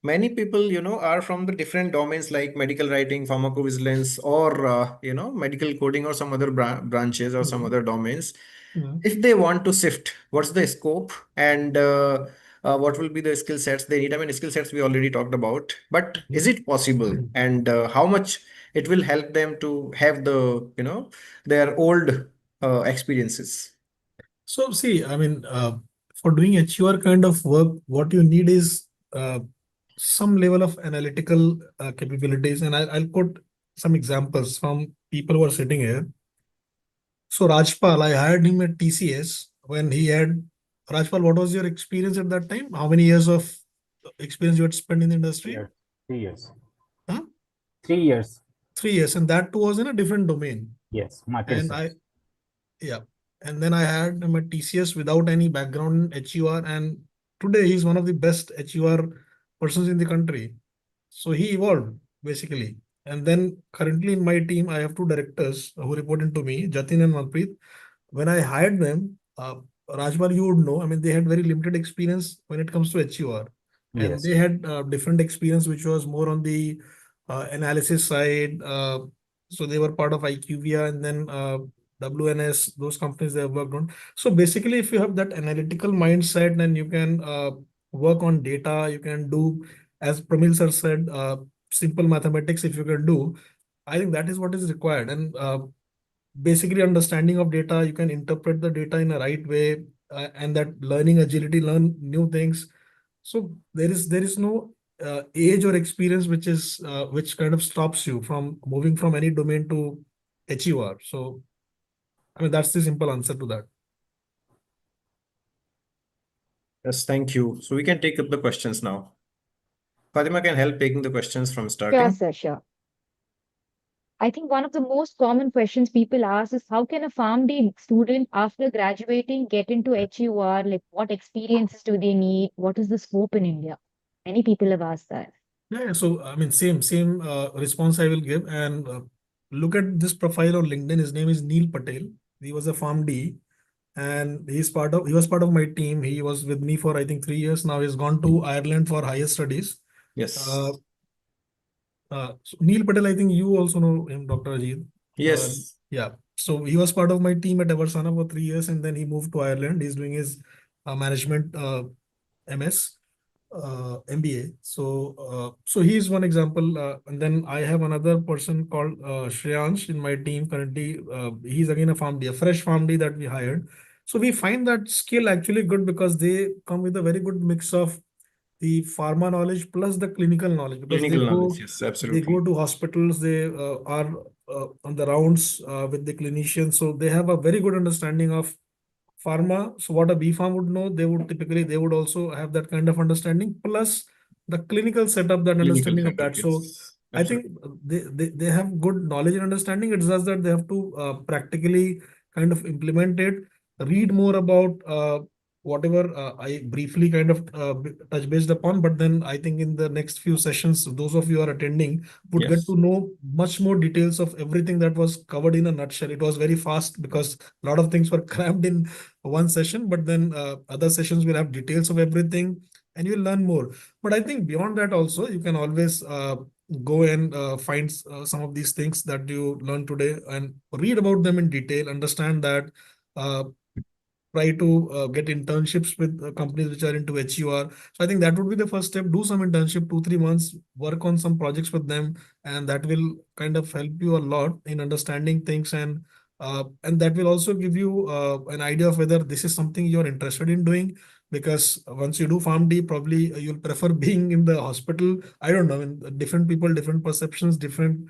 many people, are from the different domains like medical writing, pharmacovigilance, or, medical coding or some other branches or some other domains. Yeah. If they want to shift, what's the scope and what will be the skill sets they need? I mean, skill sets we already talked about, but is it possible? And how much it will help them to have their old experiences? So see, I mean, for doing HUR kind of work, what you need is some level of analytical capabilities. And I'll put some examples from people who are sitting here. So Rajpal, I hired him at TCS when he had, Rajpal, what was your experience at that time? How many years of experience you had spent in the industry? Yeah, 3 years. Huh? 3 years. 3 years, and that too was in a different domain. Yes, market And research. yeah, and then I had him at TCS without any background in HUR, and today he's one of the best HUR persons in the country. So he evolved basically. And then currently in my team, I have two directors who report into me, Jatin and Manpreet. When I hired them, Rajpal, you would know, I mean, they had very limited experience when it comes to HUR. And Yes. they had different experience, which was more on the analysis side. So they were part of IQVIA and then WNS, those companies they have worked on. So basically, if you have that analytical mindset, then you can work on data, you can do, as Pramil sir said, simple mathematics if you can do. I think that is what is required. And basically understanding of data, you can interpret the data in a right way, and that learning agility, learn new things. So there is no age or experience which kind of stops you from moving from any domain to HUR. So I mean that's the simple answer to that. Yes, thank you. So we can take up the questions now. Fatima can help taking the questions from Sure, starting. sir, sure. I think one of the most common questions people ask is how can a PharmD student after graduating get into HEOR? Like what experiences do they need? What is the scope in India? Many people have asked that. Yeah, so I mean, same response I will give. And look at this profile on LinkedIn. His name is Neil Patel. He was a PharmD, and he was part of my team. He was with me for I think 3 years now. He's gone to Ireland for higher studies. Yes. So Neil Patel, I think you also know him, Dr. Ajit. Yes. Yeah. So he was part of my team at Eversana for 3 years, and then he moved to Ireland. He's doing his management MS. MBA. So he is one example, and then I have another person called Shreyansh in my team currently. He's again a PharmD, a fresh PharmD that we hired. So we find that skill actually good because they come with a very good mix of the pharma knowledge plus the clinical knowledge, because Clinical knowledge, yes, they absolutely. go to hospitals, they are on the rounds with the clinicians, so they have a very good understanding of pharma. So what a B Farm would know, they would also have that kind of understanding, plus the clinical setup, that Clinical understanding of setup, that. So yes, I think they have good knowledge and understanding. It's just that they have to practically kind of implement it, read more about whatever I briefly kind of touch based upon. But then I think in the next few sessions, those of you who are attending would get yes. to know much more details of everything that was covered in a nutshell. It was very fast because a lot of things were crammed in one session, but then other sessions will have details of everything. and you'll learn more. But I think beyond that also, you can always go and find some of these things that you learned today and read about them in detail, understand that, uh, try to get internships with companies which are into HEOR. So I think that would be the first step. Do some internship, 2-3 months, work on some projects with them, and that will kind of help you a lot in understanding things, and that will also give you an idea of whether this is something you're interested in doing. Because once you do PharmD, probably you'll prefer being in the hospital. I don't know. I mean, different people, different perceptions, different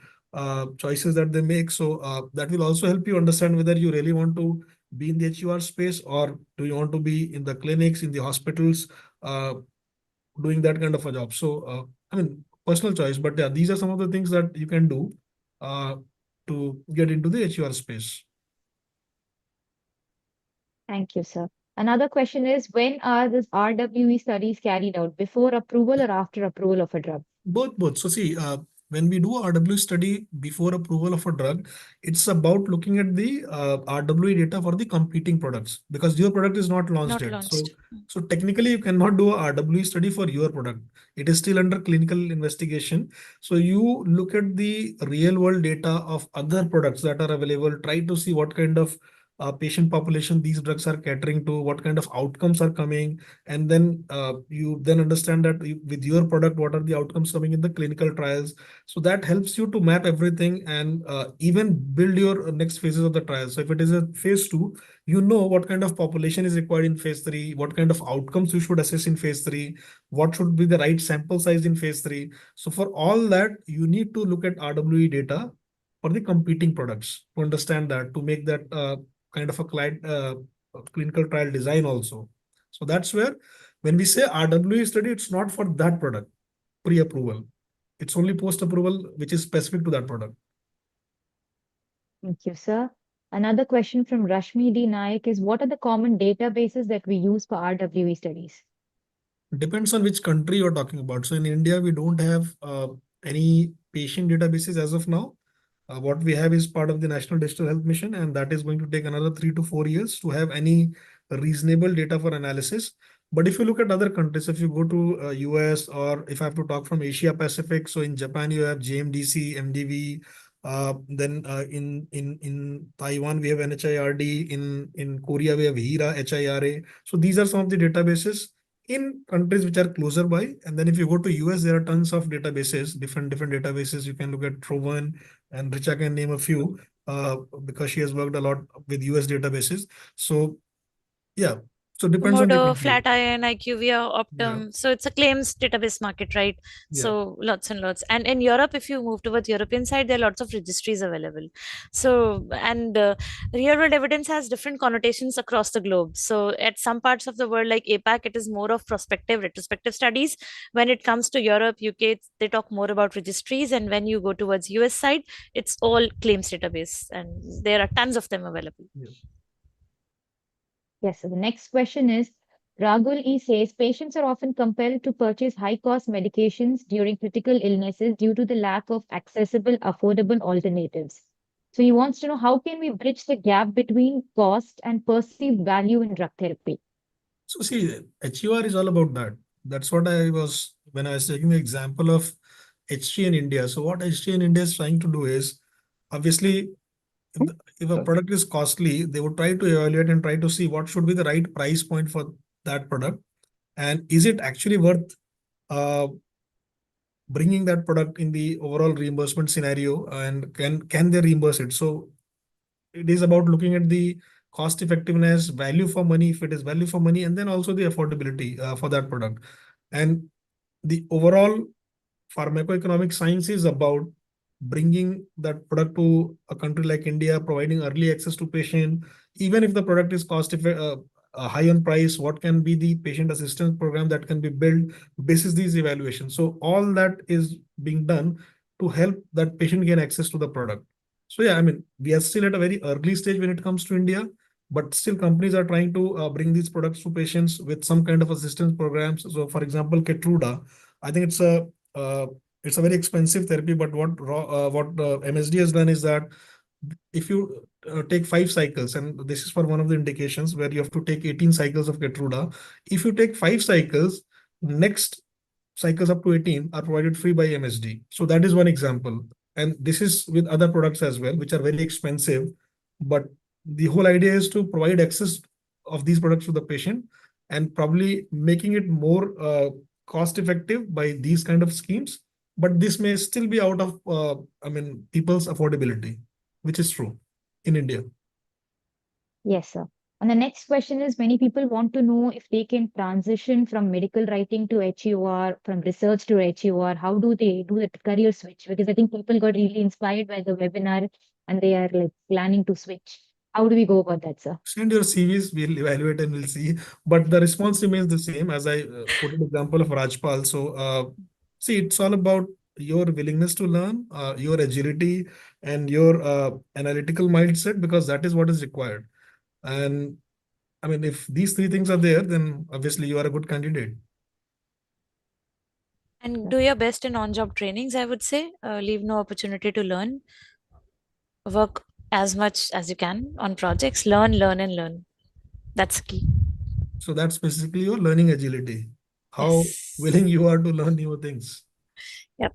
choices that they make. So that will also help you understand whether you really want to be in the HUR space, or do you want to be in the clinics, in the hospitals, uh, doing that kind of a job. So, I mean, personal choice, but yeah, these are some of the things that you can do uh, to get into the HUR space. Thank you, sir. Another question is, when are these RWE studies carried out, before approval or after approval of a drug? Both. So see, when we do RW study before approval of a drug, it's about looking at the RWE data for the competing products, because your product is not launched Not yet. launched. So technically you cannot do a RWE study for your product. It is still under clinical investigation. So you look at the real world data of other products that are available, try to see what kind of patient population these drugs are catering to, what kind of outcomes are coming, and then you then understand that with your product, what are the outcomes coming in the clinical trials. So that helps you to map everything and even build your next phases of the trial. So if it is a phase 2, you know what kind of population is required in phase 3, what kind of outcomes you should assess in phase 3, what should be the right sample size in phase 3. So for all that, you need to look at RWE data for the competing products to understand that, to make that kind of a clinical trial design also. So that's where, when we say RWE study, it's not for that product pre-approval. It's only post-approval, which is specific to that product. Thank you, sir. Another question from Rashmi D. Naik is, what are the common databases that we use for RWE studies? Depends on which country you're talking about. So in India, we don't have any patient databases as of now. What we have is part of the National Digital Health Mission, and that is going to take another 3 to 4 years to have any reasonable data for analysis. But if you look at other countries, if you go to US, or if I have to talk from Asia Pacific, so in Japan you have JMDC, MDV. Then in Taiwan we have NHIRD. In Korea we have HERA, HIRA. So these are some of the databases in countries which are closer by. And then if you go to US, there are tons of databases, different databases. You can look at Trovan, and Richa can name a few because she has worked a lot with US databases. So yeah, so depends on the Komodo, country. Flatiron, IQVIA, Optum. Yeah. So it's a claims database market, right? Yeah. So lots and lots. And in Europe, if you move towards European side, there are lots of registries available. So, and real world evidence has different connotations across the globe. So at some parts of the world, like APAC, it is more of prospective, retrospective studies. When it comes to Europe, UK, they talk more about registries. And when you go towards US side, it's all claims database. And there are tons of them available. Yeah. Yes, so the next question is, Ragul E says, patients are often compelled to purchase high-cost medications during critical illnesses due to the lack of accessible, affordable alternatives. So he wants to know, how can we bridge the gap between cost and perceived value in drug therapy? So see, HUR is all about that. That's what I was, when I was taking the example of HT in India. So what HT in India is trying to do is, obviously, if a product is costly, they would try to evaluate and try to see what should be the right price point for that product. And is it actually worth uh, bringing that product in the overall reimbursement scenario, and can they reimburse it? So it is about looking at the cost effectiveness, value for money, if it is value for money, and then also the affordability for that product. And the overall pharmacoeconomic science is about bringing that product to a country like India, providing early access to patient, even if the product is high on price, what can be the patient assistance program that can be built basis these evaluations. So all that is being done to help that patient gain access to the product. So yeah, I mean, we are still at a very early stage when it comes to India, but still companies are trying to bring these products to patients with some kind of assistance programs. So for example, Keytruda, I think it's a very expensive therapy, but what MSD has done is that if you take 5 cycles, and this is for one of the indications where you have to take 18 cycles of Keytruda. If you take 5 cycles, next cycles up to 18 are provided free by MSD. So that is one example. And this is with other products as well, which are very expensive. But the whole idea is to provide access of these products to the patient and probably making it more cost effective by these kind of schemes. But this may still be out of, people's affordability, which is true in India. Yes, sir. And the next question is many people want to know if they can transition from medical writing to HEOR, from research to HEOR. How do they do the career switch? Because I think people got really inspired by the webinar and they are like planning to switch. How do we go about that, sir? Send your CVs, we'll evaluate and we'll see. But the response remains the same as I put an example of Rajpal. So, see, it's all about your willingness to learn, your agility, and your analytical mindset, because that is what is required. And I mean, if these three things are there, then obviously you are a good candidate. And do your best in on-job trainings, I would say. Leave no opportunity to learn. Work as much as you can on projects. Learn, learn, and learn. That's key. So that's basically your learning agility, how Yes. willing you are to learn new things. Yep.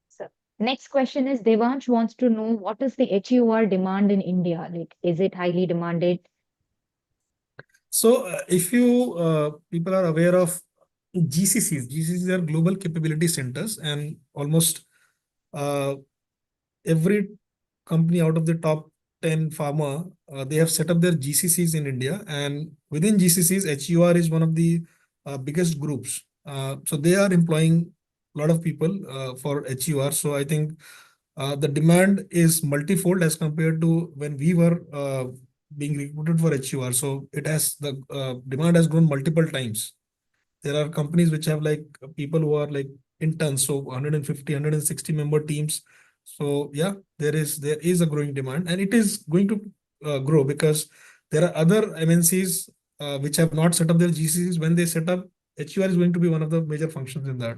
So next question is Devansh wants to know what is the HEOR demand in India? Like, is it highly demanded? So if you people are aware of GCCs are Global Capability Centers, and almost uh, every company out of the top 10 pharma, they have set up their GCCs in India. And within GCCs, HEOR is one of the biggest groups. So they are employing a lot of people for HEOR. So I think the demand is multifold as compared to when we were being recruited for HEOR. So the demand has grown multiple times. There are companies which have like people who are like interns, so 150, 160 member teams. So yeah, there is a growing demand, and it is going to grow because there are other MNCs which have not set up their GCCs. When they set up, HUR is going to be one of the major functions in that.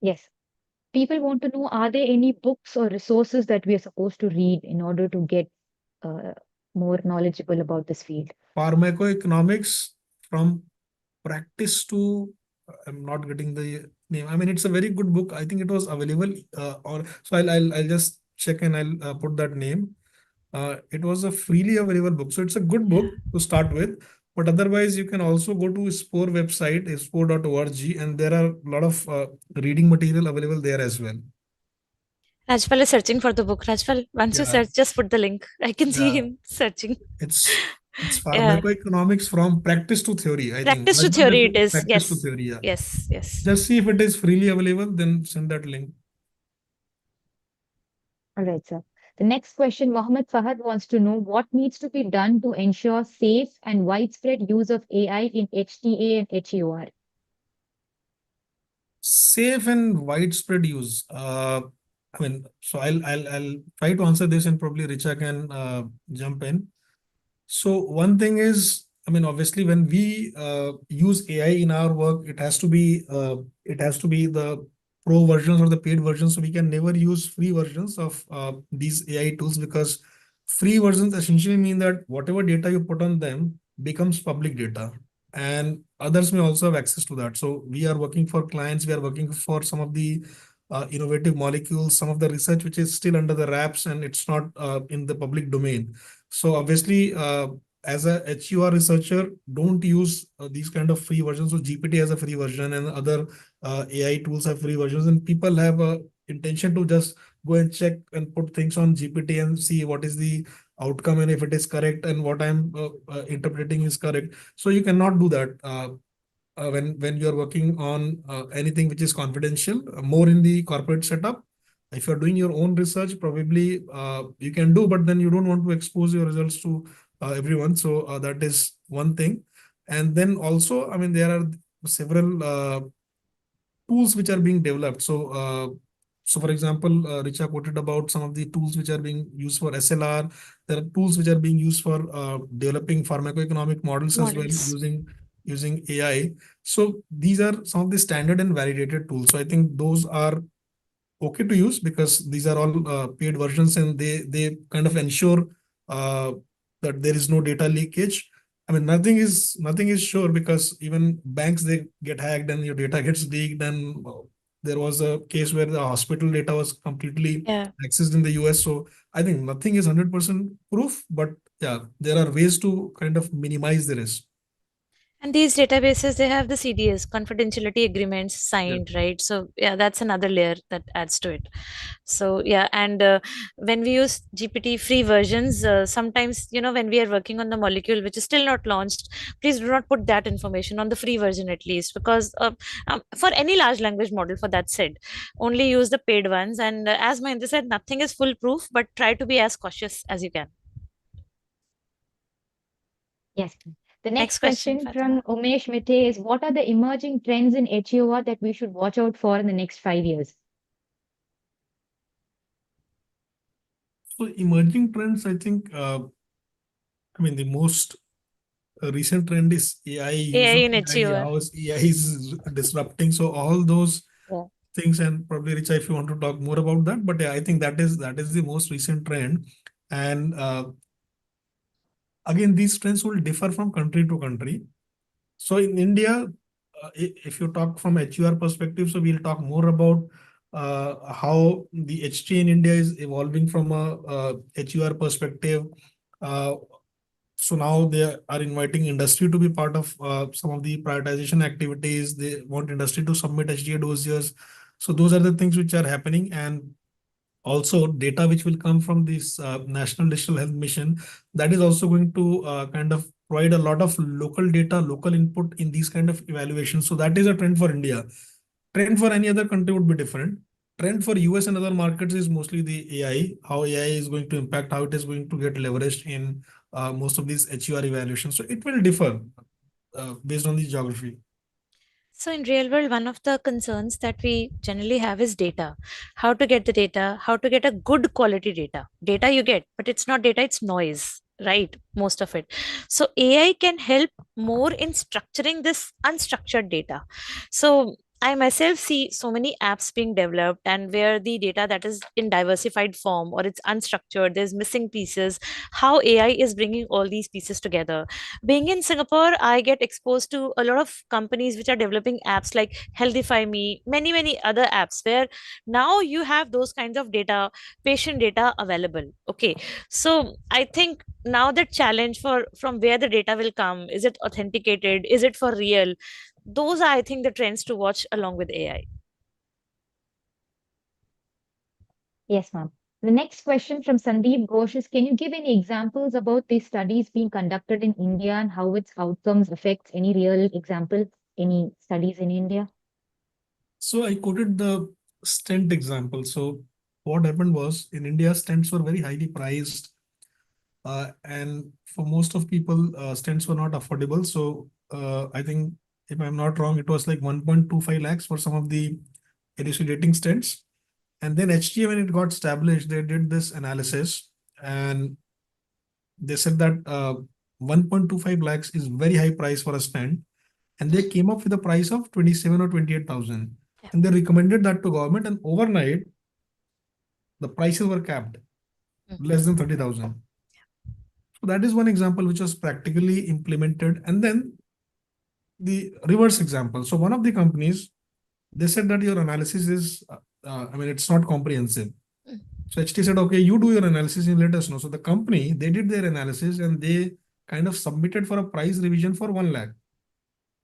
Yes. People want to know, are there any books or resources that we are supposed to read in order to get uh, more knowledgeable about this field? Pharmacoeconomics from practice to, I'm not getting the name. I mean, it's a very good book. I think it was available or so I'll just check and I'll put that name. It was a freely available book. So it's a good book to start with. But otherwise, you can also go to SPORE website, spore.org, and there are a lot of reading material available there as well. Rajpal is searching for the book. Rajpal, once you Yeah. search, just put the link. I can see Yeah. him searching. It's Yeah. pharmacoeconomics from practice to theory, I think. Practice to Rajpal, just theory it put is. practice to Yes. theory, yeah. Yes. Yes. Just see if it is freely available, then send that link. All right, sir. The next question, Mohammed Fahad wants to know what needs to be done to ensure safe and widespread use of AI in HTA and HEOR. Safe and widespread use. I mean, so I'll try to answer this, and probably Richa can jump in. So one thing is, I mean, obviously, when we use AI in our work, it has to be the pro versions or the paid versions. So we can never use free versions of these AI tools, because free versions essentially mean that whatever data you put on them becomes public data, and others may also have access to that. So we are working for clients. We are working for some of the innovative molecules, some of the research which is still under the wraps and it's not in the public domain. So obviously, as a HUR researcher, don't use these kind of free versions. So GPT has a free version, and other AI tools have free versions, and people have a intention to just go and check and put things on GPT and see what is the outcome and if it is correct and what I'm interpreting is correct. So you cannot do that when you are working on anything which is confidential, more in the corporate setup. If you're doing your own research, probably you can do, but then you don't want to expose your results to everyone. So that is one thing. And then also, I mean, there are several tools which are being developed. So for example, Richa quoted about some of the tools which are being used for SLR. There are tools which are being used for developing pharmacoeconomic models as well, Models. using AI. So these are some of the standard and validated tools. So I think those are okay to use, because these are all paid versions, and they kind of ensure that there is no data leakage. I mean, nothing is sure, because even banks, they get hacked and your data gets leaked. And there was a case where the hospital data was completely Yeah. accessed in the US. So I think nothing is 100% proof, but yeah, there are ways to kind of minimize the risk. And these databases, they have the CDS, confidentiality agreements signed, right? So yeah, that's another layer that adds to it. So yeah, and when we use GPT free versions, sometimes, when we are working on the molecule which is still not launched, please do not put that information on the free version at least, because for any large language model, for that said, only use the paid ones. And as Mahendra said, nothing is foolproof, but try to be as cautious as you can. Yes. The Next next question, question from Fatima. Umesh Mite is, what are the emerging trends in HEOR that we should watch out for in the next 5 years? So emerging trends, I think, I mean, the most recent trend is AI, use AI of in AI, HEOR. how is AI is disrupting. So all those Yeah. things, and probably Richa, if you want to talk more about that, but yeah, I think that is the most recent trend. And again, these trends will differ from country to country. So in India, if you talk from HUR perspective, so we'll talk more about how the HT in India is evolving from a HUR perspective. Uh, so now they are inviting industry to be part of some of the prioritization activities. They want industry to submit HTA dossiers. So those are the things which are happening. And also data which will come from this National Digital Health Mission, that is also going to kind of provide a lot of local data, local input in these kind of evaluations. So that is a trend for India. Trend for any other country would be different. Trend for US and other markets is mostly the AI, how AI is going to impact, how it is going to get leveraged in most of these HUR evaluations. So it will differ based on the geography. So in real world, one of the concerns that we generally have is data. How to get the data, how to get a good quality data. Data you get, but it's not data, it's noise, right? Most of it. So AI can help more in structuring this unstructured data. So I myself see so many apps being developed, and where the data that is in diversified form or it's unstructured, there's missing pieces. How AI is bringing all these pieces together. Being in Singapore, I get exposed to a lot of companies which are developing apps like Healthify Me, many other apps where now you have those kinds of data, patient data available. Okay, so I think now the challenge for from where the data will come, is it authenticated, is it for real? Those are, I think, the trends to watch along with AI. Yes, ma'am. The next question from Sandeep Ghosh is, can you give any examples about these studies being conducted in India and how its outcomes affects any real example, any studies in India? So I quoted the stent example. So what happened was, in India, stents were very highly priced, and for most of people, stents were not affordable. So I think, if I'm not wrong, it was like 1.25 lakhs for some of the elucidating stents. And then HTA, when it got established, they did this analysis, and they said that 1.25 lakhs is very high price for a stent, and they came up with a price of 27 or 28,000, Yeah. and they recommended that to government, and overnight the prices were capped less than 30,000. So that is one example which was practically implemented. And then the reverse example. So one of the companies, they said that your analysis is, I mean, it's not comprehensive. So HT said, okay, you do your analysis and let us know. So the company, they did their analysis and they kind of submitted for a price revision for 1 lakh.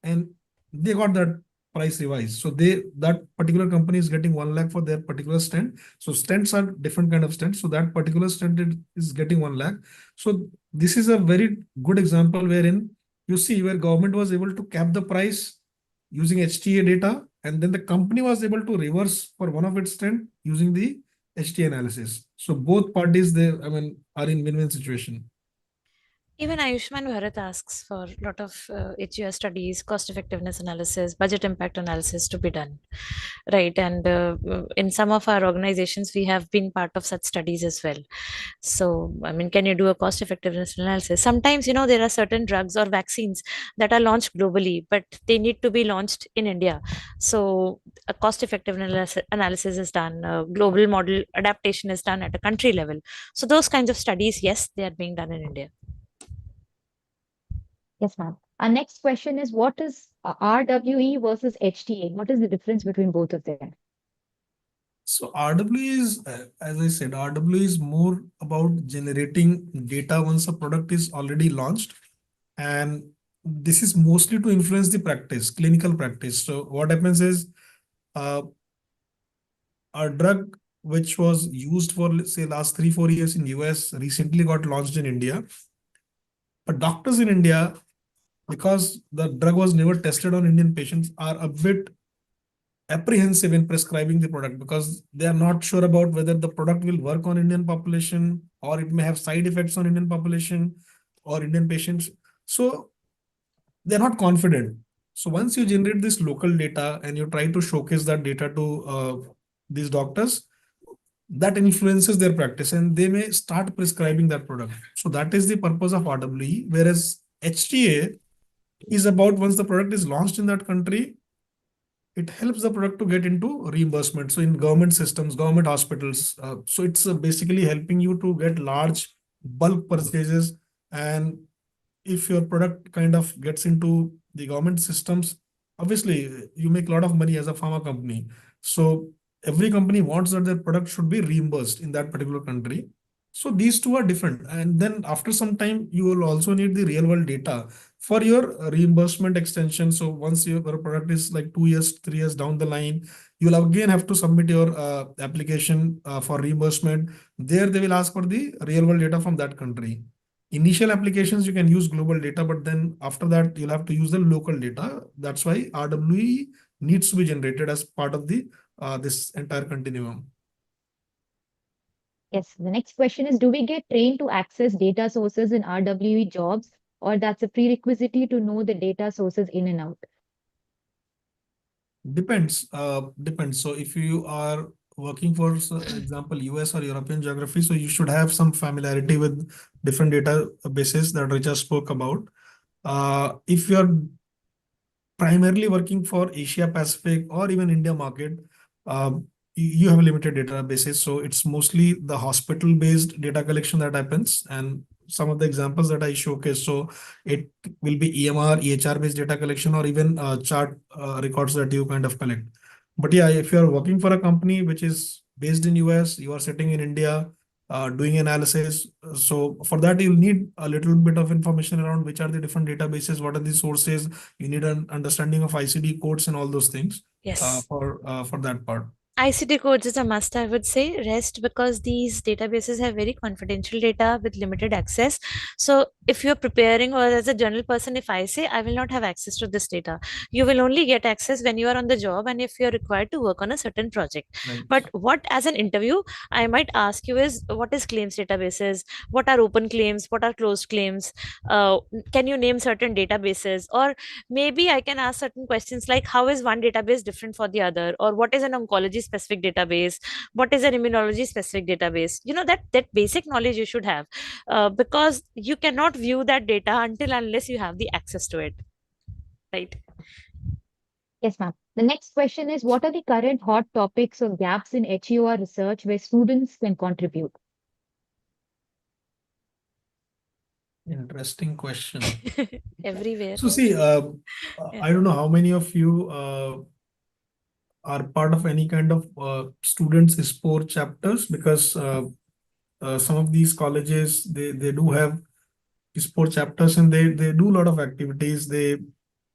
And they got that price revised. So that particular company is getting 1 lakh for their particular stent. So stents are different kind of stents. So that particular stent is getting 1 lakh. So this is a very good example wherein you see where government was able to cap the price using HTA data, and then the company was able to reverse for one of its stent using the HTA analysis. So both parties, they, I mean, are in win-win situation. Even Ayushman Bharat asks for a lot of HEOR studies, cost effectiveness analysis, budget impact analysis to be done. Right. And in some of our organizations, we have been part of such studies as well. So, I mean, can you do a cost effectiveness analysis? Sometimes, there are certain drugs or vaccines that are launched globally, but they need to be launched in India. So, a cost effectiveness analysis is done, a global model adaptation is done at a country level. So, those kinds of studies, yes, they are being done in India. Yes, ma'am. Our next question is, what is RWE versus HTA? What is the difference between both of them? So RWE is, as I said, RWE is more about generating data once a product is already launched. And this is mostly to influence the practice, clinical practice. So what happens is uh, a drug which was used for, let's say, last 3-4 years in US recently got launched in India. But doctors in India, because the drug was never tested on Indian patients, are a bit apprehensive in prescribing the product because they are not sure about whether the product will work on Indian population or it may have side effects on Indian population or Indian patients. So they're not confident. So once you generate this local data and you try to showcase that data to these doctors, that influences their practice and they may start prescribing that product. So that is the purpose of RWE, whereas HTA is about once the product is launched in that country, it helps the product to get into reimbursement. So in government systems, government hospitals, so it's basically helping you to get large bulk purchases. And if your product kind of gets into the government systems, obviously you make a lot of money as a pharma company. So every company wants that their product should be reimbursed in that particular country. So these two are different. And then after some time, you will also need the real world data for your reimbursement extension. So once your product is like 2 years, 3 years down the line, you'll again have to submit your application for reimbursement. There they will ask for the real world data from that country. Initial applications, you can use global data, but then after that, you'll have to use the local data. That's why RWE needs to be generated as part of the this entire continuum. Yes, the next question is, do we get trained to access data sources in RWE jobs, or that's a prerequisite to know the data sources in and out? Depends. Depends. So if you are working for example, US or European geography, so you should have some familiarity with different databases that Richa spoke about. If you're primarily working for Asia Pacific or even India market, you have limited databases. So it's mostly the hospital-based data collection that happens. And some of the examples that I showcase, so it will be EMR, EHR-based data collection, or even chart records that you kind of collect. But yeah, if you're working for a company which is based in US, you are sitting in India, doing analysis. So for that, you'll need a little bit of information around which are the different databases, what are the sources. You need an understanding of ICD codes and all those things Yes. for that part. ICD codes is a must, I would say. Rest, because these databases have very confidential data with limited access. So if you're preparing, or as a general person, if I say I will not have access to this data, you will only get access when you are on the job and if you're required to work on a certain project. Right. But what, as an interview, I might ask you is, what is claims databases? What are open claims? What are closed claims? Can you name certain databases? Or maybe I can ask certain questions like, how is one database different for the other? Or what is an oncology specific database? What is an immunology specific database? That basic knowledge you should have, because you cannot view that data until unless you have the access to it, right? Yes, ma'am. The next question is, what are the current hot topics or gaps in HEOR research where students can contribute? Interesting question. Everywhere. So see, Yeah. I don't know how many of you are part of any kind of students sport chapters, because some of these colleges, they do have sport chapters and they do a lot of activities. They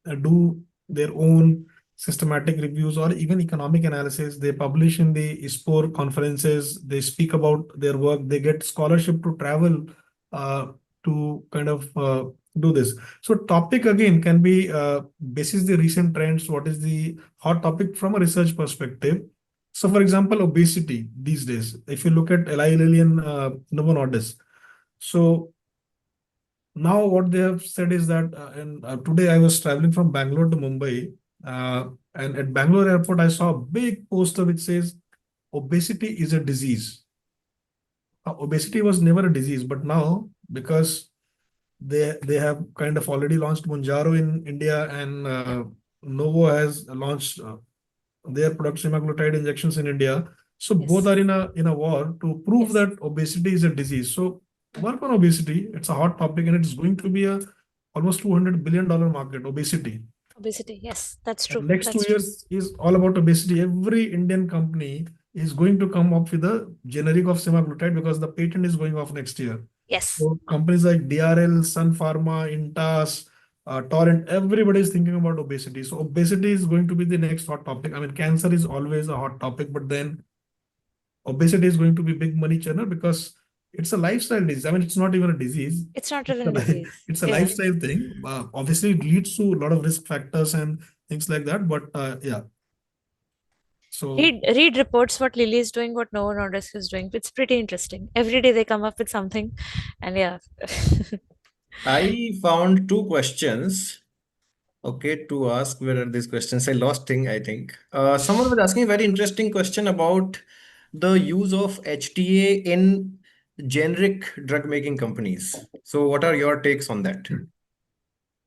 do their own systematic reviews or even economic analysis. They publish in the sport conferences. They speak about their work. They get scholarship to travel uh, to kind of do this. So topic again can be basis the recent trends. What is the hot topic from a research perspective? So for example, obesity these days, if you look at Eli Lilly and Novo Nordisk. So now what they have said is that, and today I was traveling from Bangalore to Mumbai, and at Bangalore airport I saw a big poster which says obesity is a disease. Obesity was never a disease, but now because they have kind of already launched Mounjaro in India, and Novo has launched their product semaglutide injections in India. So both Yes. are in a war to prove Yes. that obesity is a disease. So work on obesity. It's a hot topic and it's going to be a almost $200 billion market, obesity. Obesity, yes, that's true. And next That's 2 years is all about obesity. Every Indian company is going to come up with a generic of semaglutide because the patent is going off next year. Yes. So companies like DRL, Sun Pharma, Intas, Torrent, everybody is thinking about obesity. So obesity is going to be the next hot topic. I mean, cancer is always a hot topic, but then obesity is going to be big money churner because it's a lifestyle disease. I mean, it's not even a disease. It's not It's even a, disease. it's a Yeah. lifestyle thing. Obviously, it leads to a lot of risk factors and things like that. But yeah. So Read reports what Lilly is doing, what Novo Nordisk is doing. It's pretty interesting. Every day they come up with something, and yeah. I found two questions. Okay, to ask. Where are these questions? I lost thing, I think. Someone was asking a very interesting question about the use of HTA in generic drug making companies. So what are your takes on that?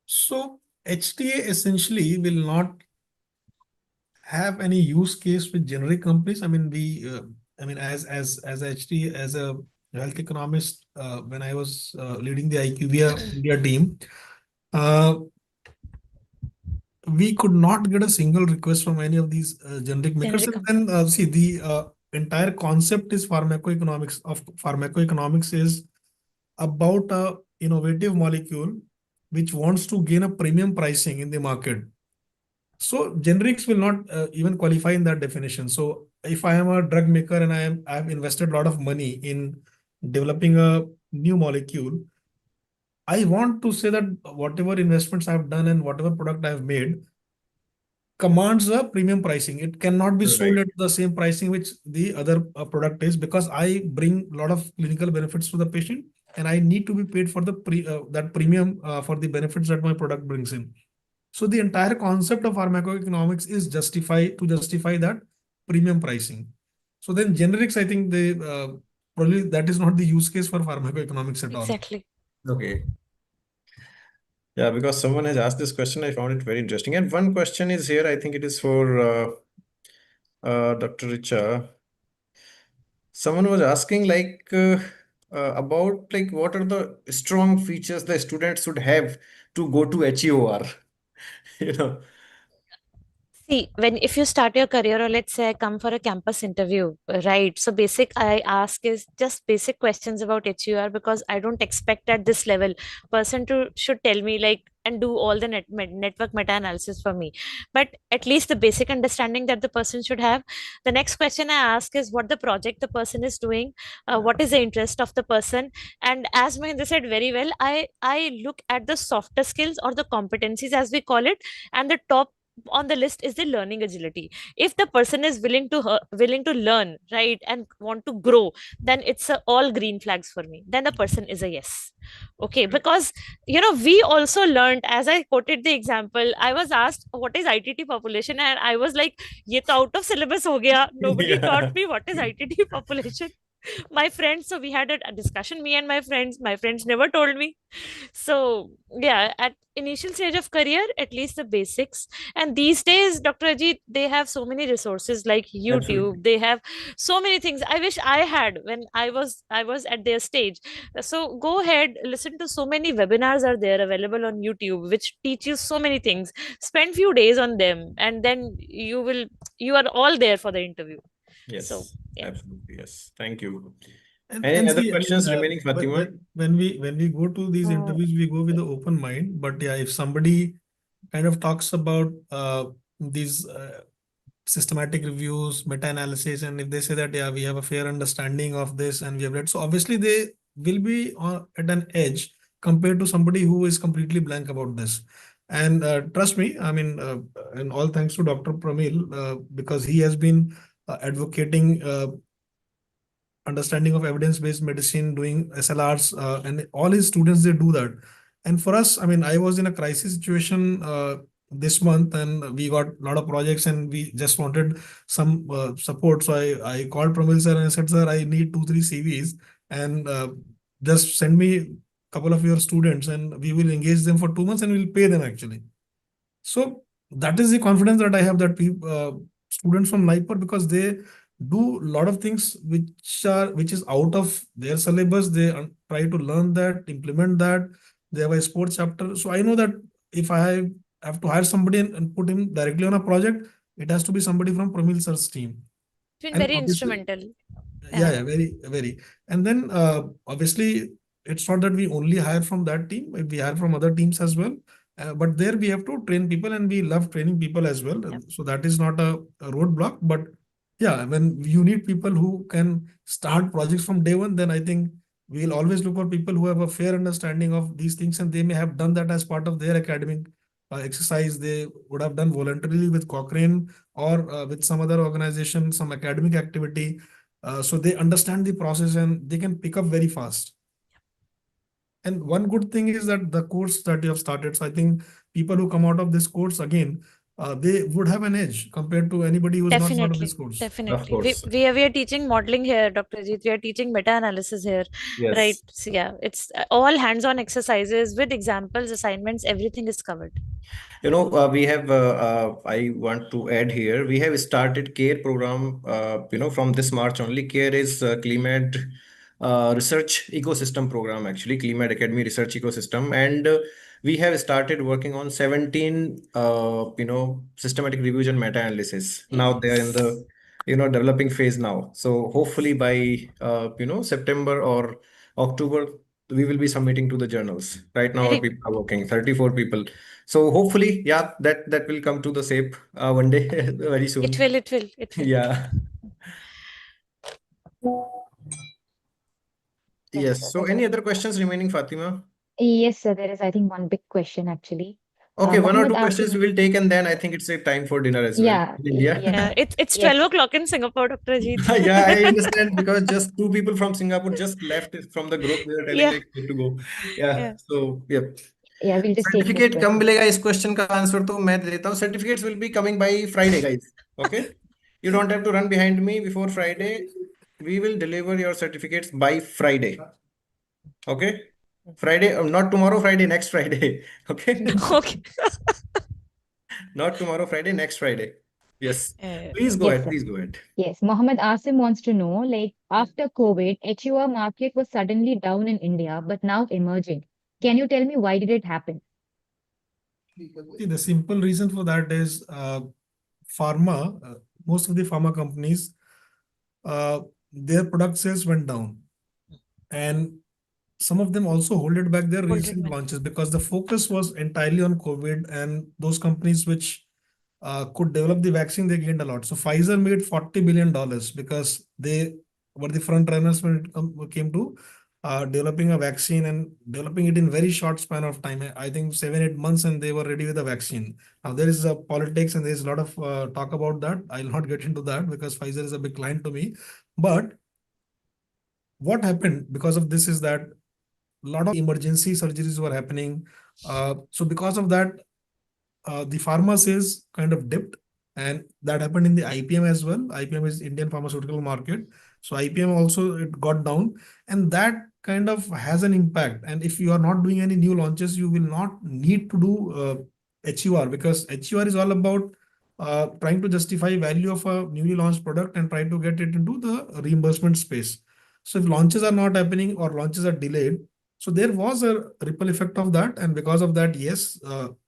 So HTA essentially will not have any use case with generic companies. I mean, as HTA, as a health economist, when I was leading the IQVIA India team, we could not get a single request from any of these generic makers. Generic And then see, the entire concept is pharmacoeconomics. Of pharmacoeconomics is about a innovative molecule which wants to gain a premium pricing in the market. So generics will not even qualify in that definition. So if I am a drug maker and I have invested a lot of money in developing a new molecule, I want to say that whatever investments I've done and whatever product I've made commands a premium pricing. It cannot be sold Right. at the same pricing which the other product is, because I bring a lot of clinical benefits to the patient and I need to be paid for the that premium for the benefits that my product brings in. So the entire concept of pharmacoeconomics is justify that premium pricing. So then generics, I think they probably that is not the use case for pharmacoeconomics at all. Exactly. Okay. Yeah, because someone has asked this question, I found it very interesting. And one question is here, I think it is for Dr. Richa. Someone was asking about like what are the strong features the students should have to go to HEOR? You know. See, if you start your career, or let's say I come for a campus interview, right? So basic I ask is just basic questions about HUR, because I don't expect at this level person to should tell me like and do all the network meta-analysis for me. But at least the basic understanding that the person should have. The next question I ask is what the project the person is doing, what is the interest of the person, and as Mahendra said very well, I look at the softer skills or the competencies as we call it, and the top on the list is the learning agility. If the person is willing to learn, right, and want to grow, then it's all green flags for me. Then the person is a yes. Okay, because we also learned, as I quoted the example, I was asked what is ITT population, and I was like, ye to out of syllabus ho gaya. Nobody Yeah. taught me what is ITT population. My friends, so we had a discussion, me and my friends never told me. So yeah, at initial stage of career, at least the basics. And these days, Dr. Ajit, they have so many resources like YouTube. Absolutely. They have so many things I wish I had when I was at their stage. So go ahead, listen to so many webinars are there available on YouTube which teach you so many things. Spend few days on them, and then you are all there for the interview. So Yes, yeah. absolutely. Yes. Thank you. And Any other see, I mean, questions remaining, Fatima? when we go to these interviews, we go with an open mind. But yeah, if somebody kind of talks about these systematic reviews, meta-analysis, and if they say that yeah, we have a fair understanding of this and we have read, so obviously they will be at an edge compared to somebody who is completely blank about this. And trust me, I mean, and all thanks to Dr. Pramil, because he has been advocating understanding of evidence-based medicine, doing SLRs, and all his students, they do that. And for us, I mean, I was in a crisis situation this month, and we got a lot of projects, and we just wanted some support. So I called Pramil sir and I said, sir, I need 2-3 CVs, and just send me a couple of your students, and we will engage them for 2 months, and we'll pay them actually. So that is the confidence that I have, that students from NIPER, because they do a lot of things which is out of their syllabus. They try to learn that, implement that. They have a sports chapter. So I know that if I have to hire somebody and put him directly on a project, it has to be somebody from Pramil sir's team. It's been And very obviously, instrumental. yeah, very, very. And then obviously, it's not that we only hire from that team, we hire from other teams as well. But there we have to train people, and we love training people as well. Yep. So that is not a roadblock. But yeah, when you need people who can start projects from day one, then I think we'll always look for people who have a fair understanding of these things, and they may have done that as part of their academic exercise. They would have done voluntarily with Cochrane or with some other organization, some academic activity. So they understand the process and they can pick up very fast. And one good thing is that the course that you have started, so I think people who come out of this course again, they would have an edge compared to anybody who is not part of this Definitely, course. definitely. course. We are teaching modeling here, Dr. Ajit. We are teaching meta-analysis here, right? Yes. So yeah, it's all hands-on exercises with examples, assignments, everything is covered. We have, I want to add here, we have started CARE program, from this March only. CARE is CliMed research ecosystem program, actually, CliMed Academy research ecosystem. And we have started working on 17, systematic reviews and meta-analysis. Now they are in the, developing phase now. So hopefully by, September or October, we will be submitting to the journals. Right now, our Very people are working, 34 people. So hopefully, yeah, that will come to the shape one day, very soon. It will. Yeah. Yes. sir. So any other questions remaining, Fatima? Yes, sir. There is, I think, one big question actually. Okay, one or Mohammed two questions we Asim. will take, and then I think it's a time for dinner as well Yeah, in India. yes, Yeah, it's yes, 12 o'clock in Singapore, Dr. Ajit. Yeah, I understand because just two people from Singapore just left from the group. They are telling Yeah, like need to go. Yeah. yeah. So yeah. yeah. We'll just take this certificate कब question. मिलेगा इस question का answer तो मैं दे देता हूँ certificates will be coming by Friday guys okay you don't have to run behind me before Friday we will deliver your certificates by Friday okay Friday not tomorrow Friday next Friday okay Okay. Not tomorrow Friday next Friday yes Uh, please go Yes, ahead sir. Please go ahead Yes, Mohammed Asim wants to know, like after COVID, HEOR market was suddenly down in India, but now emerging. Can you tell me why did it happen? See, the simple reason for that is pharma, most of the pharma companies, their product sales went down. And some of them also holded back their Holded recent back. launches because the focus was entirely on COVID, and those companies which could develop the vaccine, they gained a lot. So Pfizer made $40 billion because they were the front runners when it came to developing a vaccine and developing it in very short span of time. I think 7-8 months, and they were ready with a vaccine. Now there is a politics and there is a lot of talk about that. I'll not get into that because Pfizer is a big client to me. But what happened because of this is that a lot of emergency surgeries were happening. So because of that, the pharma sales kind of dipped, and that happened in the IPM as well. IPM is Indian pharmaceutical market. So IPM also it got down, and that kind of has an impact. And if you are not doing any new launches, you will not need to do HEOR, because HEOR is all about trying to justify value of a newly launched product and try to get it into the reimbursement space. So if launches are not happening or launches are delayed, so there was a ripple effect of that. And because of that, yes,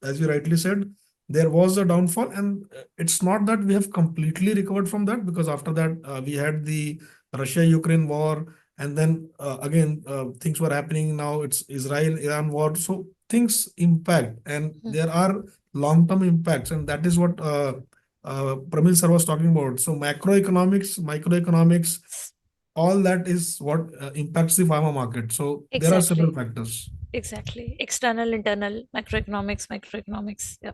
as you rightly said, there was a downfall. And it's not that we have completely recovered from that, because after that, we had the Russia-Ukraine war. And then again, things were happening. Now it's Israel-Iran war. So things impact, and there are long-term impacts. And that is what Pramil sir was talking about. So macroeconomics, microeconomics, all that is what impacts the pharma market. So there are several Exactly. factors. Exactly. External, internal, macroeconomics, microeconomics. Yeah.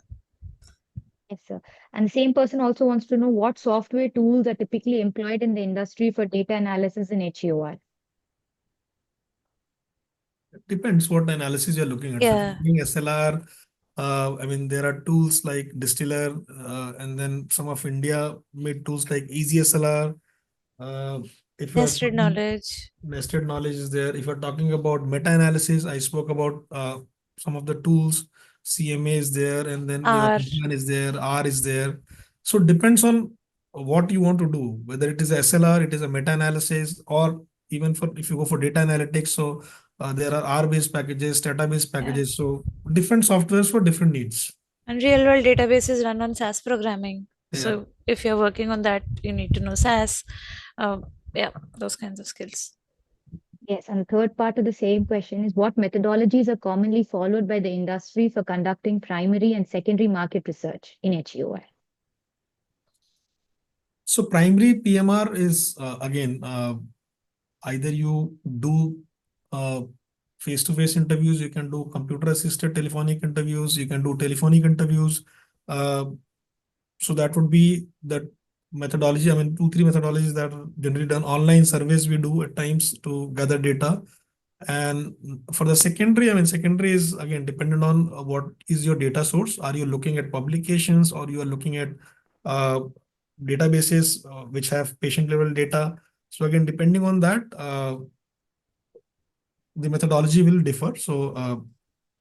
Yes, sir. And the same person also wants to know what software tools are typically employed in the industry for data analysis in HEOR. It depends what analysis you're looking at. So if Yeah. you're doing SLR, I mean, there are tools like Distiller, and then some of India made tools like Easy SLR. If you are Nested talking, knowledge. nested knowledge is there. If you're talking about meta-analysis, I spoke about some of the tools. CMA is there, and then your R. is there, R is there. So it depends on what you want to do, whether it is a SLR, it is a meta-analysis, or even for if you go for data analytics. So There are R-based packages, Stata-based packages. So different softwares for different needs. And real world databases run on SAS programming. Yeah. So if you're working on that, you need to know SAS. Yeah, those kinds of skills. Yes, and the third part of the same question is what methodologies are commonly followed by the industry for conducting primary and secondary market research in HEOR? So primary PMR is again either you do face-to-face interviews, you can do computer-assisted telephonic interviews, you can do telephonic interviews. So that would be the methodology. I mean, 2, 3 methodologies that are generally done. Online surveys we do at times to gather data. And for the secondary, I mean, secondary is again dependent on what is your data source. Are you looking at publications or you are looking at databases which have patient level data? So again, depending on that, the methodology will differ. So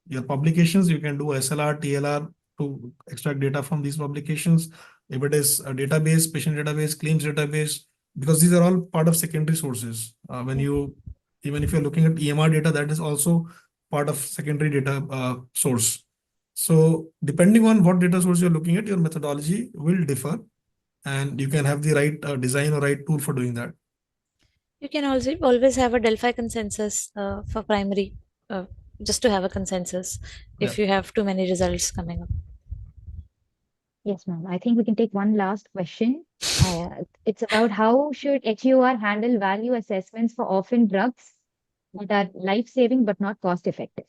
your publications, you can do SLR, TLR to extract data from these publications. If it is a database, patient database, claims database, because these are all part of secondary sources. Even if you're looking at EMR data, that is also part of secondary data source. So depending on what data source you're looking at, your methodology will differ, and you can have the right design or right tool for doing that. You can also always have a Delphi consensus for primary, just to have a consensus if you have too many results coming up. Yes, ma'am. I think we can take one last question. It's about how should HEOR handle value assessments for orphan drugs that are life-saving but not cost-effective?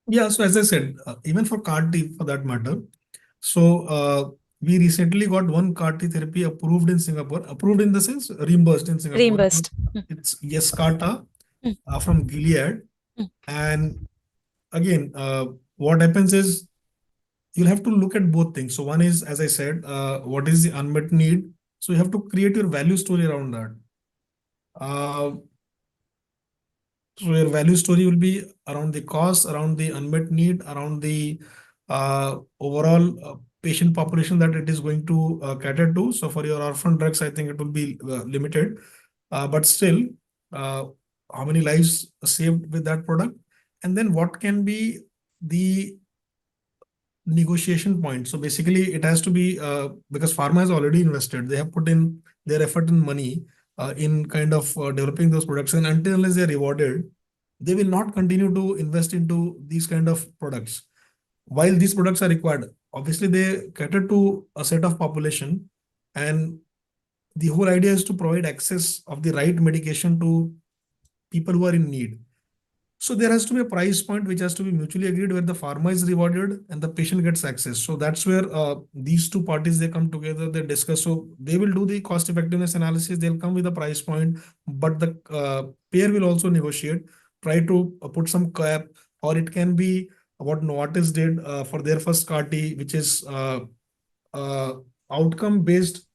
Yeah, so as I said, even for CAR T for that matter, so we recently got one CAR T therapy approved in Singapore, approved in the sense reimbursed in Singapore. Reimbursed. It's Yescarta from Gilead. And again, what happens is you'll have to look at both things. So one is, as I said, what is the unmet need? So you have to create your value story around that. So your value story will be around the cost, around the unmet need, around the overall patient population that it is going to cater to. So for your orphan drugs, I think it will be limited, but still, how many lives saved with that product? And then what can be the negotiation point? So basically, it has to be because pharma has already invested. They have put in their effort and money in kind of developing those products, and until unless they're rewarded, they will not continue to invest into these kind of products. While these products are required, obviously they cater to a set of population, and the whole idea is to provide access of the right medication to people who are in need. So there has to be a price point which has to be mutually agreed, where the pharma is rewarded and the patient gets access. So that's where these two parties, they come together, they discuss. So they will do the cost effectiveness analysis. They'll come with a price point, but the payer will also negotiate, try to put some cap, or it can be what Novartis did for their first CAR T, which is outcome based.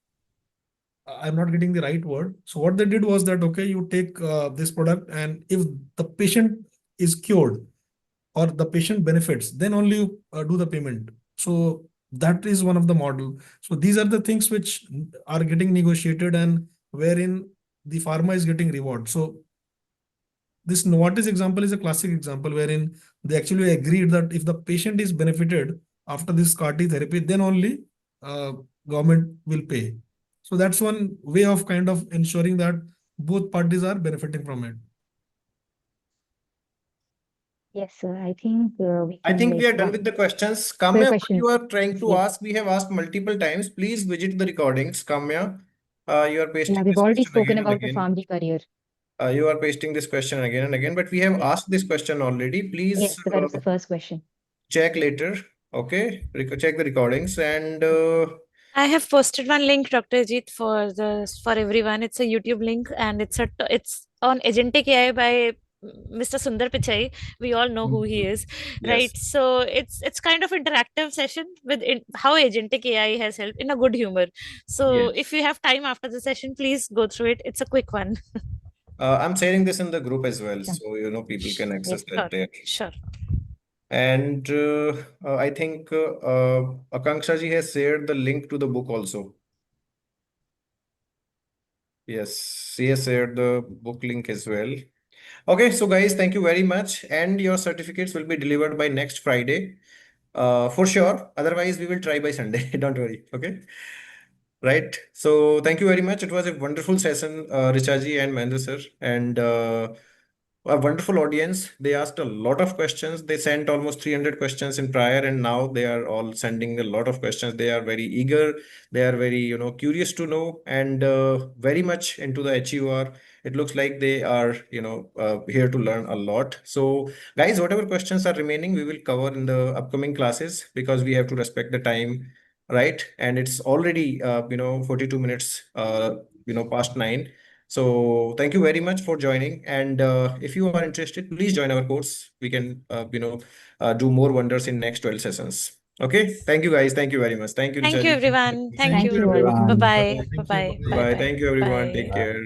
I'm not getting the right word. So what they did was that, okay, you take this product, and if the patient is cured or the patient benefits, then only you do the payment. So that is one of the model. So these are the things which are getting negotiated and wherein the pharma is getting reward. So this Novartis example is a classic example wherein they actually agreed that if the patient is benefited after this CAR T therapy, then only government will pay. So that's one way of kind of ensuring that both parties are benefiting from it. Yes, sir. I think we I can think we are like done with the questions. the Kamya, what questions. you are trying to Yes. ask, we have asked multiple times. Please visit the recordings. Kamya, you are pasting Yeah, we've this already question spoken again and about the again. pharmacy career. You are pasting this question again and again, but we have asked this question already. Please Yes, so that was the first question. check later. Okay, check the recordings, and I have posted one link, Dr. Ajit, for everyone. It's a YouTube link, and it's on Agentic AI by Mr. Sundar Pichai. We all know who he is, right? yes. So it's kind of interactive session with how Agentic AI has helped in a good humor. So Yes. if you have time after the session, please go through it. It's a quick one. I'm sharing this in the group as well, Sure. so you know people can access Sure, that there. sure. And I think Akanksha ji has shared the link to the book also. Yes, she has shared the book link as well. Okay, so guys, thank you very much. And your certificates will be delivered by next Friday. For sure. Otherwise, we will try by Sunday. Don't worry. Okay. Right. So thank you very much. It was a wonderful session, Richaji and Mahendra sir, and a wonderful audience. They asked a lot of questions. They sent almost 300 questions in prior, and now they are all sending a lot of questions. They are very eager. They are very, curious to know, and very much into the HEOR. It looks like they are, here to learn a lot. So guys, whatever questions are remaining, we will cover in the upcoming classes because we have to respect the time, right? And it's already 42 minutes past 9. So thank you very much for joining. And if you are interested, please join our course. We can do more wonders in next 12 sessions. Okay, thank you guys. Thank you very much. Thank you, Thank you, Richaji. everyone. Thank Thank you. you all. Bye everyone. bye. Thank Bye you. bye. Bye. Bye Bye. bye. Thank you everyone. Take Bye. care.